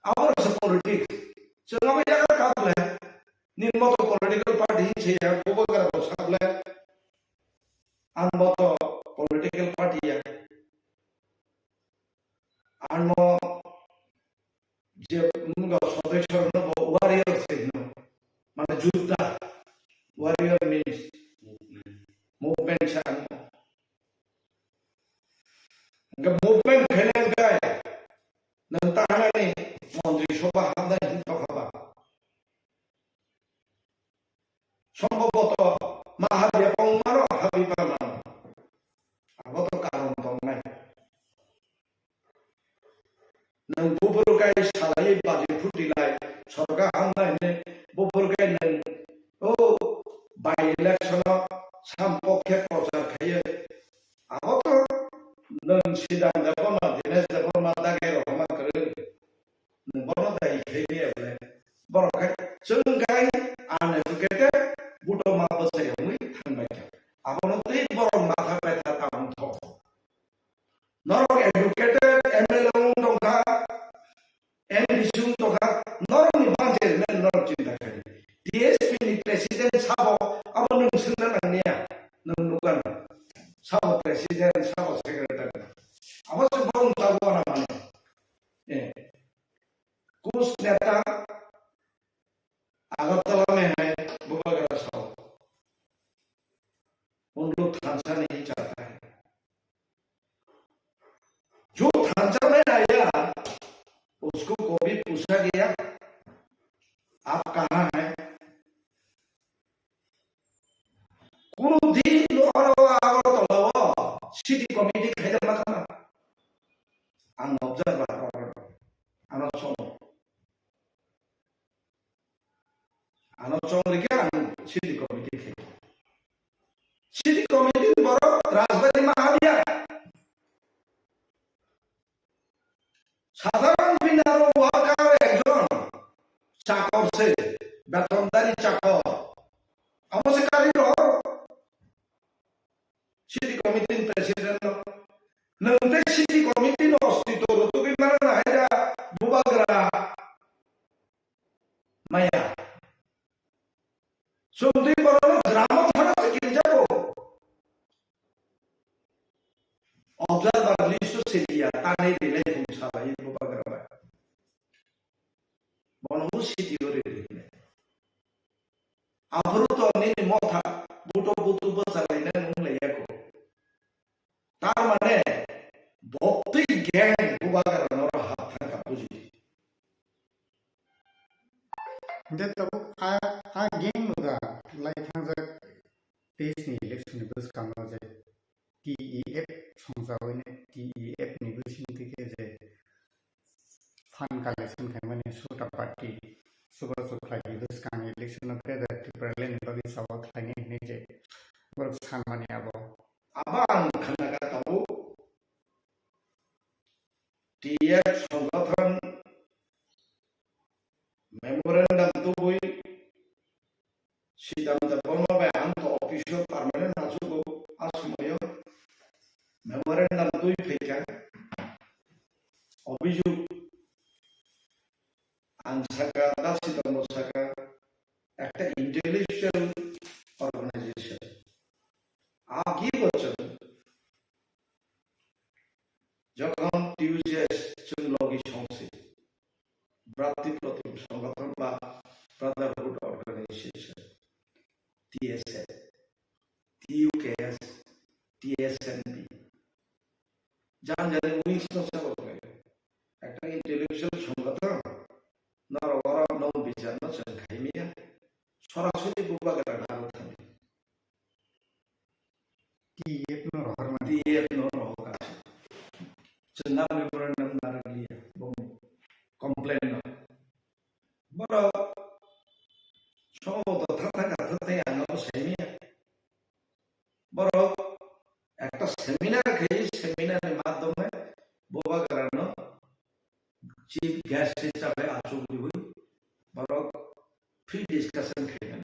our politics so ngabe ya ka ka nin moto political party che ya bubagra bosable an moto political party ya an mo je munga sodeshwar no warrior se no mane jutta warrior means movement san nga movement khelen kai nan tahana ni mantri sabha hamda hinto khaba সম্ভবত মাহাবীর পংমানো হাবিবা মানো আগত কারণ তো নাই নং বুবুরকাই সালাই বাজে ফুটিলাই সরকার হামনাই নে বুবুরকাই নং ও বাই ইলেকশন সামপক্ষে প্রচার খাইয়ে আগত নং সিদাঙ্গা Norok educated MLA tongka MDC tongka norok ni banjir men norok cinta kari. DSP ni presiden sabo abo nung sunda nangnia nung nukan sabo presiden sabo sekretari. Abo sebelum sabo namanya. कुछ नेता अगरतला में है बुबागरा साहब उन लोग थांसा नहीं चाहता है जो थांसा में आया उसको को भी पूछा गया आप कहाँ हैं कुछ दिन और अगरतला सिटी कमिटी खाइदा माखा आं ऑब्जर्वर आं सोनो City Committee. City Committee baru Raspberry Mahavia. Sasaran binaru wakar ekjon cakor se beton dari cakor. Apa sekali loh City Committee Presiden loh. Nanti City Committee loh itu gimana ada Bubagra Maya. Sundi baru drama thana sekian jago. Observer list sedia tanah dile kumsala ini Bubagra. Bonomu city ori dile. Abru to ini Motha buto besar ini nunggu ya ko. Tar mane bokti gang Bubagra nora hat thana kapuji. That a game like the Disney election bus come as a TEF songs TEF negotiation fun collection came in a sort of party super supply this kind of election of the Tipra lane body of climbing nature works hand money above. Abang kena tahu TEF songathan memorandum tubuh sidang terpoma bayan to official permanent asuko asmoyo memorandum tubuh peka obiju ansaka dasidang mosaka একটা intellectual organization আগে বছর যখন টিউজিএস চুনলগি সংসদ ভ্রাতৃপ্রতিম সংগঠন বা brotherhood organization TSS, TUKS, TSNP জান wings নষ্ট করবে একটা ইন্টেলেকচুয়াল সংগঠন নরবরা নৌ বিচার নচন খাইমিয়া সরাসরি বুবাগরা নাম থাকে TEF no hormone TEF no roka cena memorandum naralia bom komplain no baro সম্ভবত থাকতে আনো সেমিনার বড় একটা সেমিনার খেয়ে সেমিনারের মাধ্যমে বুবাগ্রানো চিফ গেস্ট হিসাবে আসুক হই বড় ফ্রি ডিসকাশন খেয়ে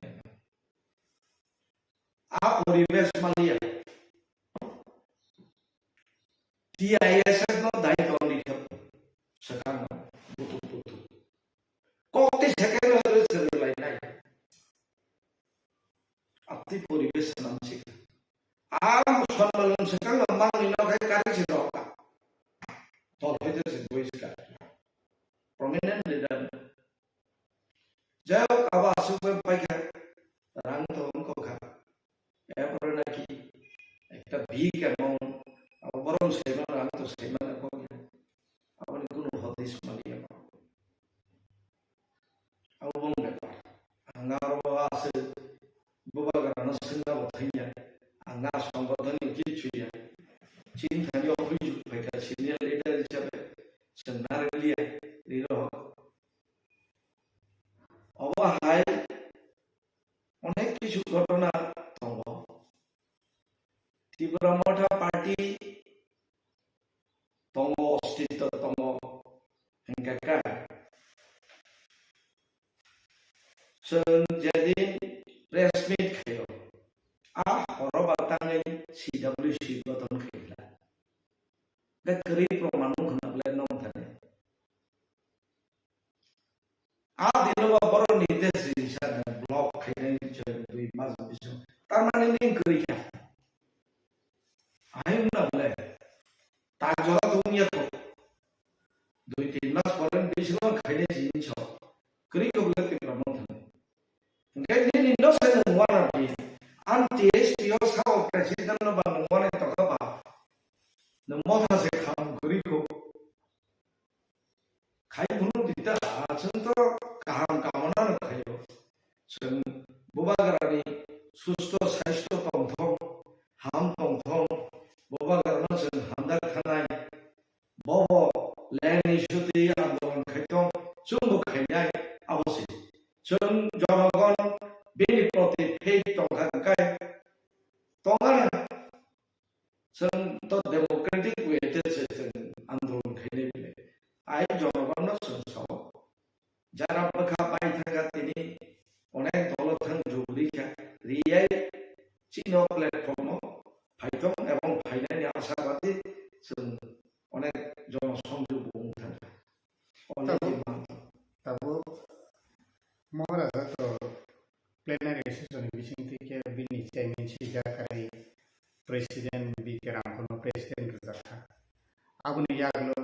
আ পরিবেশ মালিয়া TIS no দায়িত্ব লিখে সেখানে বুতু কত সেকেন্ড হয়েছে লাই নাই আপনি পরিবেশ নামছি আর সম্মেলন সেখানে লম্বা নিলকে কারেছে রকা তল হইতেছে বহিষ্কার প্রমিনেন্ট লিডার যাও আবার আসবে পাইকা রাং তো অঙ্ক খা এরপরে নাকি একটা ভিক অ্যামাউন্ট বরং সেমান রাং তো সেমান আপনি কোনো হদিস Malia abang dapat anggar bawa hasil Bubagra nasional batanya anggar sambatan ini cuya cinta dia obiju mereka senior leader siapa senar dia lilo Allah hai অনেক কিছু ঘটনা সম্ভব ত্রিপুরা মঠা পার্টি তম অস্তিত্ব তম হেঙ্কাকা jadi resmi kayo horo batangay CWC baton kaila cái kri proman mung khna ble nom thane a dilo boro nidesh sa block khaine che dui mas bisu tarmane ning kri kha ayun na ble ta jola dunia to dui tin mas poren bisu khaine jin cho kri ko ble ti proman thane ngai ni no sa ngwa na pi an TSPO sa president no ba ngwa na to ka ba no Motha se kham kri ko khai bunu dita achun to kaham kamana na khayo sun Bubagra ni susto saisto tongthong ham tongthong Bubagra no sun hamda thanai bobo len issue ti andolon khaitong chung khainai abosi chung jonagon bini proti phei tongkha kai tongana sun to democratic way te se andolon khainai bile ai jonagon no sun so jara bakha pai thaga tini onek dolothang jubli kha riyai chino platform phaitong ebong phainai ni ashabadi sun onek jon sonju bung thaga tabu mohara to plenary session bising ke bini chairman sija kai president bi kerang kono president rutha abuni yaglo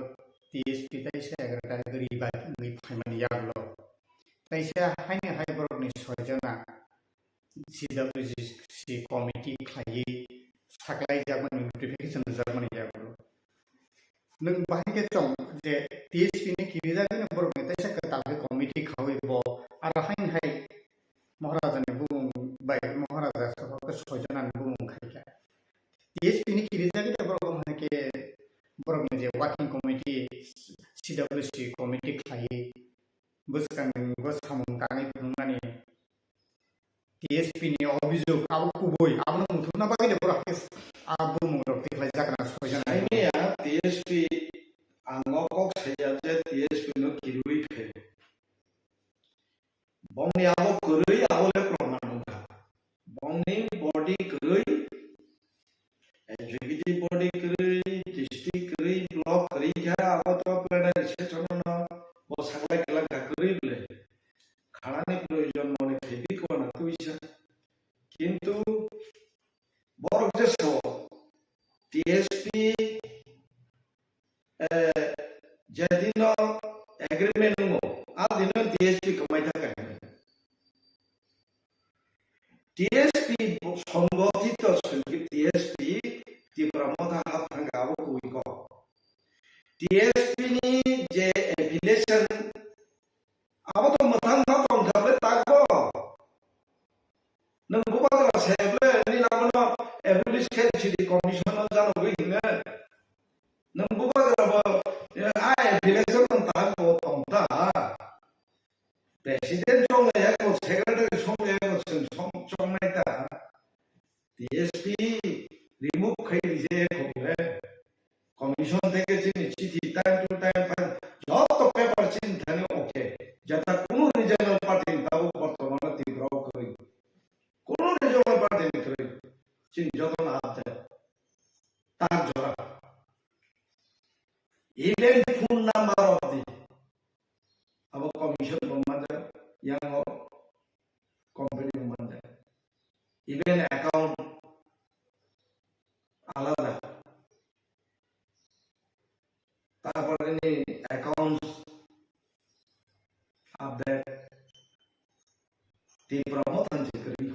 TSP taisa secretary gari ba ngi phaiman yaglo taisa haine haiborok ni sojana CWC committee khai Saklaikha notification jarmani yaglo nung bahai ke chong je TSP ni kiriza ni borok ni taisa ka tal committee khawi bo ara hain hai महाराजा ने Bum bye महाराजा सबका सोचना Bum खाइका TSP ni kiriza ke borok ma ke borok ni je working committee CWC committee khai buskan samung tangai phunani TSP ni obhijog abu kuboi abu muthuna bagi borok abu murok tiklai jakna sojana ini ya TSP angokok saya je TSP no kirui khe bongni abo kurui abo le proman ka bongni body kurui executive body kurui district kurui block kurui kha abo to plenary session no bo Saklaikha ka kurui le kharani proyojon mone khebi ko na tuisa kintu borok je so TSP jadino agreement mo adino TSP kamai thaka TSP সংগঠিত TSP Tipra Motha hathanga abo kui ko TSP ni je affiliation abo to mathang na tong thable takbo nang Bubagra seble ni namono affiliation city commission no jano gui ne nang Bubagra bo ai affiliation tong takbo tong ta president song ya ko secretary song ya ko song mai ta TSP remove khai je ko le commission থেকে যে চিঠি time to time যত paper চিন থানে ওকে যেটা কোন regional party তাও বর্তমানে তীব্র করে কোন রিজনাল পার্টি করে চিন যত না আছে তার জোড়া even phone number of the अब कमिशन बंद yang company bंद even account alada তারপরে নি accounts update Tipra Motha kari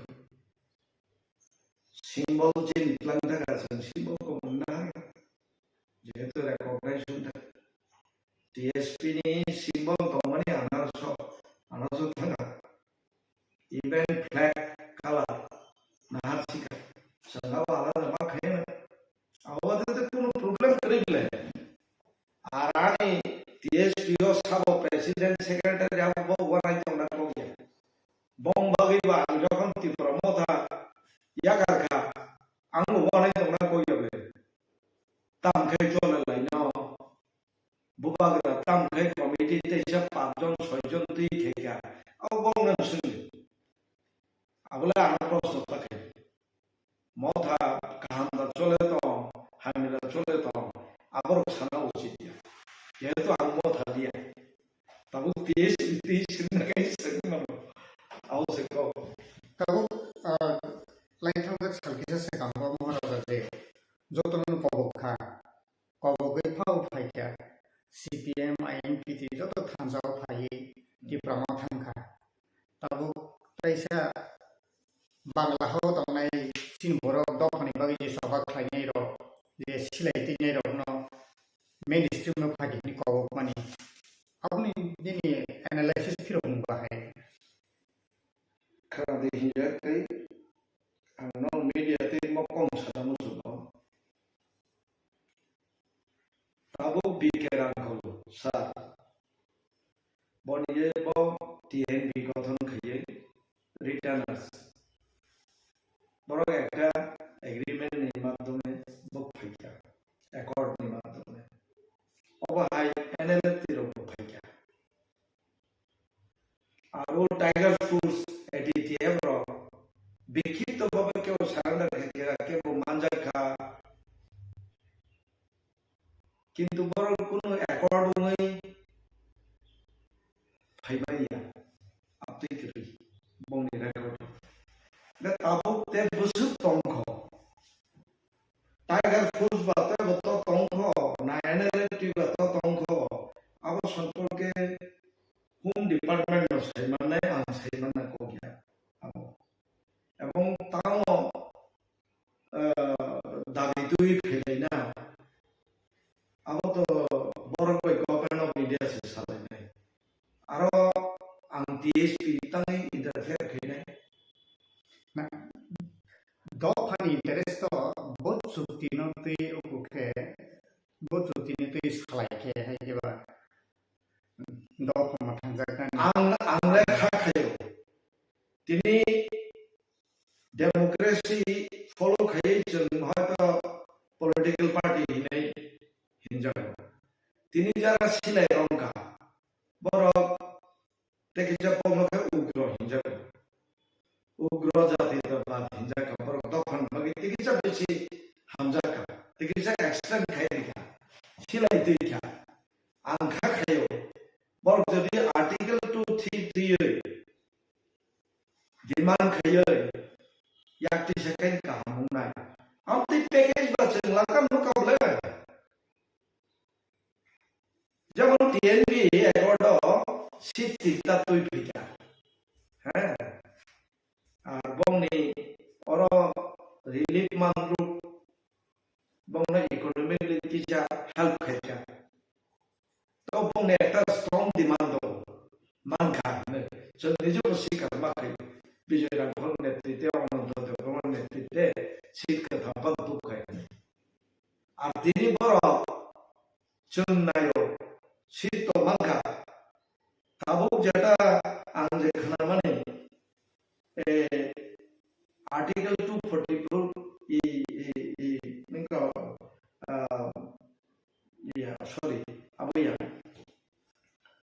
simbol je plan thaga simbol ko na jehetu recognition TSP ni simbol tomani anarso thanga even flag color nahasika sangawa alada ma khaina awade te kono problem karible arani TSP o sabo president secretary abo wanai tongna ko bong bagi ba jokhon Tipra Motha yakarkha ang wanai tongna ko yobe tam khai chole laino Bubagra tam khai committee te sab 5 jon 6 jon tui kheka au bong na sung abla ana prosto takhe Motha kaham da chole to hamila chole to abor जिहेतु आं मथालिया Tabo TSP सिननाय सिननाय आवश्यक ताबो लाइथांग सालकिसा सेकांबा महाराजा जे जतन कबखा कबगै फाव फाइका CPM IMPT जत थांजाव phi Tipra मथांखा Tabo तैसा बांला हाव दांनाय सिन बरक दफानि बागै जे सभा खायनाय र जे सिलायथिनाय र न मेनस्ट्रीम न फागिनि कबक मानि आपनि दिनि एनालाइसिस फिरम बाहाय खादे हिजाकै आंनो मीडियाते मकम सादामु जुनो ताबो बिकेरांखौ सार बनिये ब TNB गठन खायै रिटार्नार्स बरक একটা एग्रीमेंट माध्यमे बफाइका एकॉर्ड माध्यमे अबहाय एनएलटी रो बफाइका आरो टाइगर फूड्स एडीटीएम रो बिखित भाबे केव सारेंडार खाइका केव मानजाखा किंतु बरक कोनो एकॉर्ड नै फाइबाया आपतिकरि बंनि रेकॉर्ड दा ताबो ते बुसु तंख टाइगर फूड्स बाते बत तंख ना एनएलटी बात तंख अब संपर्के होम डिपार्टमेंट नो साइमाने आं साइमाना को गया अब एवं ताओ दाबि दुई फैलायना अब तो बरक गवर्नमेंट ऑफ इंडिया से सालायनाय आरो आं TSP तांनि इंटरफेयर खैनाय ना दफानि इंटरेस्ट बहुत सुक्ति न तै ओके बहुत सुक्ति न तै सालायखे है जेबा दफा थांजागोन आंले खाखायो दिनै डेमोक्रेसी फलो खायै जों हयतो पलिटिकल पार्टी हिनै हिनजाव दिनै जारा सिलाय रंका बरक तेकिजा पमखे उग्र हिनजाव उग्र जाति तो बात हिनजाव बरक दफान बगे तेकिजा बेसी हामजाका तेकिजा एक्सटेंड खायरिका सिलाय दैखा आं खाखायो बरक जदि आर्टिकल 233 डिमांड खायै याक्ति सेकेंड का हमनाय हम ती पैकेज बचन लाका मुकाबले जब TNB एकॉर्ड सिटी तत्व फिका हैं और बंनि और रिलीफ मान ग्रुप बंनि इकोनॉमिकली किजा हेल्प खायका तो बंनि एक स्ट्रॉन्ग डिमांड दो मानखा जों निजो सिखा बाखै विजय राघवन नेतृत्व अनंत देवबर्मा नेतृत्व सिखा थापा दुखाय और दिनै बर जों नायो सिट मानखा ताबो जेटा आं जे खानामाने आर्टिकल 244 नोंखौ सॉरी अबैया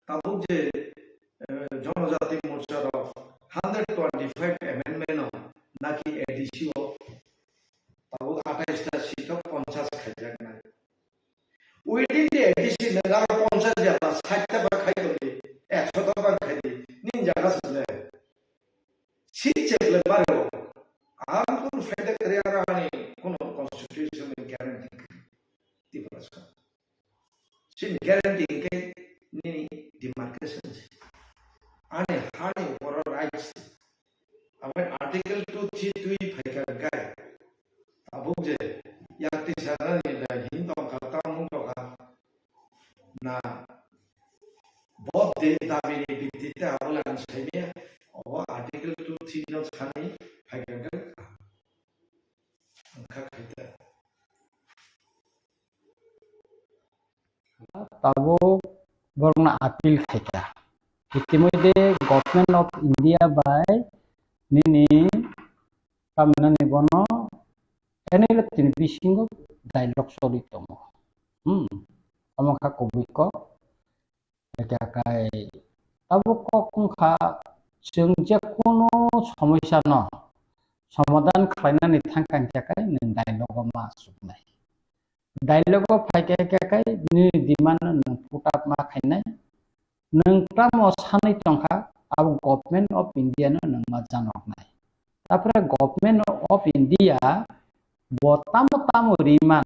ताबो जे जनजाति मोर्चा 125 amendment नाकि ADC ताबो 28 टा seat 50 खायजागोन Within the ADC negara 50 jala 60 टा खायदोले 100 टा खायदे निजागा सले सीट चेकले बारो आम कुन फायदा करियारानि कुन कॉन्स्टिट्यूशन गारंटी तिब्रा sin guarantee के नि demarcation आने हाने और राइट्स अब आर्टिकल 232 फाइका गाय अब जे याक्ति सारानि दा हिंदों खाता मुंगो का ना बहुत दे दाबिनि बिदिते आवलान साइने अब आर्टिकल 232 नो सानि फाइका गाय अंखा खायदा ताबो बरना अपील खायता इतिमध्ये गवर्नमेंट ऑफ इंडिया बाय निनी कामनानि बनो एनेलतिन बिसिंगो डायलॉग सलितम अमखा कबिको एकाकाय ताबो कखा जों जे कोनो समस्या न समाधान खालामनानै थांखांजाखाय नों डायलॉग मा सुनाय dialogue kai ni diman nang putat ma khainai nang tamo sanai tongkha abo government of India nang ma janok nai tapre government of India bo tamo riman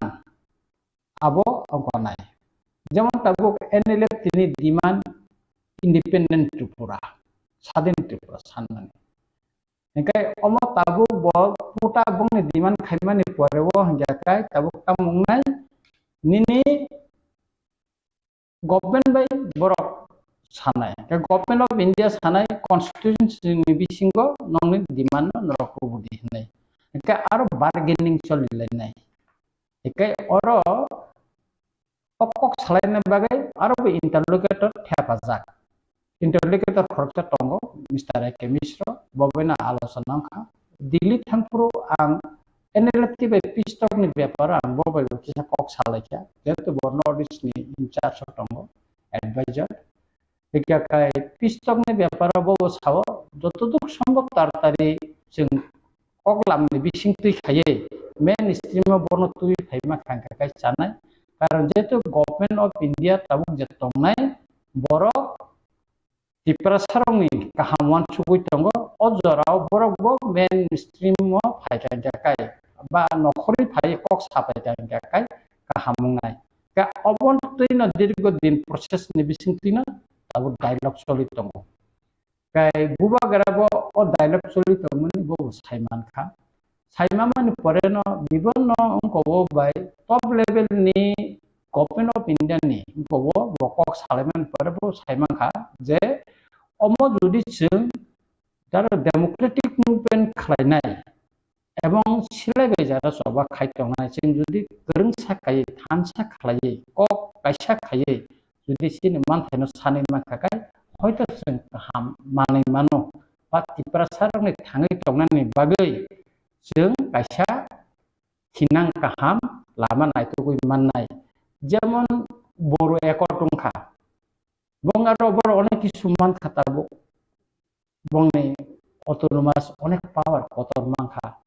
abo angkonai যেমন tabuk NLF tini demand independent Tripura স্বাধীন Tripura সানমানি engkai omo tabuk bo puta bongni demand khaimani poreo hingkai tabuk tamungnai nini government by borok sanai ke government of India sanai constitution ni bisingo nongni demand noroko budi hinai engkai aro bargaining cholilai nai engkai oro pokok salaina bagai aro interlocutor thapajak interlocutor khorcha tongo Mr. Eke Misro bobena alosona kha Delhi thangpro ang NLFT by pistok ni byapar ang bobai kisa kok Saklaikha jeto borno audit ni in charge tongo advisor ekya kai pistok ni byapar bobo sawo jotoduk সম্ভব তাড়াতাড়ি जों koklamni bisingtui khaye mainstream borno tui khaima khangka kai chanai karon jeto government of India tabuk jetongnai borok Tipra sarongni kahamuan sugui tongo ojorao borok bo mainstream mo phaikan jakai ba nokhori phai kok sapai jakai kahamungnai ka obon tuina dirgo din process ni bisingtina tabuk dialogue soli tongo kai Bubagra bo o dialogue soli tongmani bo saiman kha saimamani poreno bibonno ko bo bai top level ni government of India ni ko bo bokok salaiman pore bo saiman kha je omo jodi जों daro democratic movement khlainai ebong silaibai jara soba khaitongnai जों jodi gorong sakai thansa khlai kok kaisa khai jodi sini manthaino sanai makhakai hoyto जों ham manai mano ba Tipra sarongni thangai tongnani bagai जों kaisa hinang kaham lama naitugui mannai jemon boru ekor tongkha bongaro bor onek kisu man khatabo bongni autonomous onek power kotor mangkha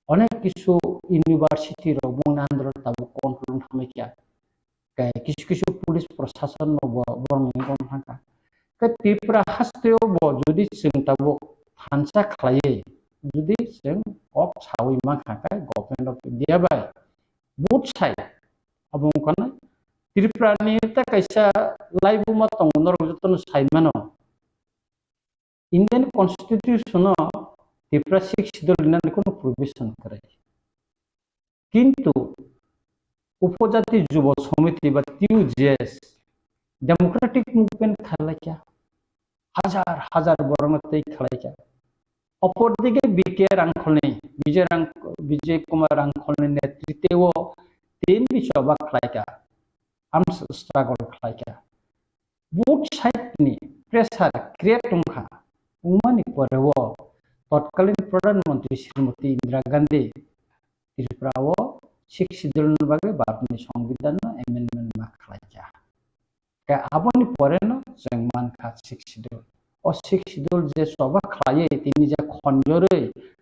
onek kisu university ro bongna andro tabo control thamikya kai kisu police proshashan no bongni bongkha ke Tipra hasteo bo jodi जों tabo thansa khlaye jodi जों kok sawi mangkha kai government of India bai both side abong kana Tipra ni ta kaisa laibu matong norok joton saimano Indian constitution Tipra 6 schedule nan kono provision করে কিন্তু উপজাতি যুব সমিতি বা টিউজেস Democratic movement খালাইকা হাজার হাজার বরণতেই খালাইকা অপরদিকে বিকে রাংখলনি বিজয় কুমার রাংখলনি নেতৃত্বেও তিন বিশ্ববা খালাইকা arms struggle khlaika both side ni pressure create tongkha umani porewo totkalin pradhan mantri Srimati Indira Gandhi Tripurao 6 schedule bagai bapni সংবিধান amendment ma khlaika ka aboni poreno जों mankha 6 schedule o 6 schedule je soba khlaye tini je khonjore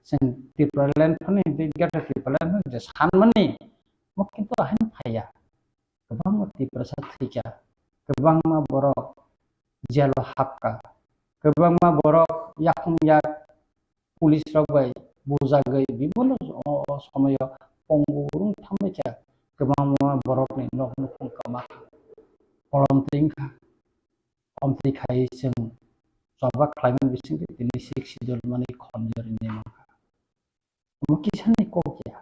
जों Tripura land phani digata Tripura land je sanmani mo kintu ahan phaya गोबां Tipra satrika गोबां ma borok jelo hapka गोबां ma borok yakhung yak police robai bujagai bibonno somoyo pongurung thamika गोबां ma borok ni nokno phungkama kolom tingkha omti khai जों soba khlaiman bisingti tini 6 schedule mani khonjor ni ma mo kisani kokya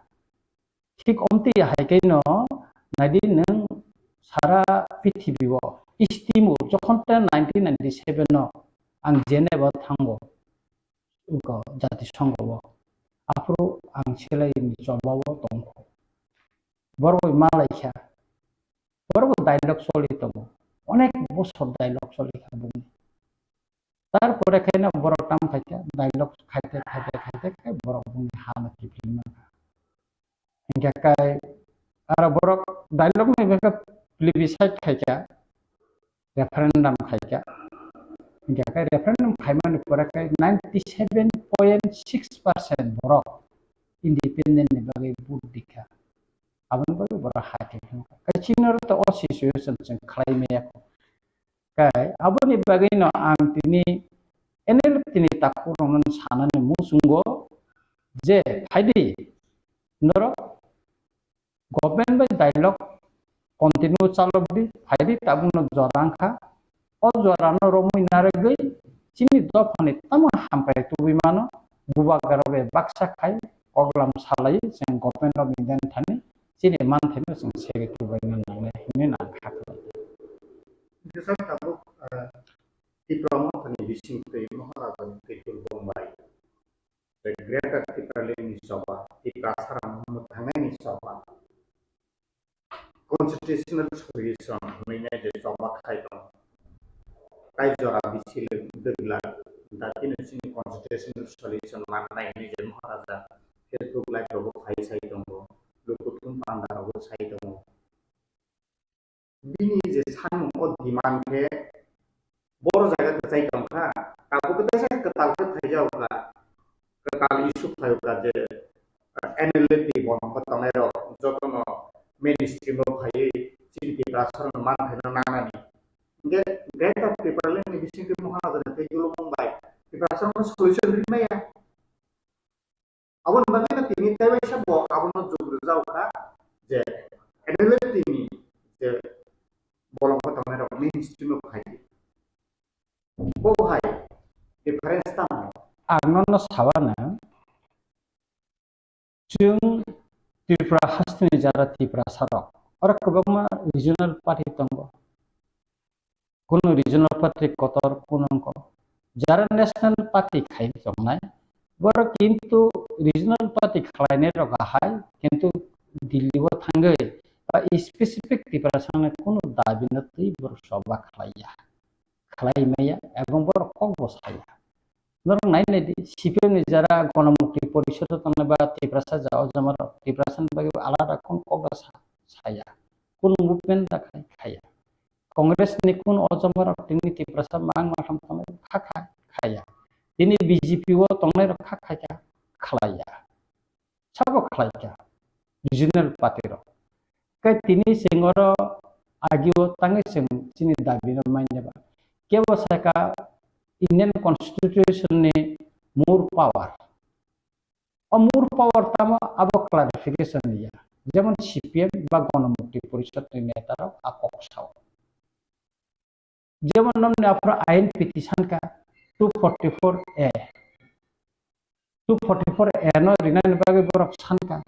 thik omti haikaino nadi nang সারা পৃথিবীও ইস্তিমু যখন 1997 no ang Geneva thango uko জাতিসংঘ afro ang selai ni jobawo tongko boroi Malaysia boroi dialogue soli tongo onek bosor dialogue soli khabuni tarpore kaina borok tam khaita dialogue khaite kai borok buni hana kipima engka kai ara borok dialogue ni beka plebiscite khaika referendum khaika engka kai referendum khaimani pora kai 97.6% borok independent ni bagai vote dikha abang baru berhati kai chinor to o situation jeng khlai me kai aboni bagai no ang tini enel tini takur non sanane musungo je phaidi noro government by dialogue continue chalobdi phaidi tabuno jorangkha o jorano romoi naregai chini dofani tama hampai tu bimano Bubagra be baksa khai oglam salai jeng government of India thani chini man theno jeng sege tu baina nang hine nang khakla Desa tabuk Tipra Motha bising tei Maharaja Titul Bombay. The Greater Tipra Leni Soba, Tipra Saram Muthangani Soba. Constitutional solution meaning the Soba Kaiton. Kaijora Bisil Dugla, that in a constitutional solution, one time is Maharaja, Facebook like Robo Hai Saitongo, Lukutun Panda Robo Saitongo. Bini is a son of demand here. Boro jaga kecai kamka, kalau kita saya ketalkan saja uka, kekali isu saya uka je, analiti bono ketonero, jotono mainstream bahaya, cinti perasaan mana hena nana ni, gaya tapi perlu ni bising tu mohon ada nanti julu Mumbai, perasaan solution lima ya, awal bagaimana ini tapi saya bawa awal jauh jauh ka, je analiti ni, je bolong ketonero mainstream bahaya. Bohai, difference tama. agnon sawana jung Tipra hastini jara Tipra sarok ora kebama regional party tonggo kuno regional party kotor punongko jara national party khai songnai bor kintu regional party khlaine ro gahai kintu dilli bo thangai ba specific Tipra sangna kuno dabi na tei bor soba khlaiya khlai meya ebong bor kok bosaya Norong nain di CPM ni jara gonamukti porishod tanne ba Tipra sa jao jamar Tipra san bagi alada kon kok saya kun movement da khaya Congress ni kun ojamar tini Tipra sa mang maham tanne khaya tini BJP wo tanne khaya khlaya sabo khlaya regional party ro kai tini singoro agiwo tangi sing chini dabi no mainya ba kebo saka Indian Constitution ni more power. More power tama abo clarification dia. Zaman CPM bagon mukti परिषद ni netara akok saw. Zaman namne apra ain petition ka 244A. 244A no rina ni bagi borok san ka.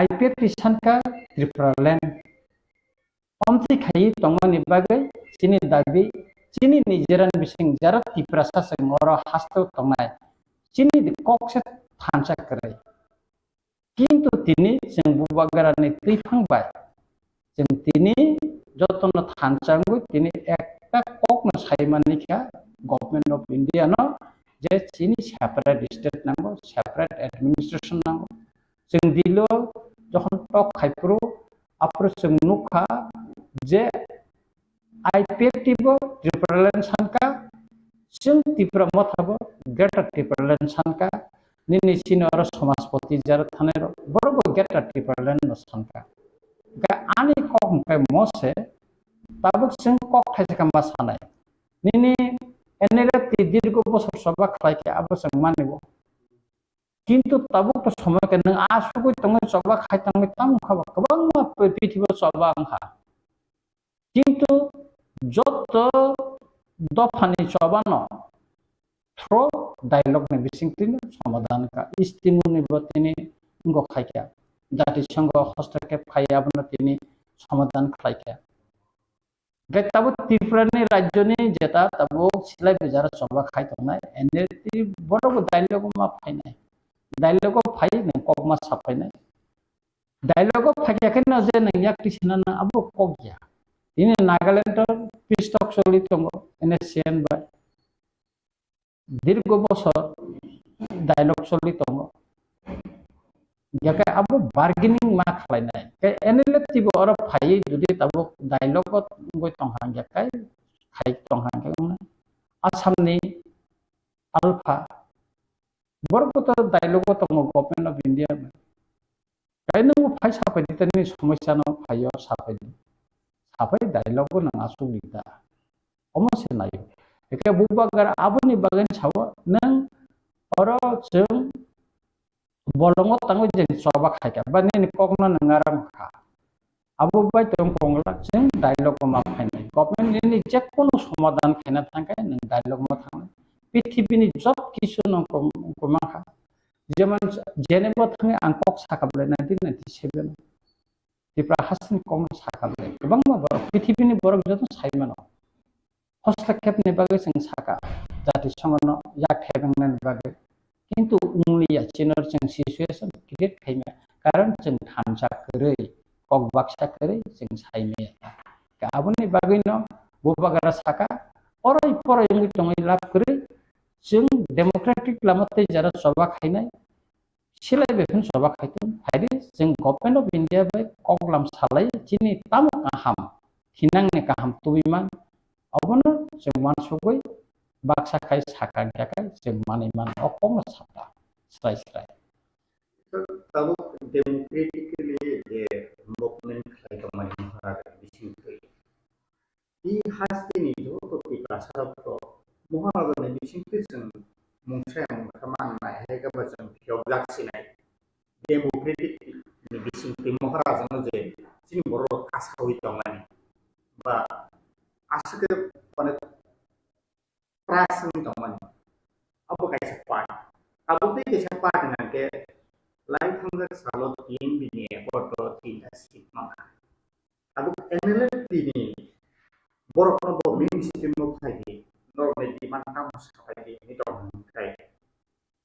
IP petition ka Tripura land. Omti khai tongo ni bagi sini dabi Cini ni jaran bising jarat Tipra sa sengoro hasto tongai. Cini di kokset thansa kerai. Kintu tini seng Bubagra ni trifang bai. Seng tini joton na thansa ngu tini ekta kok na sai Manikya government of India no je cini separate state nango separate administration nango. Seng dilo jokon tok khaipro apro seng nukha je IPF tibo Tripura land sanka sing Tipra Motha bo Greater Tripura land sanka nini sini ora samaspati jar thanero borogo Greater Tripura land no sanka ga ani kok kai mose tabuk sing kok thai ka masanai nini enere ti dirgo bosor sabak khai ke abo sang manibo kintu tabuk to সময় ke nang asu ko tongai sabak khai tang tam khaba kabang ma prithibo sabang ha kintu joto dofani chobano through dialogue ne bising tin samadhan ka istimu ni botini ngo khaikya dati sango hostakep khaya bana tini samadhan khaikya getabu Tipra ni rajyo ni jeta tabu silai bejara soba khai tonai eneti boro dialogue ma phainai dialogue phai ne kok ma sapainai dialogue phakya kena je nang yak tisna na abu kokya ini Nagaland peace talk soli tongo NSCN by dirgo bosor dialogue soli tongo jaka abu bargaining ma khlai nai kai enele tibo ora phai jodi tabo dialogue ngoi tonghang jaka khai tonghang ka asam ni alpha borgo to dialogue tongo government of India Kaya nung fay sapay dito ni sumisa no fayo sapay di. Sapay dialogue ko nang asulita. Omo sinayo. Kaya Bubagra abo ni bagan sawa nang oro jeng bolongo tango jeng soba kaya. Bani ni kok na nangaram ka. Abo bay tong konglak jeng dialogue ko mapay na. Kopin ini cek kono samadan kena tangkay nang dialogue mo tangay. PTB ni job kisu nang kumaka. Zaman Geneva tangay angkok sakable 1997. Tipra hasin kong sakable. Ibang maborok PTB ni borok jatuh saimano. Hostakep ni bagai sing saka. Jadi songono yak hebeng nan bagai. Kintu ungli ya chinor sing situation kikit kaime. Karan sing hamsa kerei. Kok baksa kerei sing saime. Ka abun ni bagai no Bubagra saka. Orai poro yung itong ilap kerei. Sing democratic lamate jara soba khainai. Silai befin soba khaitun. Hari sing Government of India by koglam salai chini tamu kaham. Hinang ne kaham tuwiman. Abono sing man sugoi baksa kai saka jakai sing maniman okong sata. Serai. Kalau democratically movement like Manikya bising di hasti ni jo to Tipra to Moharaja ni bising sing mungsem kaman na he ka bacang phyogak sinai democratic ni bising Moharaja no je sing boro asawi tongani ba asake pane prasang tongani abo kai sepat abo pe ke sepat na ke lai thangak salot yin bini porto TTAADC maka abo NLL bini borok no bo ministry mo phai normal di mantang sapai ni dong kai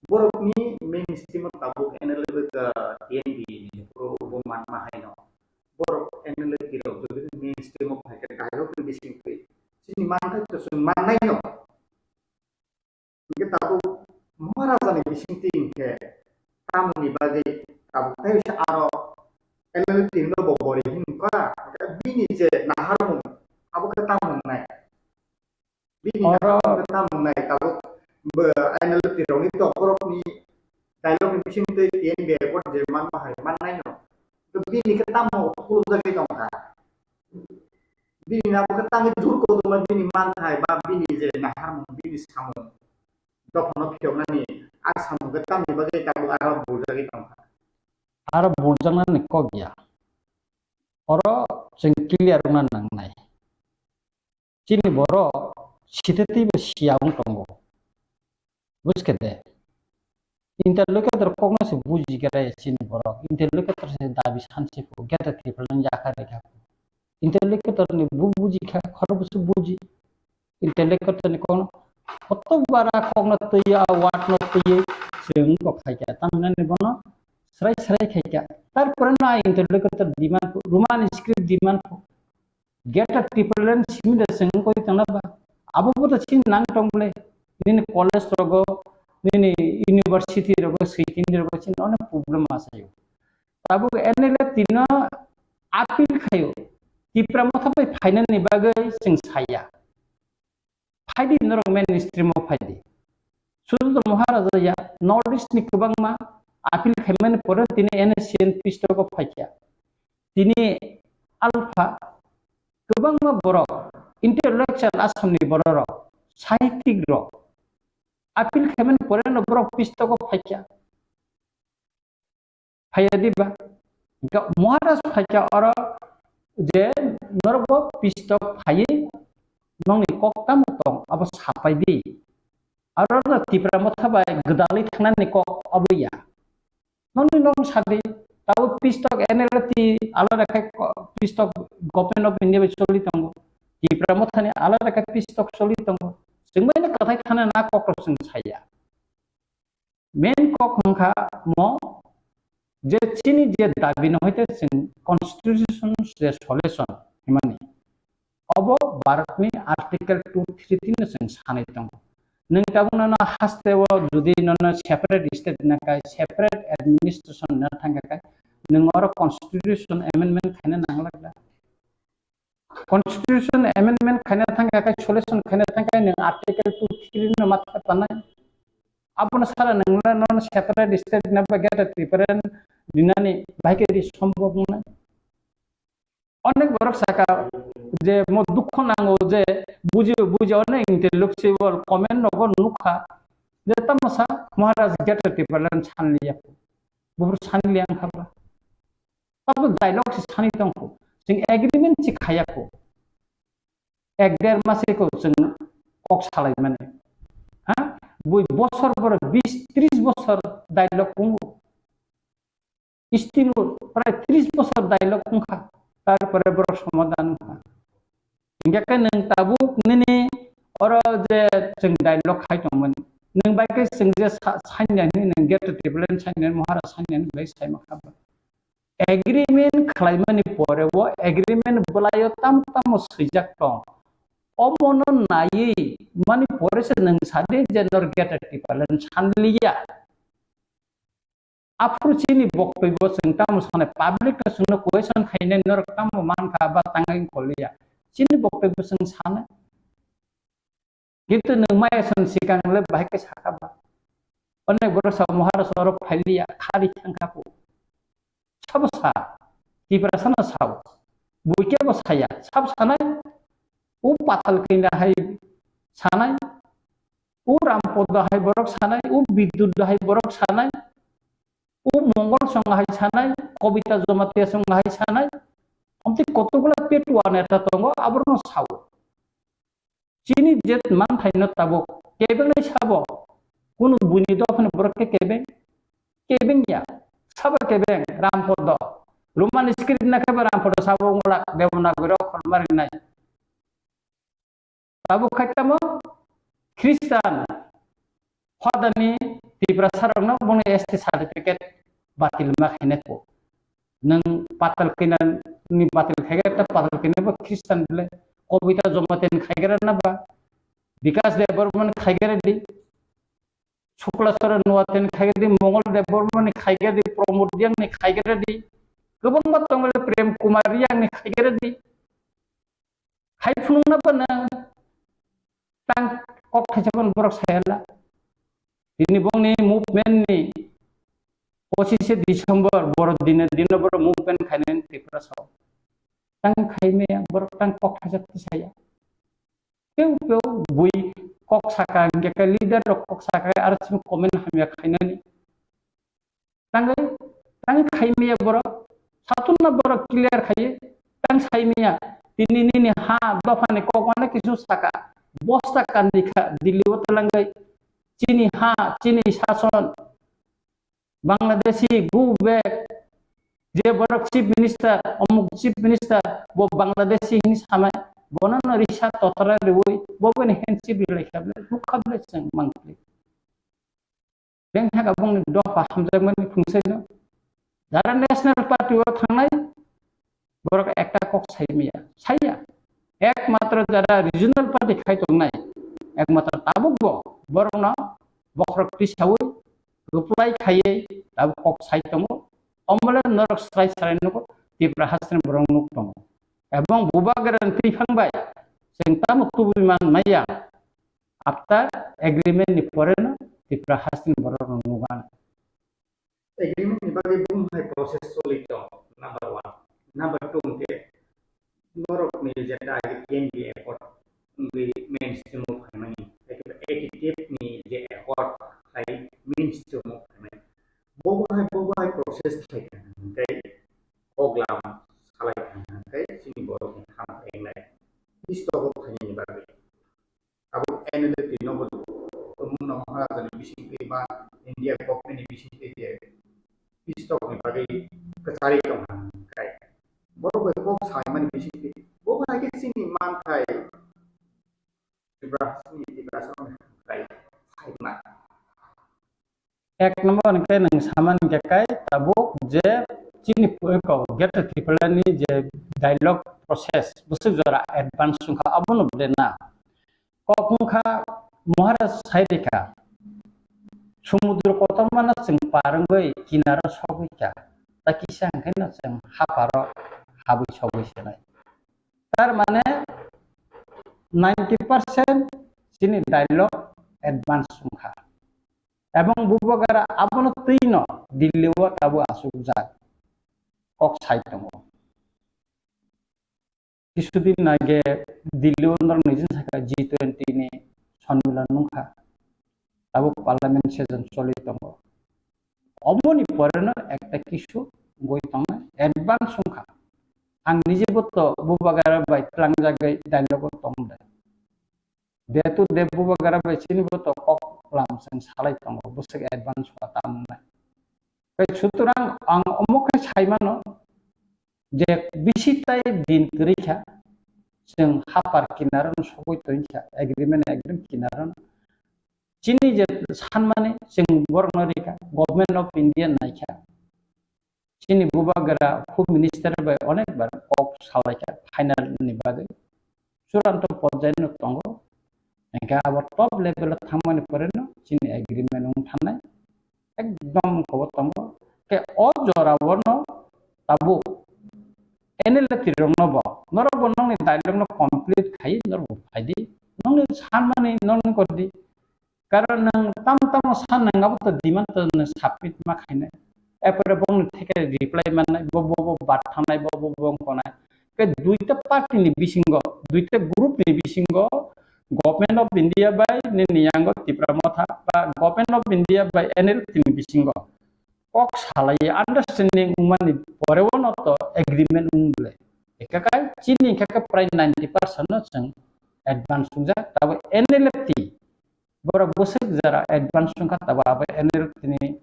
borok ni ministry mo tabuk NLL ke TNB ni pro man mahai no borok NLL kiro to ministry mo phai ke kairo ke bising ke sini mantai to sun manai no kita tahu Maharaja ni bising ting ke tamu ni bagai tamu tayo sa araw NLL no boborihin ka bini je naharmo abo ka tamu nai bini ka tamu nai tahu NLL tiro ni to korok ni dialog ni bising te TNB ko je man mahai manai no to bini ka tamu ko jagi tong ka bini na ko tamu jur ko to bini man hai ba bini je naharmo bini samu dokono pyonani asam getam ni bagai tabu arab burjagi tong Arab burjangan ni kogya. Oro sing clear nang nai. Chini boro siteti be siaung tongo. Buskete. Interlocutor kogna se buji kara chini boro. Interlocutor se dabi sanse ko geta triplan jaka rekha. Interlocutor ni buji kha kharbus buji. Interlocutor ni kono Oto bara kogna tuya wat no tuye sing ko khaika tamna ni bono serai khaika tar purna interlocutor demand roman script demand get a triplan similar sing ko tana ba abu to chin nang tongle ni college rogo ni university rogo seeking rogo chin on problem asayo tabu enele tina appeal khayo Tipra Motha pai final ni bagai sing saya Faidi norong ministry mo faidi. Sudah Maharaja ya Northeast ni kebang ma apil kemen poran tini NSCN pisto ko faida. Tini alpha kebang ma borok intellectual asam ni borok scientific ro apil kemen poran borok pisto ko faida. Faida di ba? Ka Maharaja faida ora je norbo pisto faida nong ni kok tamu tong apa sapai di arana Tipra Motha bai gedali thangnan ni kok abuya nong ni nong sadi tahu pistok NLT ala rakai pistok Government of India bai soli tong Tipra Motha ni ala rakai pistok soli tong singbai na kathai thana na kok sing saya main kok hangka mo je chini je dabi no hoite sing constitution je solution himani Obo Bharat ni article 233 sing sanai tong nang tabung na haste wo judi na separate state na kai separate administration na thanga kai nang oro constitution amendment khana nang lagda constitution amendment khana thanga kai solution khana thanga nang article 233 na matra tanai apna sara nang na separate state na ba geta Tripura दिनानि बाइकेरि सम्भव नङा अनेक बरक साका जे मो दुख नांगौ जे बुझि अनेक intellectual comment नगर नुखा जे तमसा महाराज gate टिपरन सानलिया बुर सानलिया खाबा अब डायलॉग से सानि दंखौ जों एग्रीमेंट से खायाखौ एक डेढ़ मासे को जों कक सालाय माने हा बुइ बছর बर 20-30 बছर डायलॉग बुङो इस्टिनु प्राय 30 बছर डायलॉग बुंखा तारपरे बर समाधान खा इंगाके नों ताबु ननि और जे जों डायलॉग खायदोंमोन नों बाइके जों जे साइनानै नों गेट टेबलेट साइनानै महाराज साइनानै बाय साइमा खाबा एग्रीमेंट खालायमानि परेव एग्रीमेंट बलायो ताम ताम सैजाक दं अमनो नायै मानि परेसे नों सादे जेनर गेट टेबलेट सानलिया आफुचिनि बक्तब्य जों ताम साने पाब्लिक सुनो क्वेश्चन खायने नर ताम मानखा बा तांगाय कलिया चिनि बक्तब्य जों सानो किन्तु नों मायसन सिगांले बाइके साखाबा अनेक बरस महाराज और फाइलिया खाली थांखाखौ सब सा तिब्रा sana साव बुइके बसाया सब सानाय उ पाताल कैना हाय सानाय उ रामपद हाय बरक सानाय उ विद्युत हाय बरक सानाय उ मंगल संग हाय सानाय कविता जमाते संग हाय सानाय अमति कतगुला पेटुआ नेता दङ आबरनो साव चिनि जेत मान थाइनो ताबो केबेंनै साबो कुनु बुनि दखन बरके केबें या सब केबें रामपद रुमानि स्क्रिप्ट ना केबे रामपद साबो उला देवनागरी अक्षर मारिनाय ताबो खायतामो ख्रिस्टान फादानि तिब्रा सारनो बने एसटी सर्टिफिकेट बातिल मा खायनेको नों पाताल कैना नि बातिल खायगेर पाताल कैना ख्रिस्टान बिले कविता जमातेन खायगेर ना बा विकास देवबर्मन खायगेर दी शुक्लाचरण नुवातेन खायगेर दी मंगल देवबर्मन खायगेर दी प्रमोद दियां नि खायगेर दी गोबां बातंगल प्रेम कुमार यां नि खायगेर दी खायफुंना बना तां कक खायजाबन बरक सायाला दिनि बंनि मुभमेन्ट नि 25 डिसेम्बर बर दिन बर मुभमेन्ट खायने त्रिपुरा साव तां खायमेया बरक तां कक खायजाबति साया पेउ बुइ कक साका गेका लीडर कक साका आरो सिम कमेन्ट हामिया खायनानि तां खायमेया बरक सातुना बरक क्लियर खायो तां सायमेया दिनि हा दफानि ककमाने किसु साका बस्ता कान्दिखा दिल्ली वतलांगै चीनी हा चीनी शासन बांग्लादेशी गो बैक जे बरक चीफ मिनिस्टर अमुक चीफ मिनिस्टर वो बांग्लादेशी हिनी सामाय बनन रिसा ततरा रेवै बबेन हेनसि बिलायखाबले हुखाबले जों मांगले बें थागा बुंनो दफा हामजागमोन खुंसैनो जारा नेशनल पार्टीआव थांनाय बरक एकटा कक सायमिया साया एकमात्र जारा रिजनल पार्टी खायदोंनाय एकमात्र ताबुक बरना बख्रक पिसावै रुप्लाय खायै ताबु कक सायतमो अमले नरक स्ट्राइक सारायनको तिब्रा हासन बरं नुक दङ एबं बुबाग्रान थैखांबाय जों ताम कुबिमान माया आफ्टर एग्रीमेंट नि परेनो तिब्रा हासन बरं नुगान एग्रीमेंट नि बागै बुंनाय प्रोसेस सलित नंबर 1 नंबर 2 के नरक नि जेटा केएनडी एफर्ट नि मेन्स टु मुभ खालामनाय एटिटिभ नि जे एफर्ट खाय मीन्स टु मुभ खालामनाय बबाय प्रोसेस थायो ओमफ्राय अग्लाम सालायखां ओमफ्राय जोंनि बर'नि खाम एंनाय बिस्टक खायनि बागै आबो एनएलपि नंबर मुंनाव महाराजानि बिसिंखै बा इन्डिया गभर्नमेन्टनि बिसिंखै जे बिस्टक नि बागै कचारि दं ओमफ्राय बर'बो कक सायमानि बिसिंखै बबाय के जोंनि मानथाय तिब्रासनि सायमा एक नंबर के नों सामान के काय ताबुक जे चीनी को गेट टिपलानि जे डायलॉग प्रोसेस बुसु जरा एडवांस सुखा अबन देना ककुखा महाराज सायरिखा समुद्र कतमाना जों पारंगै किनार सगैखा ताकिसा ओंखायनो जों हापार हाबै सगैसनाय तार माने 90% चीनी डायलॉग एडवांस सुखा এবং বুবাগারা আবনো তৈন দিল্লিও তাবো আসুক যাক কক সাইতম কিছুদিন আগে দিল্লিও নিজে থাকা G20 নি সম্মেলন নুখা তাবো পার্লামেন্ট সেশন চলি দङ অমনি পরেনো একটা কিছু গই দङ অ্যাডভান্স সংখ্যা आं निजेबोथ बुबागारा बाय त्रांजागै डायलग दंदे देतु दे बुबागारा बाय सिनिबोथ कक लामसं सालाय दङ बसक एडभान्स खालामनाय बे सुतरां आं अमखै सायमानो जे बिसिताय दिन गैखा जों हापार किनारन सबै तोंखा एग्रीमेंट एकदम किनारन चिनि जे सानमाने जों बरनरिका गभर्नमेंट ऑफ इंडिया नायखा Sini Bubagra Home Minister by onek bar kok Saklaikha final ni bagai suranto porjaino tongo engka abor top level thamani poreno sini agreement thanai ekdom ko tongo ke o jora borno tabu enel tirong nobo norobo nong ni dialog no complete khai norobo phaidi nong sanmani non kordi karon nang tam san nangabo to demand to submit ma khaina एपरे बंग थेके reply माननाय बबो बात थानाय बबो बंग कोनाय के दुइटा party नि बिसिंग दुइटा ग्रुप नि बिसिंग गवर्नमेंट ऑफ इंडिया बाय नि नियांग तिप्रा मथा बा government of India bye NL नि बिसिंग कक सालाय अंडरस्टैंडिंग उमानि परेव नत एग्रीमेंट उमले एकाकाय चिनि एकाका प्राय 90% जों एडवांस सुंजा तब एनएलटी बरा बोसक जरा एडवांस सुंखा तब एनएलटी नि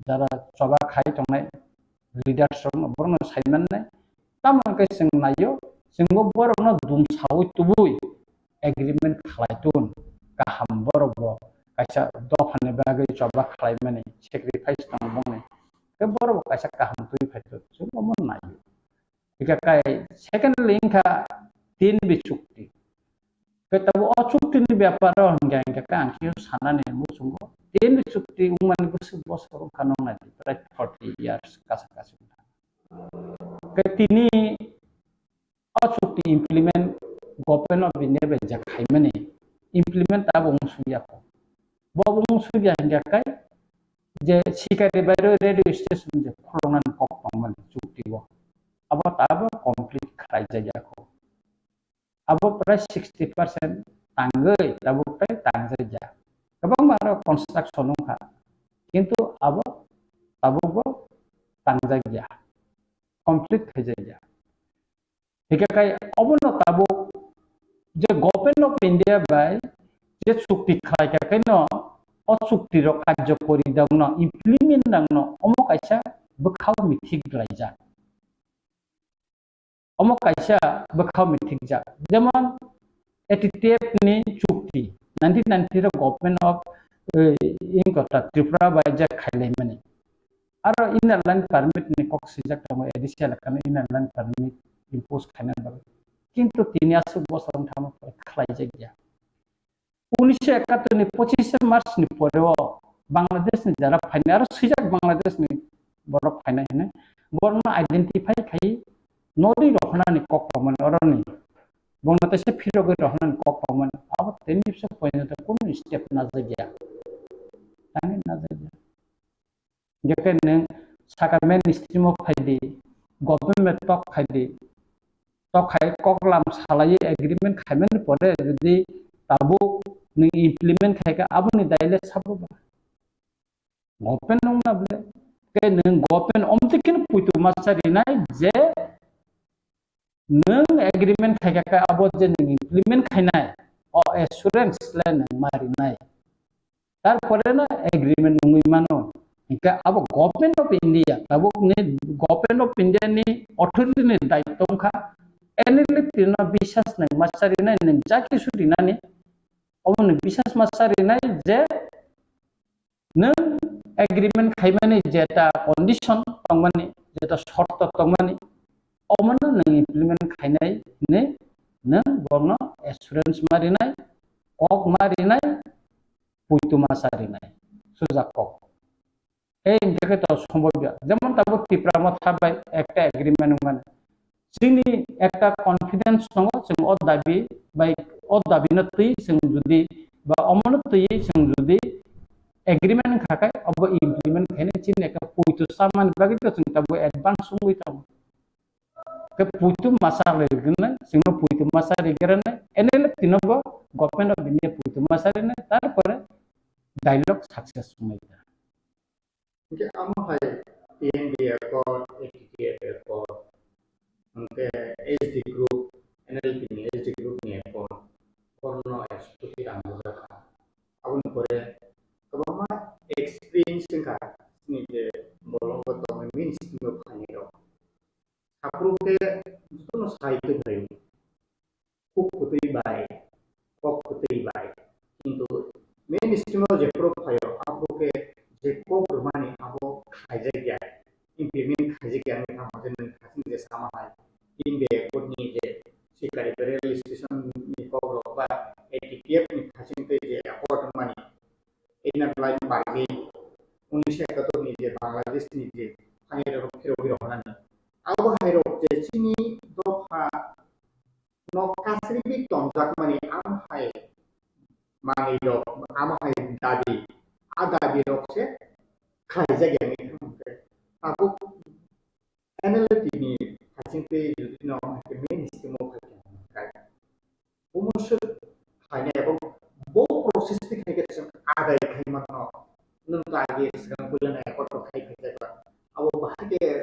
जरा चबा खाई तंनाय लीडर्स बरनो साइमननाय तामांकै जों नायो जोंबो बरनो दुमसावै तुबुय एग्रीमेंट खालायतुन गाहाम बरबो कायसा दफानि बागै चबा खालायमानि सेक्रिफाइस दं बुंनाय के बरबो कायसा गाहाम तुय फायतो जोंबो मन नायो इकाकाय सेकेंड लिंका तीन बि चुक्ति के तब अचुक्तिनि व्यापार हंगा इकाका आंखियो सानानि मुसुंगो तीन चुक्ति उमानि गुसु बसर खानंनाय प्राय 40 years कासा के तिनी अचुक्ति इम्प्लीमेंट गवर्नमेंट ऑफ इंडिया बे जाखायमानि इम्प्लीमेंट आबो सुयाखो बबो सुया हंगाकाय जे सिकारि बारो रेडियो स्टेशन जे खलंनान ककपंमन चुक्तिबो अब ताबो कंप्लीट खाय जायाखो अब प्राय 60% तांगै ताबो प्राय तांजाया गोबां बारा कन्स्ट्राक्शन नखा किन्तु अब ताबो तांजाया कंप्लीट खायजाया बेखाय अबनो ताबो जे government of India by J चुक्ति खालायखायनो अ चुक्ति रो कार्यकरी दंनो इम्प्लीमेंट दंनो अमो कायसा बखाव मिथिक लायजा अमो कायसा बखाव मिथिक जा जेमन एटीटीएफ नि चुक्ति 1990 रो गवर्नमेंट ऑफ इनकटा त्रिपुरा बाय जा खायलायमानि आरो इनर लाइन परमिट नि कक्सिजाक दङ एडिशनल खाने इनर लाइन परमिट इम्पोज खायनान बागै किन्तु 3 बोसोर थाम खालायजाया 1971 नि 25 मार्च नि परेव बांग्लादेश नि जरा फाइनाल आरो सिजाक बांग्लादेश नि बरफ फाइनाल हेने बरनो आइडेंटिफाई खाय नोरि रखनानि ककपमन अरनि बांग्लादेश फिरगै रखनानि ककपमन अब 10 पॉइंट कोन स्टेप ना जाया तानि ना जाया जेके नों साकामेन स्ट्रीम अफ फाइदि गवर्नमेंट टक फाइदि टक खाय ककलाम सालाय एग्रीमेंट खायमेन परे जदि ताबो नों इम्प्लीमेंट खायका आबुनि दाइले साबोबा गवर्नमेंट नंना बले के नों गवर्नमेंट अमतिकिन पुइतु मासारिनाय जे नों एग्रीमेंट खायका आबो जे नों इम्प्लीमेंट खायनाय अ एश्योरेंस ले नों मारिनाय तार परे ना एग्रीमेंट नङै मानो इका अब गवर्नमेंट ऑफ इंडिया अब ने गवर्नमेंट ऑफ इंडिया नि अथॉरिटी नि दायित्वखा एनएलटी न विश्वास नै मासारिनाय नों जाखि सुरिनानि अमन विश्वास मासारिनाय जे नों एग्रीमेंट खायमानि जेता कंडीशन तंमानि जेता शर्त तंमानि अमन नों इम्प्लीमेंट खायनाय ने नों बरनो एश्योरेंस मारिनाय कक मारिनाय पुइतु मासारिनाय सुजाक कक इनके तो सम्भव जेमन ताबो टिप्रा मथा बाय एकटा एग्रीमेंट माने जोंनि एकटा कन्फिडेंस दङ जों अ दाबि बाय अ दाबिनो तै जों जुदि बा अमन तै जों जुदि agreement kakai abo implement kene chin eka puitu saman bagi to sing tabu advance sungui tabu ke puitu masar legena singno puitu masar legena enele tinobo government of India puitu masar ne tarpore dialogue success sungui ta Oke, amo hai PNB Accord, ATTF Accord, oke SD Group, NLP ni SD Group ni Accord, korno eksekutif anggota. Abun kore kabama experience ka ni je bolong beto means no kaniro. Apro ke tuno saitu bayu. Kuk putri bai, kok putri bai. Kintu main istimewa je pro payo apro ke je kok bermani abo kaje gya. Implement kaje gya ni kamajen kasin je sama hai. In be kod ni je sikari rail station ni kok ba ATTF ni kasin te je akor mani. Ina line bagi 1971 ni je Bangladesh ni je kaniro kiro hanan. Abo hairo je chini doha no kasribi tonjak mani am hai mani dok am hai dabi adabi dok se kaje gya ni kamke. Aku NLP ni kasin te no main istimewa kai. Umusur hanya ebong bo proses ti kai kesem ada kai matno nun lagi sekarang bulan ekor kai kai ba awo bahake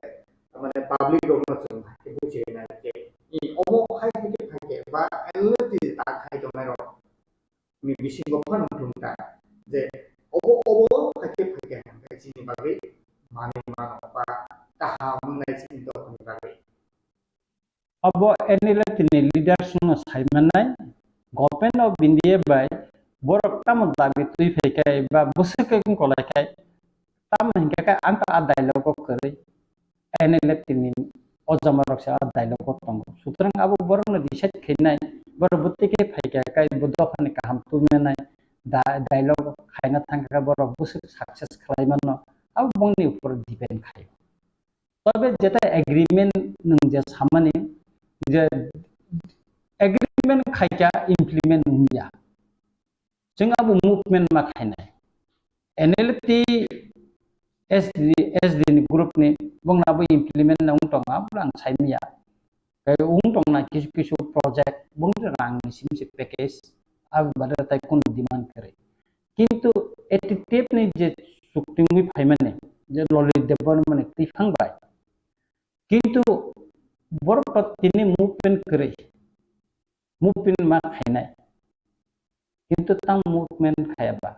amane public domain sung ke buji na ke I omo kai kai ba NLP ta kai to mero mi bising go pan dungta je obo kai kai sini bagi mani mano pa taham na sini to bagi abo enele tini leaders no saimanai government of India by borok tam dabi tui fekai ba busake kum kolaikai tam hingga ka anta a dialogue kore enele tini ojamarok sa dialogue tongo sutrang abo borok na decide khinai borok butti ke fekai kai budok ni kaham tumenai dialogue khaina thangka borok busak success khlaimanno abo bongni upor depend khai তবে যেটা agreement নং যে সামানি যে agreement खायका implement हुंया जों आबो movement मा खायनाय NLP SD नि group नि बंगनाबो इम्प्लीमेंट नंग टंगा ब्लां साइमिया उं टंना किसु किसु प्रोजेक्ट बंग रां सिमसे पैकेज अब बादर ताइ कोन डिमांड करे किंतु एटिटेप नि जे सुक्तिंगि फाइमाने जे ललित देबन माने तिफांबाय किंतु बरप तिनि मुभमेंट करे movement मा खायनाय किंतु तां movement खायाबा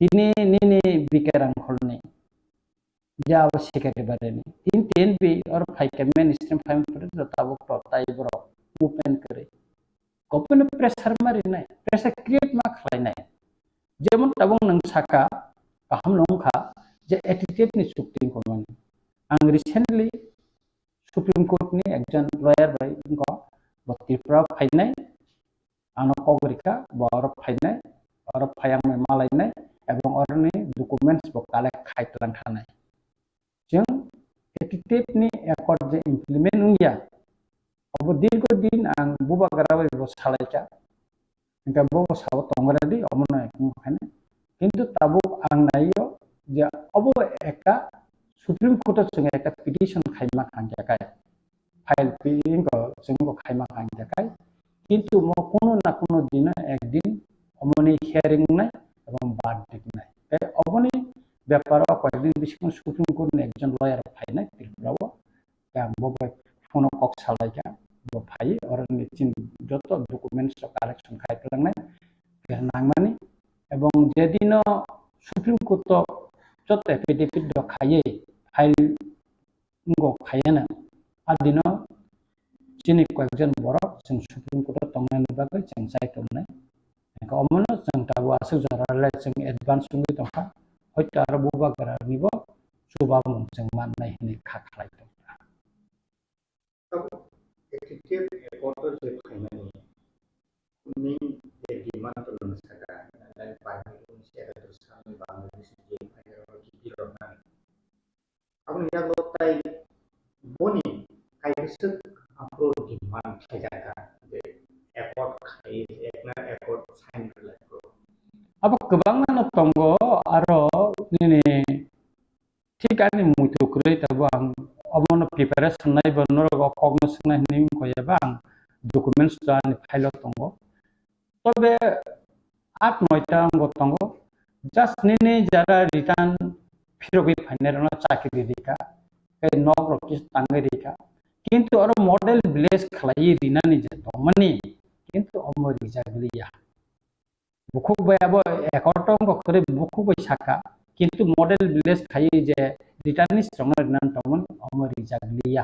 तिनि निनि बिकेरां खलनि जे आवश्यक बारेनि तीन तीन बे और फाइके मेन स्ट्रीम फाइम पर जताबो टटाइ बरो movement करे गपन प्रेसार मारिनाय प्रेसार क्रिएट मा खालायनाय जेमन ताबं नों साका गाहाम नंखा जे एटिट्यूड नि सुप्रिम कोर्ट माने आं रिसेंटली सुप्रीम कोर्ट नि एकजन लयार बाय इनको Tipra फाइनाय आनो कगरिका बर फाइनाय और फायां मे मालायनाय एवं अरनि डकुमेन्ट्स बो कालेक्ट खायतलां थानाय जों एटिटेट नि एकर्ड जे इम्प्लीमेंट हुंया अब दीर्घ दिन आं बुबाग्रा बो सालायका इनका बो साव तंगरादि अमना खाने किंतु ताबो आं नायो जे अब एका सुप्रीम कोर्ट जों एका पिटिशन खायमा खांजाकाय फाइल पिंग को जोंबो खायमा खांजाकाय किंतु मो कोनो ना कोनो दिन एक दिन अमनि हियरिंग नाय एवं बाद दिनाय ए अमनि व्यापार कयदिन बिसिम सुप्रीम कोर्ट नि एकजन लयार फाइनाय त्रिपुराव या बबे फोन कक सालायका बो फाइ और निचिन जत डकुमेन्ट्स कालेक्शन खायतलांनाय नांगमानि एवं जेदिन supreme court Jat affidavit the खायै फाइल ngo खायना आदिनो जिनि कयजन बरक जों सुप्रीम कोर्ट तंगनाय बागै जों सायख'नाय अमनो जों ताबो आसु जरालाय जों एडभान्स सुंगि दंखा हयतो आरो बुबाग्रा निबो सुबाम जों माननाय हिनि खाखलाय दं एटिट्यूड एकर्ड जे फाइनानि नि जे डिमांड लं सागा लाइन पाइनि उनसे आरो सानि बांलादेश जे फाइनानि गिदिरना अब निया लोताय बनि कायसो आपरो डिमांड खायजागा जे एकर्ड खाय एकना एकर्ड साइन खालायखौ अब गोबां नो दंगो आरो Sikani mutu kure tabu ang omono preparation nai bonoro cognition nai nim koya bang documents dan file tongo. Tobe 8-9টা tongo just nini jara return firogi final na chakri dika kai nok rokis tangai dika kintu aro model village khlai rina ni je tomani kintu omori jagliya buku bayabo ekotong ko kore buku bai saka kintu model village khai je return ni strong rina tomon omori jagliya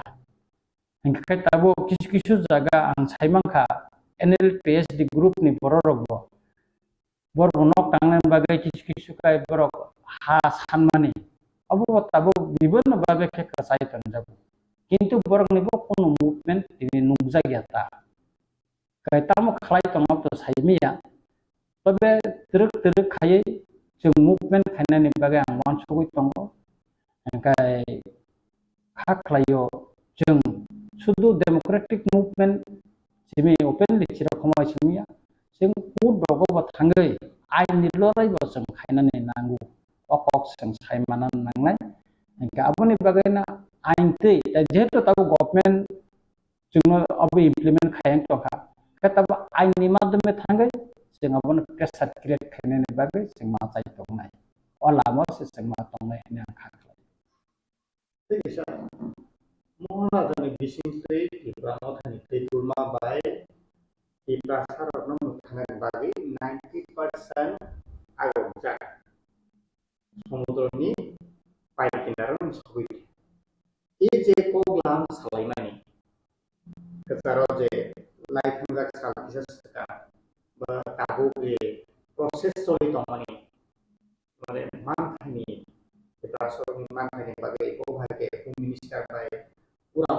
engkai tabo kisu kisu jaga ang saimangkha NL PhD group ni bororogbo borok nok tangan bagai kisu kai borok ha sanmani abu tabo bibon bagai ke kasai tanjabu kintu borok ni bo kono movement ini nungjagyata kai tamo khlai tongap to saimiya tobe teruk khai jeng movement khainani bagai ang wansugui tongo engkai ha khlaio jeng sudu democratic movement simi openly chira khomai simiya jeng put dogo bathangai aini lorai bo jeng khainani nangu okok jeng saimanan nangnai engka aboni bagaina ain tei ta jeto tabu government jengno abu implement khayang toka kataba aini madhyame thangai jeng abon pressure create khainani bagai jeng ma chai tongnai olamo se jeng ma tongnai hene ang khaklai Tidak bisa. Mula dari bisnis Tipra Mothani Tipura by Tipra Sarana Muthangan bagi 90% agak Samudra ni pai kinaran sabui. Ije program Saklaikha Ketaro je life ngak salkisa seka tahu ke proses soli tomani mane manthani Tipra soli manthani bagai ko bhage minister bai pura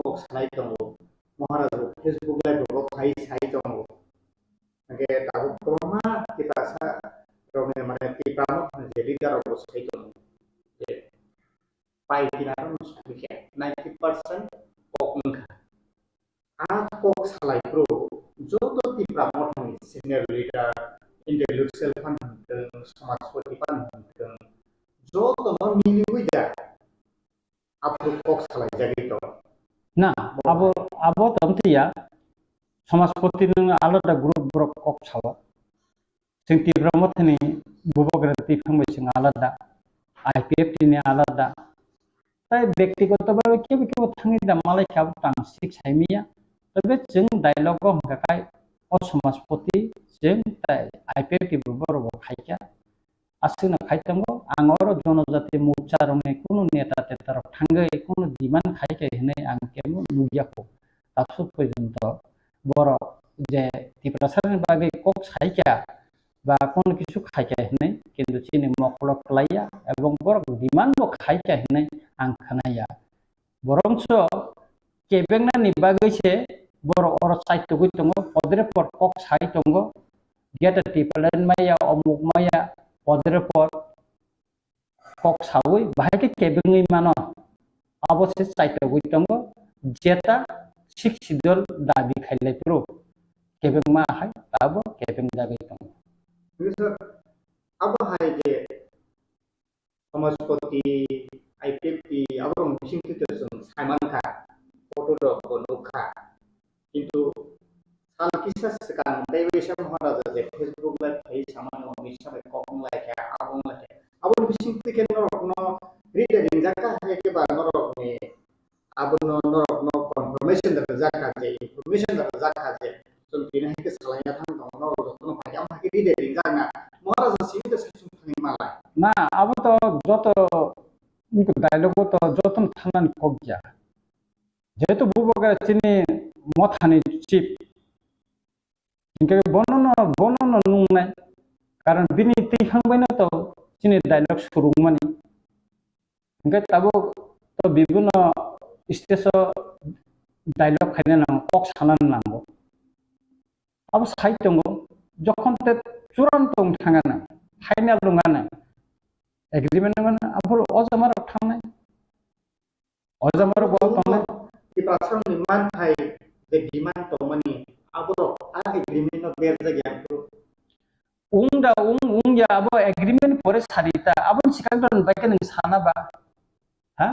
ko salai tongo maharaj Facebook live ko khai sai tongo age tahu ko ma kita sa rome mane Tipra Mothani jadi karo sai tongo pai kinaran sabui 90% kokngkha kok salai pro joto Tipra Mothani senior leader intellectual fan samajpati fan joto no mili huja apu kok salai jagi to na abo tamtiya samajpati nang alada group borok kok sala jeng Tipra Mothani Bubagra tifang sing alada IPF ni alada tai ব্যক্তিগতভাবে কেউ থাঙ্গি দা মালাই খাব tongue sick সাইমিয়া তবে जों dialogue हंगाखाय असमाजपति जों IPF T बरब खायका आसुना खायतंगो आंगर जनजाति मोर्चा रंने कोनो नेता तेतार थांगै कोनो डिमान्ड खायका हेने आं केमो नुयाखो दासु पर्यन्त बर जे टिप्रा सरनि बागै कक सायका बा कोनो किछु खायका हेने किन्तु चिनि मखलक लाया एवं बर डिमान्ड बो खायका हेने आं खोनाया बरंस केबेंना नि बागैसे बर अर साइट गय दङ पदरे पर कक साइ दङ गेट टिपलेन माया अमुक माया पदरे पर कक सावै बाहायके केबेङै मानो अबसे साइट गय दङ जेता सिक्सिदल दाबि खायलाय प्रो केबें मा हाय ताबो केबें जागै दङ bisa apa hai je samajpati IPP abang sing kita Saklaikha foto do konukha কিন্তু সাল kisah sekarang Dewesa Maharaj je Facebook live hai samano misame kokong laika abong laika abon bising tiken norok no reading jaka hai ke ba norok ni abon norok no confirmation da jaka je information da jaka je so pina ke Saklaikha thang no norok no bhai am ke reading jana Maharaj sing ke sing thang malai ना अब तो जत उनको dialogue तो जतन थानानि कगया जेहेतु बुबग्रा चिनि मथानि chip इनके बनन नुंनाय कारण बिनि तैखांबायना तो चिनि डायलग सुरुंगमानि इनके ताबो तो बिभिन्न स्टेज डायलग खायनो नांगौ कक सानानो नांगौ अब साइड दङ जखन ते चुरान्त थाङाना फाइनाल दङाना एग्रीमेंट में अब अजमार थांनाय अजमार बहुत थांनाय di pasal liman hai the demand to money abro agreement of their jagyan pro ung ya abo agreement pore sarita abon sikang don baike ning sana ba ha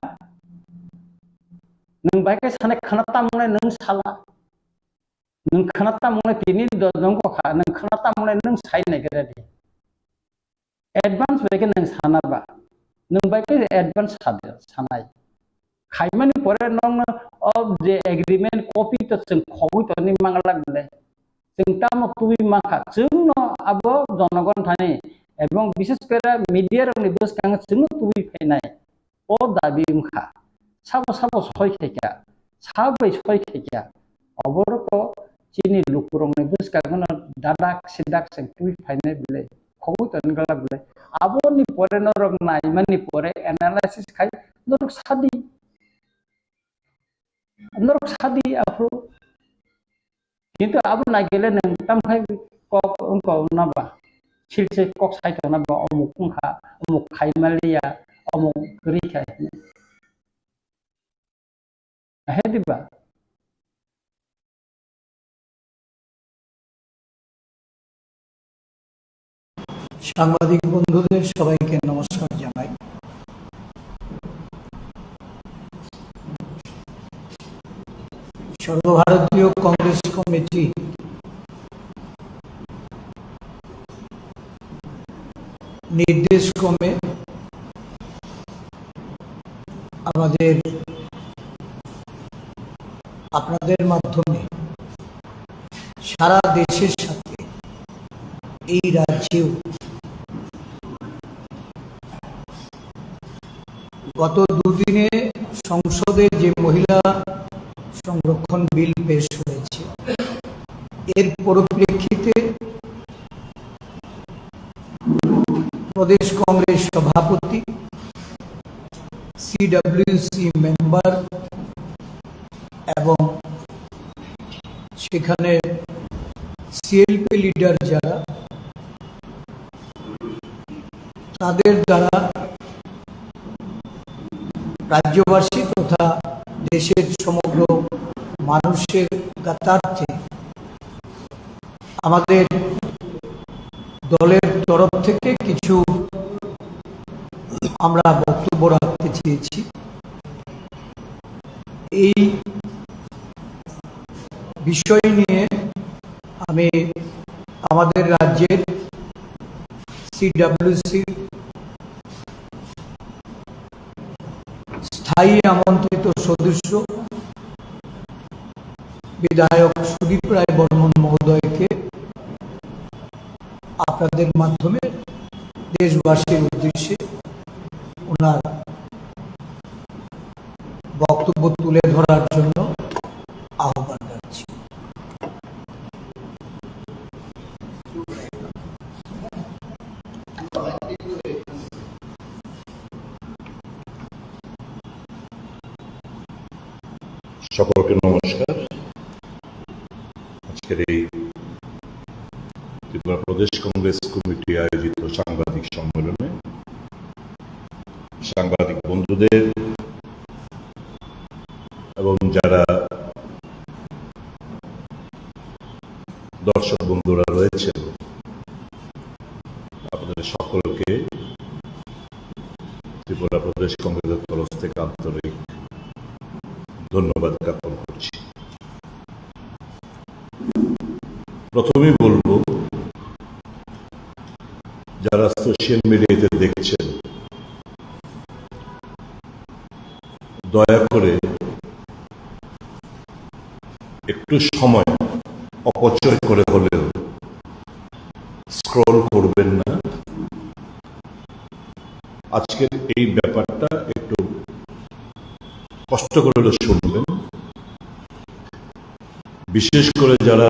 nung bai ke sane khana tamne nung sala nung khana tamne tini dong ko kha nung khana tamne nung sai na gere di advance bai ke nung sana ba nung bai ke advance sanai খাইমানি পরে নং of যে agreement copy তো जों খবই তো নি মাংলা গলে जों তাম তুই মাখা जों আবো জনগণ থানে এবং বিশেষ করে মিডিয়ার নিউজ কাং जों তুই ফাইনাই ও দাবি মুখা সাবো সাবো সই থেকা সাबै সই থেকা অবরক চিনি লুকুরং নিউজ কাং দাদাক সিদাক जों তুই ফাইনাই বলে খবই তো নিগলা বলে আবনি পরে নরক নাই মানি পরে অ্যানালাইসিস খাই নরক সাদি Norok sadi afro, কিন্তু আবু না গেলে নং তামখাই কক অঙ্ক নাবা ছিলছে কক সাইতো নাবা অমুক কুংখা অমুক খাইমালিয়া অমুক রিখাই হেদিবা সাংবাদিক বন্ধুদের সবাইকে নমস্কার জানাই। সর্বভারতীয় কংগ্রেস কমিটি নির্দেশ ক্রমে আমাদের আপনাদের মাধ্যমে সারা দেশের সাথে এই রাজ্যেও গত দুদিনে সংসদে যে মহিলা সংরক্ষণ বিল পেশ হয়েছে এর পরিপ্রেক্ষিতে প্রদেশ কংগ্রেস সভাপতি সিডব্লিউসি মেম্বার এবং সেখানে সিএলপি লিডার যারা তাদের দ্বারা রাজ্যবাসী তথা দেশের সমগ্র মানুষের জ্ঞাতার্থে আমাদের দলের তরফ থেকে কিছু আমরা বক্তব্য রাখতে চেয়েছি। এই বিষয় নিয়ে আমি আমাদের রাজ্যের সিডব্লিউসি স্থায়ী আমন্ত্রিত সদস্য বিধায়ক সুদীপ রায় বর্মন মহোদয়কে আপনাদের মাধ্যমে দেশবাসীর উদ্দেশ্যে ওনার বক্তব্য তুলে ধরার জন্য আহ্বান রাখছি। সকলকে নমস্কার। আজকের এই ত্রিপুরা প্রদেশ কংগ্রেস কমিটি আয়োজিত সাংবাদিক সম্মেলনে সাংবাদিক বন্ধুদের এবং যারা দর্শক বন্ধুরা রয়েছেন আপনাদের সকলকে ত্রিপুরা প্রদেশ কংগ্রেসের তরফ থেকে আন্তরিক ধন্যবাদ জ্ঞাপন করছি। প্রথমেই বলবো, যারা সোশ্যাল মিডিয়াতে দেখছেন দয়া করে একটু সময় অপচয় করে হলেও স্ক্রল করবেন না। আজকের এই ব্যাপারটা একটু কষ্ট করে শুনবেন, বিশেষ করে যারা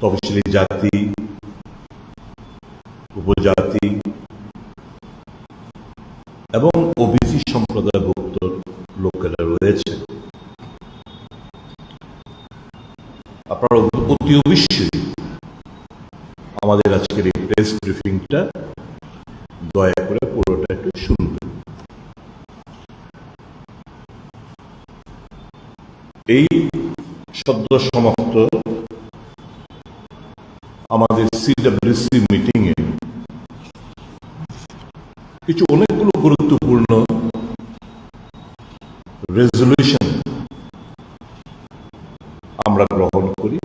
তফসিলি জাতি, উপজাতি এবং ওবিসি সম্প্রদায়ভুক্ত লোকেরা রয়েছে। আপনারা অতি অবশ্যই আমাদের আজকের এই প্রেস ব্রিফিংটা দয়া করে পুরোটা একটু শুনবেন। এই সদ্য সমাপ্ত আমাদের সিডব্লিউসি মিটিং এ কিছু অনেকগুলো গুরুত্বপূর্ণ রেজলিউশন আমরা গ্রহণ করি।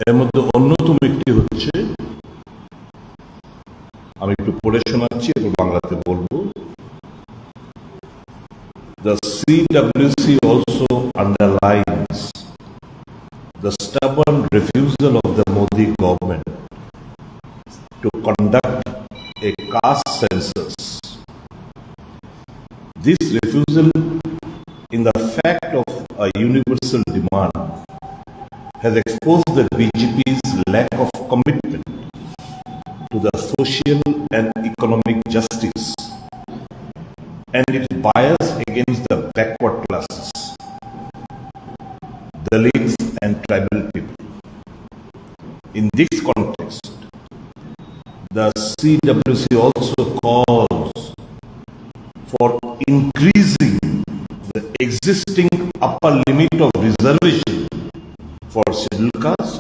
এর মধ্যে অন্যতম একটি হচ্ছে, আমি একটু পড়ে শোনাচ্ছি এবং বাংলাতে বলবো। The CWC also underlines the stubborn refusal of the Modi government to conduct a caste census. This refusal in the fact of a universal demand has exposed the BJP's lack of commitment to the social and economic justice and its bias against the backward classes, Dalits and tribal people. In this context, the CWC also calls for increasing the existing upper limit of reservation for scheduled castes,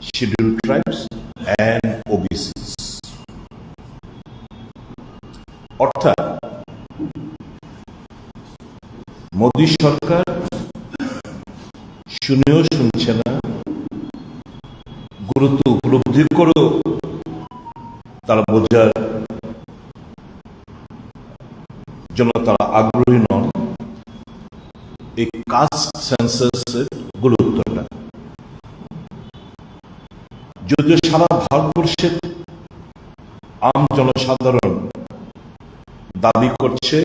scheduled tribes and OBCs. অর্থাৎ মোদী সরকার শুনেও শুনছে না, গুরুত্ব উপলব্ধি করেও তারা বোঝার জন্য তারা আগ্রহী নন এই কাস্ট সেন্সাসের গুরুত্বটা। যদিও সারা ভারতবর্ষের আম জনসাধারণ দাবি করছে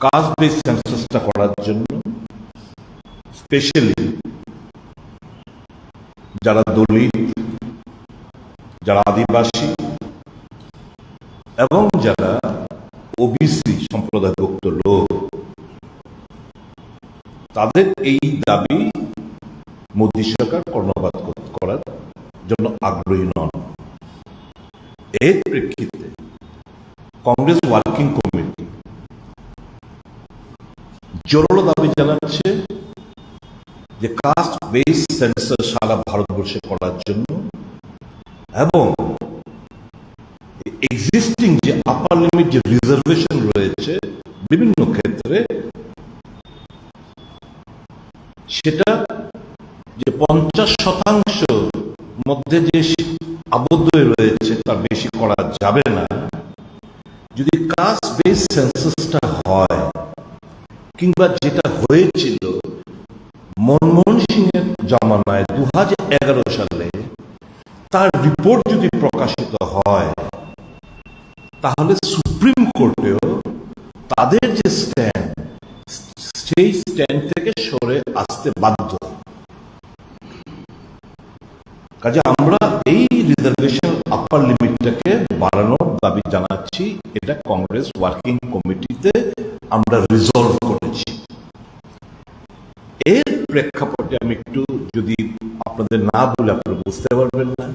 কাস্ট বেস সেন্সাসটা করার জন্য, স্পেশালি যারা দলিত, যারা আদিবাসী এবং যারা ওবিসি সম্প্রদায়ভুক্ত লোক, তাদের এই দাবি মোদী সরকার কর্ণপাত করার জন্য আগ্রহী নন। এর প্রেক্ষিতে কংগ্রেস ওয়ার্কিং কমিটি জোরালো দাবি জানাচ্ছে যে কাস্ট বেস সেন্সাস সারা ভারতবর্ষে করার জন্য এবং এক্সিস্টিং যে আপার লিমিট যে রিজার্ভেশন রয়েছে বিভিন্ন ক্ষেত্রে, সেটা যে 50% মধ্যে যে আবদ্ধ রয়েছে তার বেশি করা যাবে না। যদি কাস্ট বেস সেন্সাসটা হয়, কিংবা যেটা হয়েছিল মনমোহন সিংয়ের জমানায় 2011 সালে, তার রিপোর্ট যদি প্রকাশিত হয়, তাহলে সুপ্রিম কোর্টেও তাদের যে স্ট্যান্ড, সেই স্ট্যান্ড থেকে সরে আসতে বাধ্য। কাজে আমরা এই রিজার্ভেশন আপার লিমিটটাকে বাড়ানোর দাবি জানাচ্ছি। এটা কংগ্রেস ওয়ার্কিং কমিটিতে আমরা রিজলভ করেছি। এর প্রেক্ষাপটে আমি একটু যদি আপনাদের না বলে আপনারা বুঝতে পারবেন না,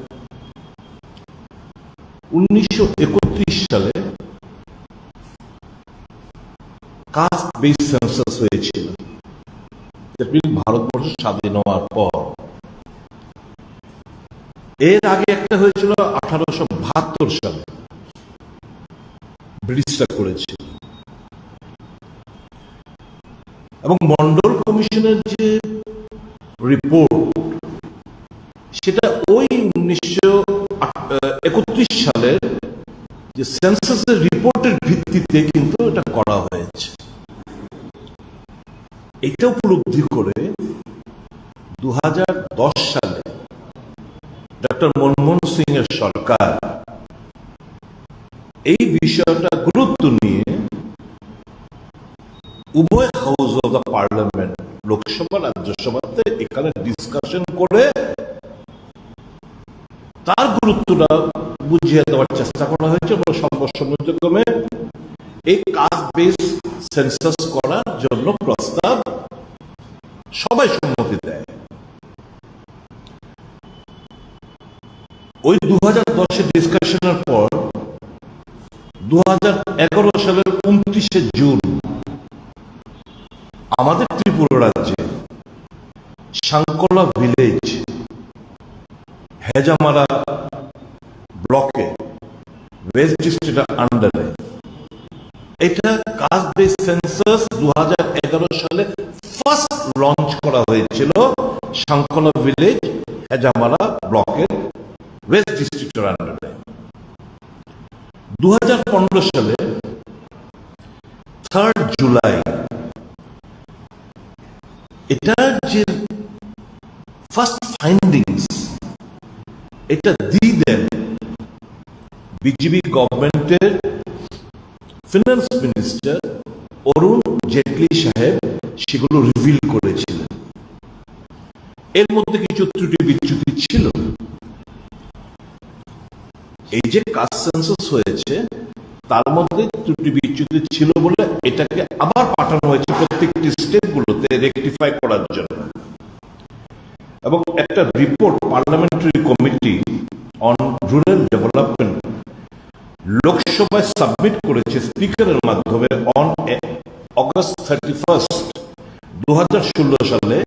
1931 সালে কাস্ট বেস সেন্সাস হয়েছিল, ভারতবর্ষ স্বাধীন হওয়ার পর। এর আগে একটা হয়েছিল 1872 সালে, ব্রিটিশরা করেছিল। এবং মন্ডল কমিশনের যে রিপোর্ট, সেটা ওই 1931 সালের যে সেন্সাসের রিপোর্টের ভিত্তিতে কিন্তু এটা করা হয়েছে। এটা উপলব্ধি করে 2010 সালে ডক্টর মনমোহন সিং এর সরকার এই বিষয়টা গুরুত্ব নিয়ে উভয় house of the parliament, Lok Sabha রাজ্যসভাতে এখানে ডিসকাশন করে তার গুরুত্বটা বুঝিয়ে দেওয়ার চেষ্টা করা হয়েছে এবং সর্বসম্মতিক্রমে এই কাস্ট বেস সেন্সাস করার জন্য প্রস্তাব সবাই সম্মতি দেয়। ওই 2010 ডিসকাশনের পর 2011 সালের 29 জুন আমাদের ত্রিপুরা রাজ্যে সাংকলা ভিলেজ, হেজামারা ব্লকে, ওয়েস্ট ডিস্ট্রিক্টের আন্ডারে, এটা সার্ভে সেন্সাস 2011 সালে ফার্স্ট লঞ্চ করা হয়েছিল শঙ্কলা ভিলেজ হেজামারা ব্লকের ওয়েস্ট ডিস্ট্রিক্টের আন্ডারে। 2015 সালে 3rd জুলাই এটার যে ফার্স্ট ফাইন্ডিংস এটা দিয়ে দেন বিজেপি গভর্নমেন্টের ফিনান্স মিনিস্টার অরুণ জেটলি সাহেব সেগুলো রিভিল করেছিলেন। এর মধ্যে কিছু ত্রুটি বিচ্যুতি ছিল। এই যে কাস্ট সেন্সাস হয়েছে তার মধ্যে ত্রুটি বিচ্যুতি ছিল বলে এটাকে আবার পাঠানো হয়েছে প্রত্যেকটি স্টেটগুলোতে রেকটিফাই করার জন্য, এবং একটা report parliamentary committee on rural development লোকসভায় সাবমিট করেছে স্পিকারের মাধ্যমে অন অগস্ট 31, 2016 সালে,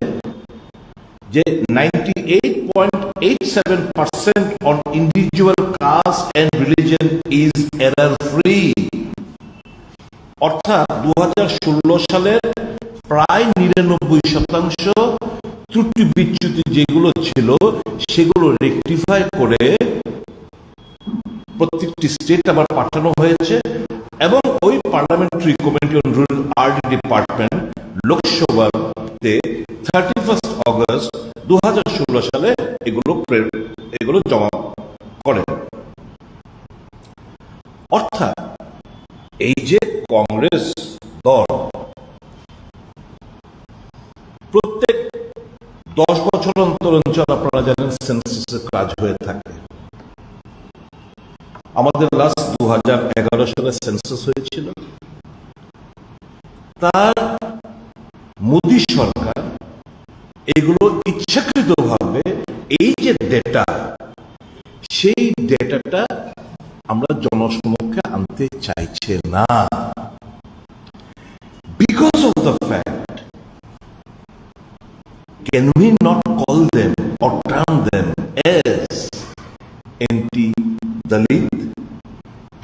যে 98.87% on individual caste and religion is error free। অর্থাৎ 2016 সালের প্রায় 99% ত্রুটি বিচ্যুতি যেগুলো ছিল সেগুলো রেকটিফাই করে প্রত্যেকটি স্টেট আবার পাঠানো হয়েছে, এবং ওই parliamentary committee on rural RD department লোকসভাতে 31 অগস্ট 2016 সালে এগুলো জমা করে। অর্থাৎ এই যে কংগ্রেস দল প্রত্যেক 10 বছর অন্তর আপনারা জানেন সেন্সাসের কাজ হয়ে থাকে। আমাদের লাস্ট 2011 সালে সেন্সাস হয়েছিল। তার মোদী সরকার এগুলো ইচ্ছাকৃতভাবে এই যে ডেটা সেই ডেটাটা আমরা জনসমক্ষে আনতে চাইছে না, because of the fact can we not call them or term them as anti-Dalit,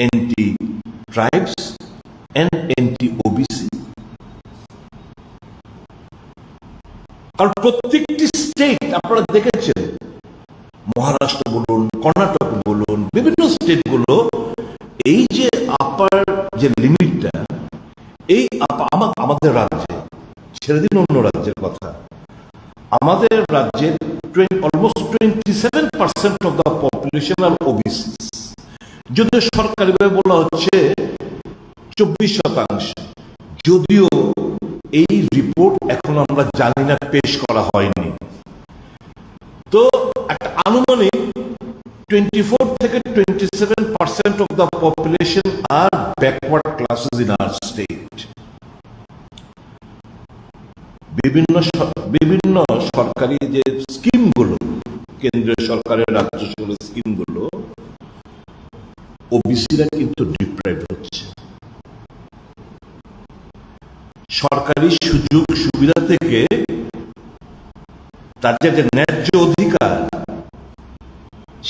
anti-tribes and anti-OBC? কারণ প্রত্যেকটি স্টেট আপনারা দেখেছেন, মহারাষ্ট্র বলুন, কর্ণাটক বলুন, বিভিন্ন স্টেটগুলো এই যে আপার যে লিমিটটা, এই আমাদের রাজ্যে, ছেড়ে দিন অন্য রাজ্যের কথা, আমাদের রাজ্যের অলমোস্ট 27% অফ দ্য পপুলেশন আর ওবিসি, যদিও সরকারিভাবে বলা হচ্ছে 24%, যদিও এই রিপোর্ট এখন আমরা জানি না, পেশ করা হয়নি। তো একটা আনুমানিক 24 থেকে 27% অফ দ্য পপুলেশন আর backward classes in our state. বিভিন্ন সরকারি যে স্কিমগুলো, কেন্দ্রীয় সরকারের রাজ্য সরকারের স্কিমগুলো, ওবিসিরা কিন্তু ডিপ্রাইভ হচ্ছে। সরকারি সুযোগ সুবিধা থেকে তাদের যে ন্যায্য অধিকার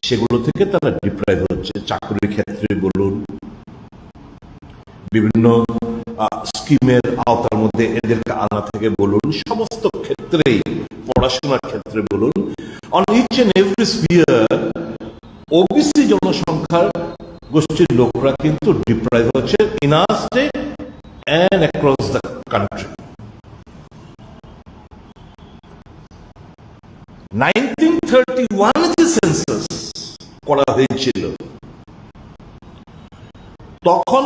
সেগুলো থেকে তারা ডিপ্রাইভ হচ্ছে। চাকরির ক্ষেত্রে বলুন, বিভিন্ন স্কিমের আওতার মধ্যে এদেরকে আনা থেকে বলুন, সমস্ত ক্ষেত্রেই, পড়াশোনার ক্ষেত্রে বলুন, on each and every sphere OBC জনসংখ্যার গোষ্ঠীর লোকরা কিন্তু ডিপ্রাইভ হচ্ছে in our state and across the country। 1931 যে সেন্সাস করা হয়েছিল তখন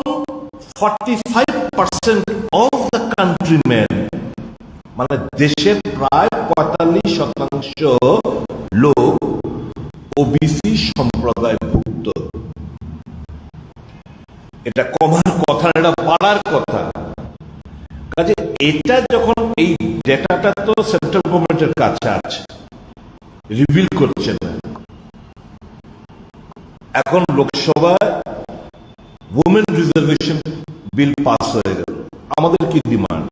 45% অফ দ্য কান্ট্রিম্যান, মানে দেশের প্রায় 45% লোক ওবিসি সম্প্রদায়ভুক্ত। এটা কমার কথা, এটা বাড়ার কথা। কাজে এটা যখন, এই ডেটাটা তো সেন্ট্রাল গভর্নমেন্টের কাছে আছে, রিভিল করছে না। এখন লোকসভায় ওমেন রিজার্ভেশন বিল পাস হয়ে গেল। আমাদের কি ডিমান্ড?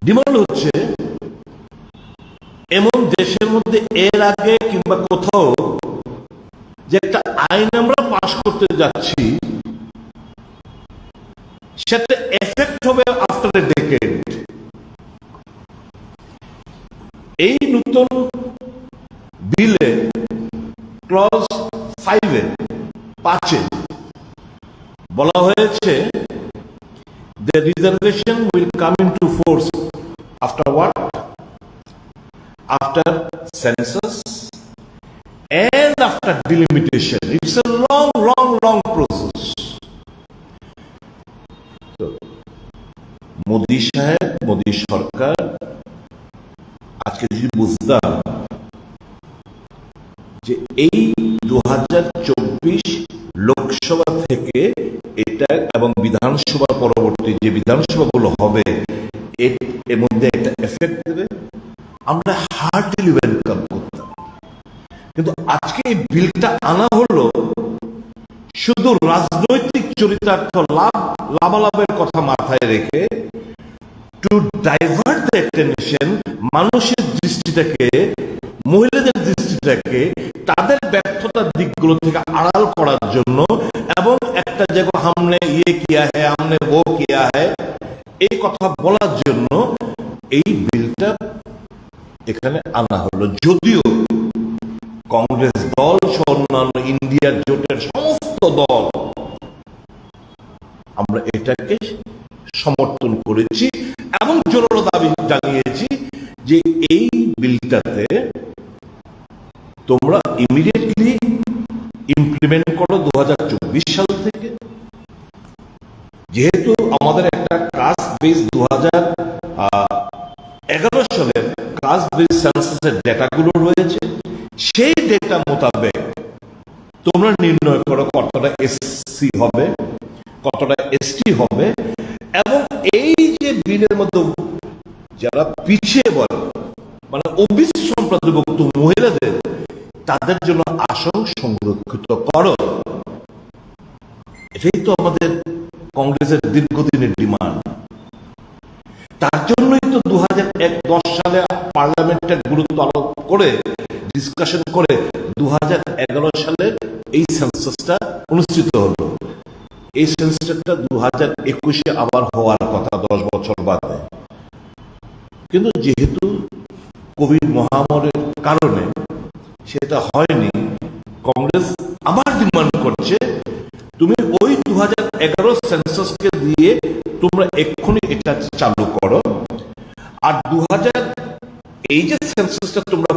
ডিমান্ড হচ্ছে এমন দেশের মধ্যে এর আগে কিংবা কোথাও যে একটা আইন আমরা পাশ করতে যাচ্ছি, সেটা এফেক্ট হবে আফটার এ ডেকেড। এই নতুন বিলে ক্লজ 5-এ বলা হয়েছে the reservation will come into force after what? After census and after delimitation. It's a long process. So, Modi সাহেব, মোদি সরকার আজকে যদি বুঝতাম যে এই 2024 লোকসভা থেকে এটা এবং বিধানসভা পরবর্তী যে বিধানসভাগুলো হবে এর মধ্যে একটা এফেক্ট দেবে, আমরা হার্ডলি ওয়েলকাম করতাম। কিন্তু আজকে এই বিলটা আনা হলো শুধু রাজনৈতিক চরিতার্থ লাভালাভের কথা মাথায় রেখে, টু ডাইভার্ট দ্য অ্যাটেনশন, মানুষের দৃষ্টিটাকে, মহিলাদের দৃষ্টিটাকে তাদের ব্যর্থতার দিকগুলো থেকে আড়াল করার জন্য, এবং একটা জায়গা হামনে ইয়ে কিয়া হ্যায়, হামনে ও কিয়া হ্যায়, এই কথা বলার জন্য এই বিলটা এখানে আনা হলো। যদিও কংগ্রেস দল সহ অন্যান্য ইন্ডিয়ার জোটের সমস্ত দল আমরা এটাকে সমর্থন করেছি এবং জোরালো দাবি জানিয়েছি যে এই বিলটাতে তোমরা ইমিডিয়েটলি ইমপ্লিমেন্ট করো 2024 সাল থেকে। যেহেতু আমাদের একটা কাস্ট বেস 2011 সালের কাস্ট বেস সেন্সাসের ডেটাগুলো রয়েছে, সেই ডেটা মোতাবেক তোমরা নির্ণয় করো কতটা এসসি হবে, কতটা এসটি হবে, এবং এই যে বিলের মধ্যে যারা পিছিয়ে বলে মানে ওবিসি সম্প্রদায়ভুক্ত মহিলাদের, তাদের জন্য আসন সংরক্ষিত করো। এটাই তো আমাদের কংগ্রেসের দীর্ঘদিনের ডিমান্ড। তার জন্যই তো 2010 সালে পার্লামেন্টের গুরুত্ব আরোপ করে ডিসকাশন করে 2011 সালে এই সেন্সাসটা অনুষ্ঠিত হলো। এই সেন্সাসটা 2021-এ আবার হওয়ার কথা 10 বছর বাদে, কিন্তু যেহেতু কোভিড মহামারীর কারণে সেটা হয়নি। কংগ্রেস আবার ডিমান্ড করছে তুমি ওই 2011 সেন্সাসকে দিয়ে তোমরা এক্ষুনি এটা চালু করো, আর এই যে সেন্সাসটা তোমরা